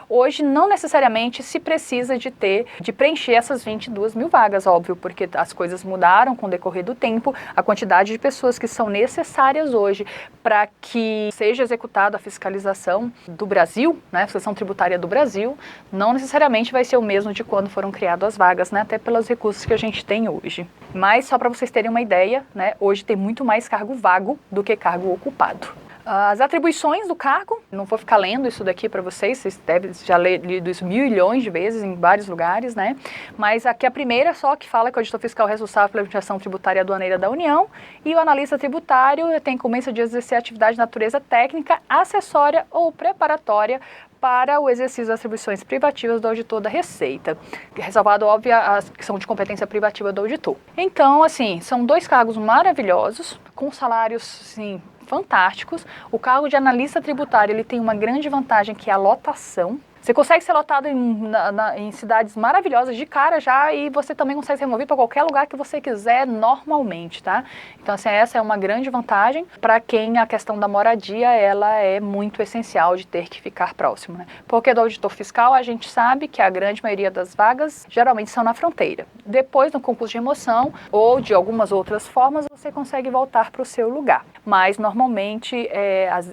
hoje não necessariamente se precisa de preencher essas 22 mil vagas, óbvio, porque as coisas mudaram com o decorrer do tempo, a quantidade de pessoas que são necessárias hoje para que seja executada a fiscalização do Brasil, né, a fiscalização tributária do Brasil, não necessariamente vai ser o mesmo de quando foram criadas as vagas, né, até pelos recursos que a gente tem hoje. Mas só para vocês terem uma ideia, né, hoje tem muito mais cargo vago do que cargo ocupado. As atribuições do cargo, não vou ficar lendo isso daqui para vocês devem já lido isso milhões de vezes em vários lugares, né? Mas aqui a primeira só que fala que o auditor fiscal é responsável pela administração tributária aduaneira da União e o analista tributário tem incumbência de exercer atividade de natureza técnica, acessória ou preparatória para o exercício das atribuições privativas do auditor da Receita, ressalvado, óbvio, as que são de competência privativa do auditor. Então, assim, são 2 cargos maravilhosos, com salários, sim, fantásticos. O cargo de analista tributário ele tem uma grande vantagem, que é a lotação. Você consegue ser lotado em cidades maravilhosas de cara já, e você também consegue ser removido para qualquer lugar que você quiser normalmente, tá? Então, assim, essa é uma grande vantagem para quem a questão da moradia, ela é muito essencial de ter que ficar próximo, né? Porque do auditor fiscal, a gente sabe que a grande maioria das vagas geralmente são na fronteira. Depois, no concurso de remoção ou de algumas outras formas, você consegue voltar para o seu lugar. Mas, normalmente,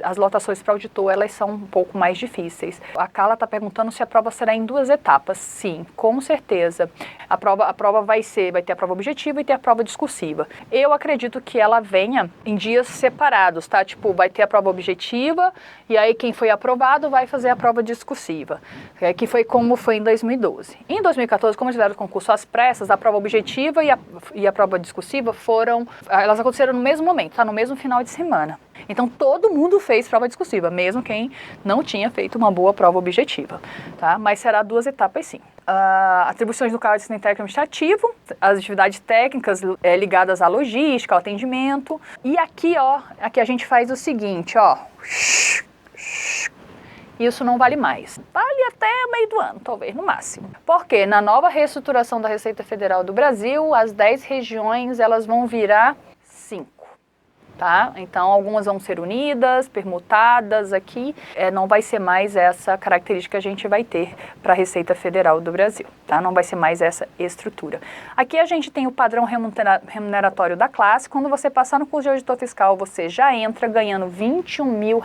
as lotações para auditor, elas são um pouco mais difíceis. A Carla está perguntando se a prova será em 2 etapas. Sim, com certeza. A prova vai ter a prova objetiva e ter a prova discursiva. Eu acredito que ela venha em dias separados, tá? Tipo, vai ter a prova objetiva e aí quem foi aprovado vai fazer a prova discursiva, que foi como foi em 2012. Em 2014, como tiveram o concurso às pressas, a prova objetiva e a prova discursiva elas aconteceram no mesmo momento, tá? No mesmo final de semana. Então, todo mundo fez prova discursiva, mesmo quem não tinha feito uma boa prova objetiva, tá? Mas será 2 etapas, sim. Atribuições do cargo de assistente técnico administrativo, as atividades técnicas ligadas à logística, ao atendimento. E aqui, ó, aqui a gente faz o seguinte, ó. isso não vale mais. Vale até meio do ano, talvez, no máximo. Porque na nova reestruturação da Receita Federal do Brasil, as 10 regiões elas vão virar 5. Tá? Então, algumas vão ser unidas, permutadas aqui, não vai ser mais essa característica que a gente vai ter para a Receita Federal do Brasil, tá? Não vai ser mais essa estrutura. Aqui a gente tem o padrão remuneratório da classe. Quando você passar no curso de auditor fiscal, você já entra ganhando R$21 mil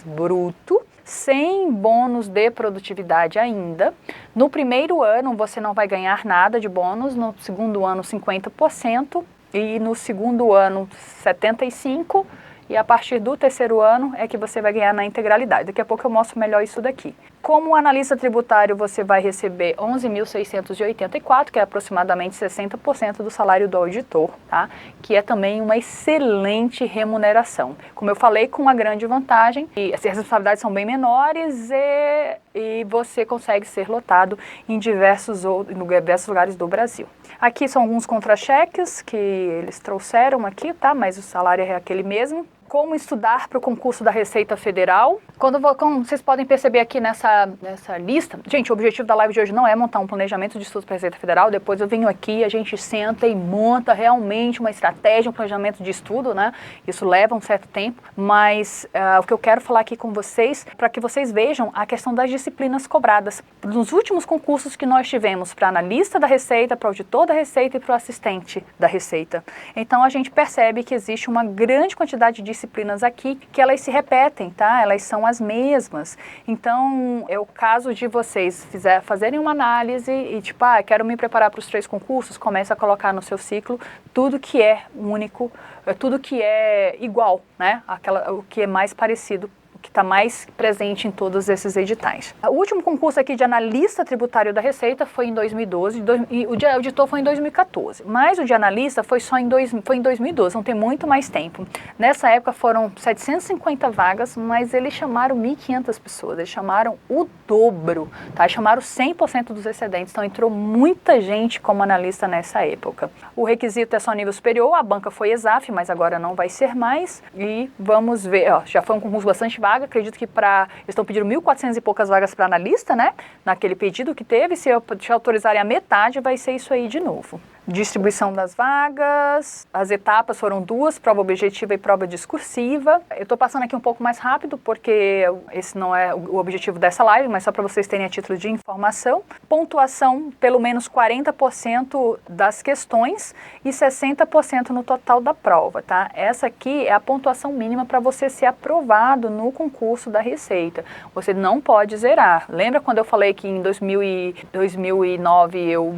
bruto, sem bônus de produtividade ainda. No primeiro ano, você não vai ganhar nada de bônus, no segundo ano, 50%, e no segundo ano 75%, e a partir do terceiro ano é que você vai ganhar na integralidade. Daqui a pouco eu mostro melhor isso daqui. Como analista tributário, você vai receber 11.684, que é aproximadamente 60% do salário do auditor, tá? Que é também uma excelente remuneração. Como eu falei, com uma grande vantagem, e as responsabilidades são bem menores e você consegue ser lotado em diversos lugares do Brasil. Aqui são alguns contra-cheques que eles trouxeram aqui, tá? Mas o salário é aquele mesmo. Como estudar para o concurso da Receita Federal. Como vocês podem perceber aqui nessa lista, gente, o objetivo da live de hoje não é montar um planejamento de estudos para a Receita Federal. Depois eu venho aqui, a gente senta e monta realmente uma estratégia, um planejamento de estudo, né? Isso leva um certo tempo, mas o que eu quero falar aqui com vocês, para que vocês vejam a questão das disciplinas cobradas. Nos últimos concursos que nós tivemos para analista da Receita, para auditor da Receita e para o assistente da Receita. Então a gente percebe que existe uma grande quantidade de disciplinas aqui que elas se repetem, tá? Elas são as mesmas. Então, é o caso de vocês fazerem uma análise e tipo, quero me preparar para os 3 concursos, começa a colocar no seu ciclo tudo que é único, tudo que é igual, né? O que é mais parecido, que está mais presente em todos esses editais. O último concurso aqui de analista tributário da Receita foi em 2012 e o de auditor foi em 2014, mas o de analista foi em 2012, não tem muito mais tempo. Nessa época foram 750 vagas, mas eles chamaram 1.500 pessoas, eles chamaram o dobro, tá? Chamaram 100% dos excedentes, então entrou muita gente como analista nessa época. O requisito é só nível superior, a banca foi ESAF, mas agora não vai ser mais, e vamos ver, já foi um concurso bastante vago. Acredito que eles estão pedindo 1.400 e poucas vagas para analista, né? Naquele pedido que teve, se autorizarem a metade, vai ser isso aí de novo. Distribuição das vagas, as etapas foram 2, prova objetiva e prova discursiva. Eu estou passando aqui um pouco mais rápido, porque esse não é o objetivo dessa live, mas só para vocês terem a título de informação. Pontuação, pelo menos 40% das questões e 60% no total da prova, tá? Essa aqui é a pontuação mínima para você ser aprovado no concurso da Receita. Você não pode zerar. Lembra quando eu falei que em 2009 eu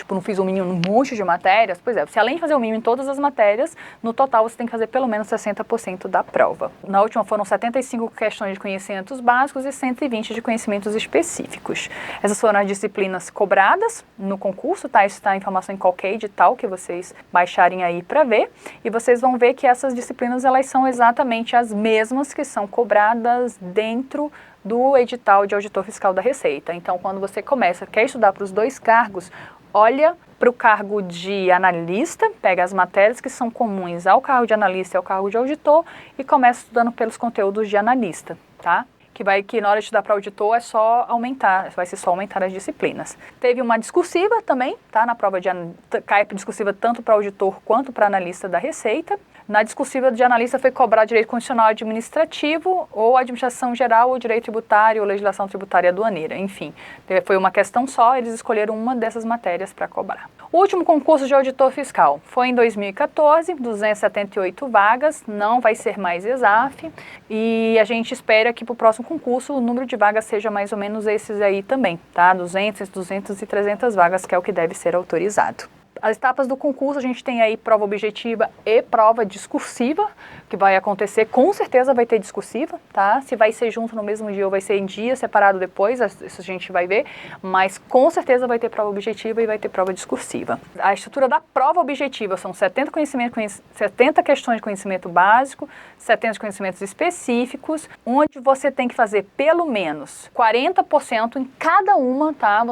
não fiz um monte de matérias? Pois é, você além de fazer o mínimo em todas as matérias, no total você tem que fazer pelo menos 60% da prova. Na última foram 75 questões de conhecimentos básicos e 120 de conhecimentos específicos. Essas foram as disciplinas cobradas no concurso, tá? Isso está a informação em qualquer edital que vocês baixarem aí para ver, e vocês vão ver que essas disciplinas elas são exatamente as mesmas que são cobradas dentro do edital de auditor fiscal da Receita. Então, quando você quer estudar para os 2 cargos, olha para o cargo de analista, pega as matérias que são comuns ao cargo de analista e ao cargo de auditor e começa estudando pelos conteúdos de analista, tá? Que na hora de estudar para auditor é só aumentar, vai ser só aumentar as disciplinas. Teve uma discursiva também, tá? Na prova cai discursiva tanto para auditor quanto para analista da Receita. Na discursiva de analista foi cobrar direito constitucional administrativo, ou administração geral, ou direito tributário, ou legislação tributária aduaneira, enfim. Foi uma questão só, eles escolheram uma dessas matérias para cobrar. O último concurso de auditor fiscal foi em 2014, 278 vagas, não vai ser mais ESAF, e a gente espera que para o próximo concurso o número de vagas seja mais ou menos esses aí também, tá? 200, 200 e 300 vagas, que é o que deve ser autorizado. As etapas do concurso, a gente tem aí prova objetiva e prova discursiva, que vai acontecer, com certeza vai ter discursiva, tá? Se vai ser junto no mesmo dia ou vai ser em dia separado depois, isso a gente vai ver, mas com certeza vai ter prova objetiva e vai ter prova discursiva. A estrutura da prova objetiva são 70 questões de conhecimento básico, 70 de conhecimentos específicos, onde você tem que fazer pelo menos 40% em cada uma, tá?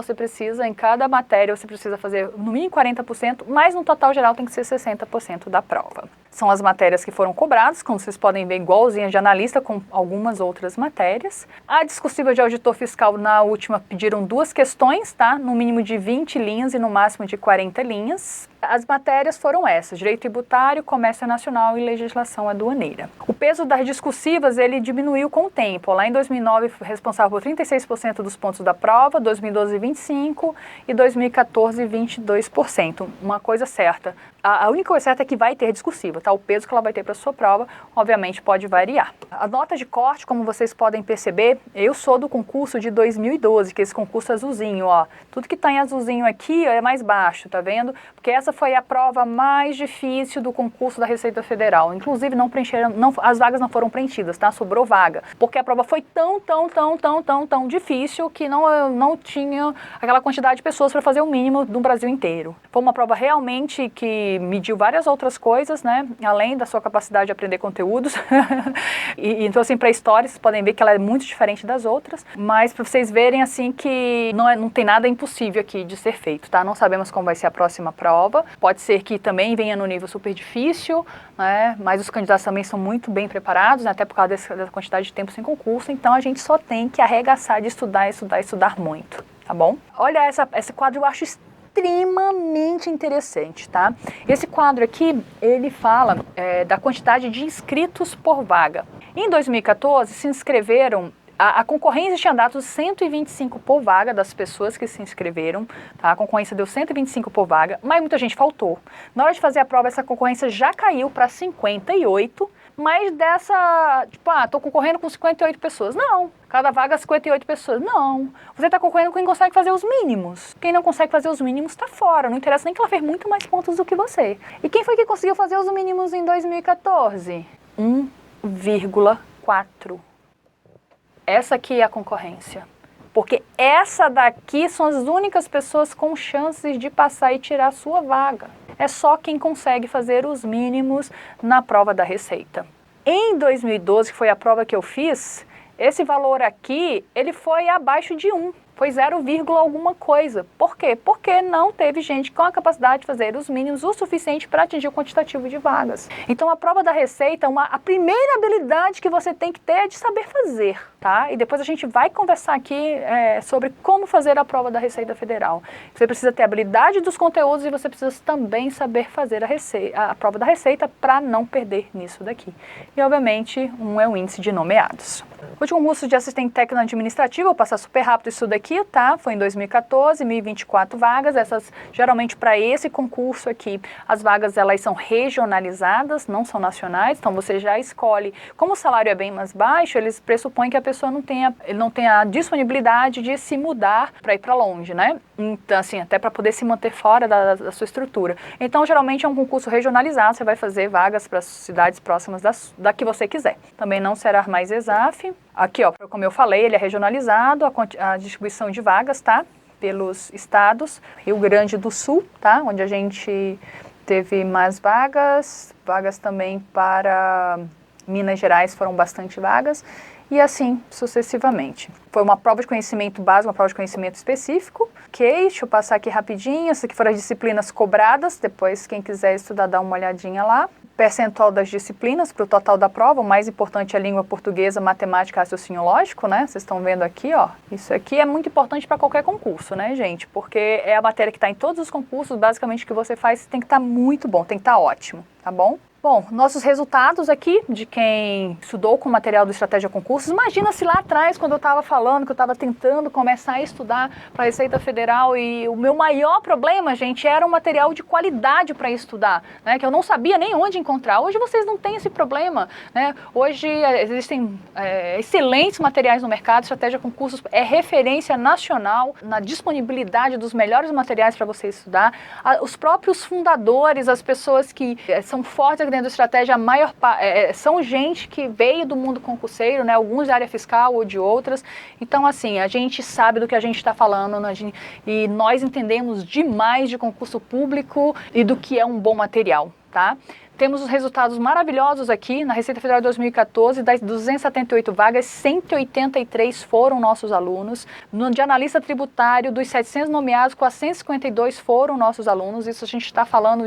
Em cada matéria você precisa fazer no mínimo 40% 40%, mas no total geral tem que ser 60% da prova. São as matérias que foram cobradas, como vocês podem ver, igualzinha de analista, com algumas outras matérias. A discursiva de auditor fiscal, na última, pediram 2 questões, tá? No mínimo de 20 linhas e no máximo de 40 linhas. As matérias foram essas: direito tributário, comércio nacional e legislação aduaneira. O peso das discursivas, ele diminuiu com o tempo. Lá em 2009, foi responsável por 36% dos pontos da prova, 2012, 25% e 2014, 22%. Uma coisa certa, a única coisa certa é que vai ter discursiva, tá? O peso que ela vai ter para a sua prova, obviamente, pode variar. A nota de corte, como vocês podem perceber, eu sou do concurso de 2012, que é esse concurso azulzinho, ó. Tudo que está em azulzinho aqui é mais baixo, tá vendo? Porque essa foi a prova mais difícil do concurso da Receita Federal. Inclusive, não preencheram, as vagas não foram preenchidas, tá? Sobrou vaga. Porque a prova foi tão difícil que não tinha aquela quantidade de pessoas para fazer o mínimo do Brasil inteiro. Foi uma prova realmente que mediu várias outras coisas, né? Além da sua capacidade de aprender conteúdos. Então, assim, para a história, vocês podem ver que ela é muito diferente das outras. Mas para vocês verem, assim, que não tem nada impossível aqui de ser feito, tá? Não sabemos como vai ser a próxima prova. Pode ser que também venha no nível super difícil, né? Mas os candidatos também são muito bem preparados, né? Até por causa dessa quantidade de tempo sem concurso. Então, a gente só tem que arregaçar de estudar muito, tá bom? Olha, esse quadro eu acho extremamente interessante, tá? Esse quadro aqui, ele fala da quantidade de inscritos por vaga. Em 2014, se inscreveram, a concorrência tinha dado 125 por vaga das pessoas que se inscreveram, tá? A concorrência deu 125 por vaga, mas muita gente faltou. Na hora de fazer a prova, essa concorrência já caiu para 58, mas tipo, tô concorrendo com 58 pessoas. Não, cada vaga 58 pessoas. Não, você está concorrendo com quem consegue fazer os mínimos. Quem não consegue fazer os mínimos está fora, não interessa nem que ela fez muito mais pontos do que você. E quem foi que conseguiu fazer os mínimos em 2014? 1,4. Essa aqui é a concorrência. Porque essa daqui são as únicas pessoas com chances de passar e tirar a sua vaga. É só quem consegue fazer os mínimos na prova da Receita. Em 2012, que foi a prova que eu fiz, esse valor aqui, ele foi abaixo de 1. Foi 0, alguma coisa. Por quê? Porque não teve gente com a capacidade de fazer os mínimos o suficiente para atingir o quantitativo de vagas. Então, a prova da Receita, a primeira habilidade que você tem que ter é de saber fazer, tá? E depois a gente vai conversar aqui sobre como fazer a prova da Receita Federal. Você precisa ter habilidade dos conteúdos e você precisa também saber fazer a prova da Receita para não perder nisso daqui. E, obviamente, é o índice de nomeados. O último concurso de assistente técnico administrativo, vou passar super rápido isso daqui, tá? Foi em 2014, 1.024 vagas. Essas, geralmente, para esse concurso aqui, as vagas, elas são regionalizadas, não são nacionais. Então, você já escolhe. Como o salário é bem mais baixo, eles pressupõem que a pessoa não tenha a disponibilidade de se mudar para ir para longe, né? Então, assim, até para poder se manter fora da sua estrutura. Então, geralmente, é um concurso regionalizado. Você vai fazer vagas para cidades próximas da que você quiser. Também não será mais ESAF. Aqui, ó, como eu falei, ele é regionalizado, a distribuição de vagas, tá? Pelos estados. Rio Grande do Sul, tá? Onde a gente teve mais vagas também para Minas Gerais, foram bastante vagas. E assim sucessivamente. Foi uma prova de conhecimento básico, uma prova de conhecimento específico. Ok, deixa eu passar aqui rapidinho. Essas aqui foram as disciplinas cobradas. Depois, quem quiser estudar, dá uma olhadinha lá. Percentual das disciplinas para o total da prova. O mais importante é a língua portuguesa, matemática, raciocínio lógico, né? Vocês estão vendo aqui, ó. Isso aqui é muito importante para qualquer concurso, né, gente? Porque é a matéria que está em todos os concursos. Basicamente, o que você faz tem que estar muito bom, tem que estar ótimo, tá bom? Bom, nossos resultados aqui de quem estudou com o material do Estratégia Concursos. Imagina se lá atrás, quando eu estava falando, que eu estava tentando começar a estudar para a Receita Federal e o meu maior problema, gente, era um material de qualidade para estudar, né? Que eu não sabia nem onde encontrar. Hoje vocês não têm esse problema, né? Hoje existem excelentes materiais no mercado. Estratégia Concursos é referência nacional na disponibilidade dos melhores materiais para você estudar. Os próprios fundadores, as pessoas que são fortes dentro da estratégia, a maior são gente que veio do mundo concurseiro, né? Alguns da área fiscal ou de outras. Então, assim, a gente sabe do que a gente está falando, né? E nós entendemos demais de concurso público e do que é um bom material, tá? Temos os resultados maravilhosos aqui na Receita Federal de 2014, das 278 vagas, 183 foram nossos alunos. No de analista tributário, dos 700 nomeados, 452 foram nossos alunos. Isso a gente está falando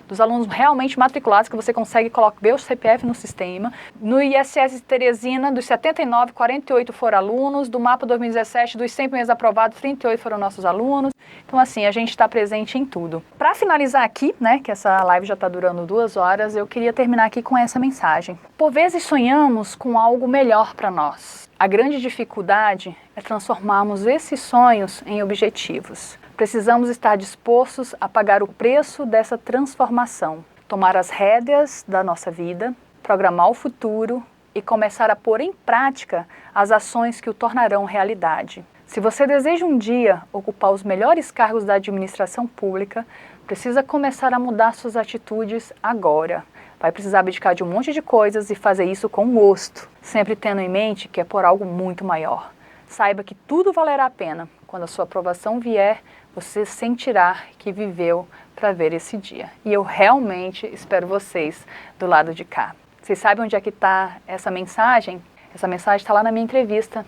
dos alunos realmente matriculados, que você consegue ver o CPF no sistema. No ISS Teresina, dos 79, 48 foram alunos. Do MAPA 2017, dos 100 primeiros aprovados, 38 foram nossos alunos. Então, assim, a gente está presente em tudo. Para finalizar aqui, né, que essa live já está durando 2 horas, eu queria terminar aqui com essa mensagem. Por vezes sonhamos com algo melhor para nós. A grande dificuldade é transformarmos esses sonhos em objetivos. Precisamos estar dispostos a pagar o preço dessa transformação, tomar as rédeas da nossa vida, programar o futuro e começar a pôr em prática as ações que o tornarão realidade. Se você deseja um dia ocupar os melhores cargos da administração pública, precisa começar a mudar suas atitudes agora. Vai precisar abdicar de um monte de coisas e fazer isso com gosto, sempre tendo em mente que é por algo muito maior. Saiba que tudo valerá a pena. Quando a sua aprovação vier, você sentirá que viveu para ver esse dia. E eu realmente espero vocês do lado de cá. Vocês sabem onde é que está essa mensagem? Essa mensagem está lá na minha entrevista.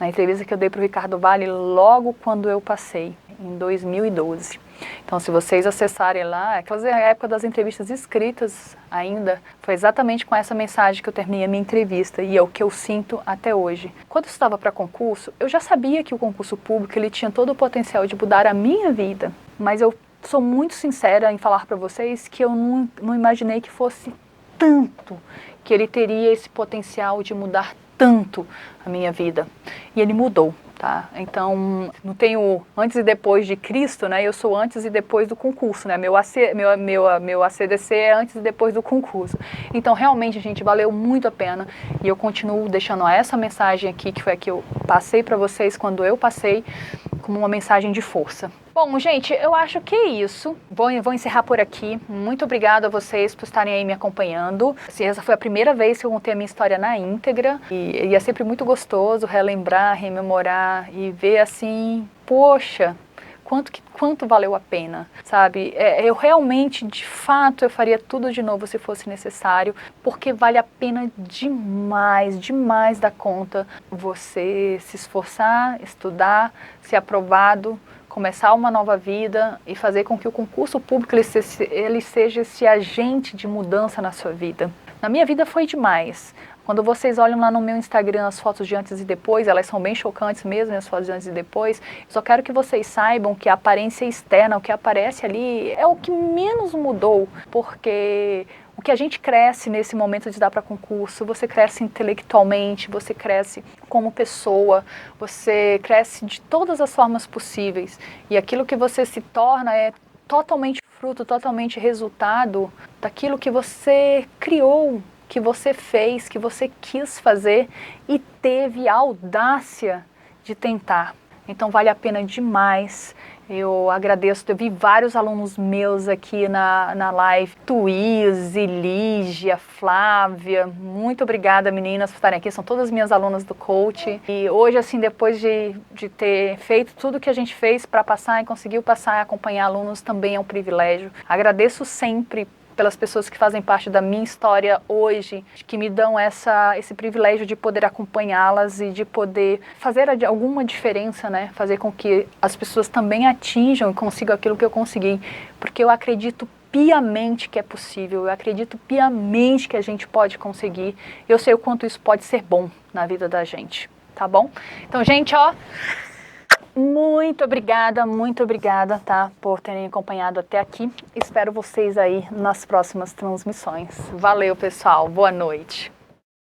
Na entrevista que eu dei para o Ricardo Vale logo quando eu passei, em 2012. Então, se vocês acessarem lá, aquela época das entrevistas escritas ainda, foi exatamente com essa mensagem que eu terminei a minha entrevista e é o que eu sinto até hoje. Quando eu estava para concurso, eu já sabia que o concurso público ele tinha todo o potencial de mudar a minha vida, mas eu sou muito sincera em falar para vocês que eu não imaginei que fosse tanto, que ele teria esse potencial de mudar tanto a minha vida. E ele mudou, tá? Então, não tenho antes e depois de Cristo, né? Eu sou antes e depois do concurso, né? Meu ACDC é antes e depois do concurso. Então, realmente, gente, valeu muito a pena. E eu continuo deixando essa mensagem aqui, que foi a que eu passei para vocês quando eu passei, como uma mensagem de força. Bom, gente, eu acho que é isso. Vou encerrar por aqui. Muito obrigada a vocês por estarem aí me acompanhando. Assim, essa foi a primeira vez que eu contei a minha história na íntegra. E é sempre muito gostoso relembrar, rememorar e ver assim, poxa, quanto valeu a pena, sabe? Eu realmente, de fato, eu faria tudo de novo se fosse necessário, porque vale a pena demais, demais da conta você se esforçar, estudar, ser aprovado, começar uma nova vida e fazer com que o concurso público ele seja esse agente de mudança na sua vida. Na minha vida foi demais. Quando vocês olham lá no meu Instagram as fotos de antes e depois, elas são bem chocantes mesmo, as fotos de antes e depois. Eu só quero que vocês saibam que a aparência externa, o que aparece ali, é o que menos mudou, porque o que a gente cresce nesse momento de dar para concurso, você cresce intelectualmente, você cresce como pessoa, você cresce de todas as formas possíveis. E aquilo que você se torna é totalmente fruto, totalmente resultado daquilo que você criou, que você fez, que você quis fazer e teve a audácia de tentar. Então vale a pena demais. Eu agradeço, eu vi vários alunos meus aqui na live, Tuíse, Lígia, Flávia, muito obrigada meninas por estarem aqui, são todas minhas alunas do coach. E hoje, assim, depois de ter feito tudo que a gente fez para passar e conseguiu passar e acompanhar alunos, também é um privilégio. Agradeço sempre pelas pessoas que fazem parte da minha história hoje, que me dão esse privilégio de poder acompanhá-las e de poder fazer alguma diferença, né? Fazer com que as pessoas também atinjam e consigam aquilo que eu consegui, porque eu acredito piamente que é possível, eu acredito piamente que a gente pode conseguir, eu sei o quanto isso pode ser bom na vida da gente, tá bom? Então, gente, ó, muito obrigada, tá, por terem acompanhado até aqui. Espero vocês aí nas próximas transmissões. Valeu, pessoal. Boa noite.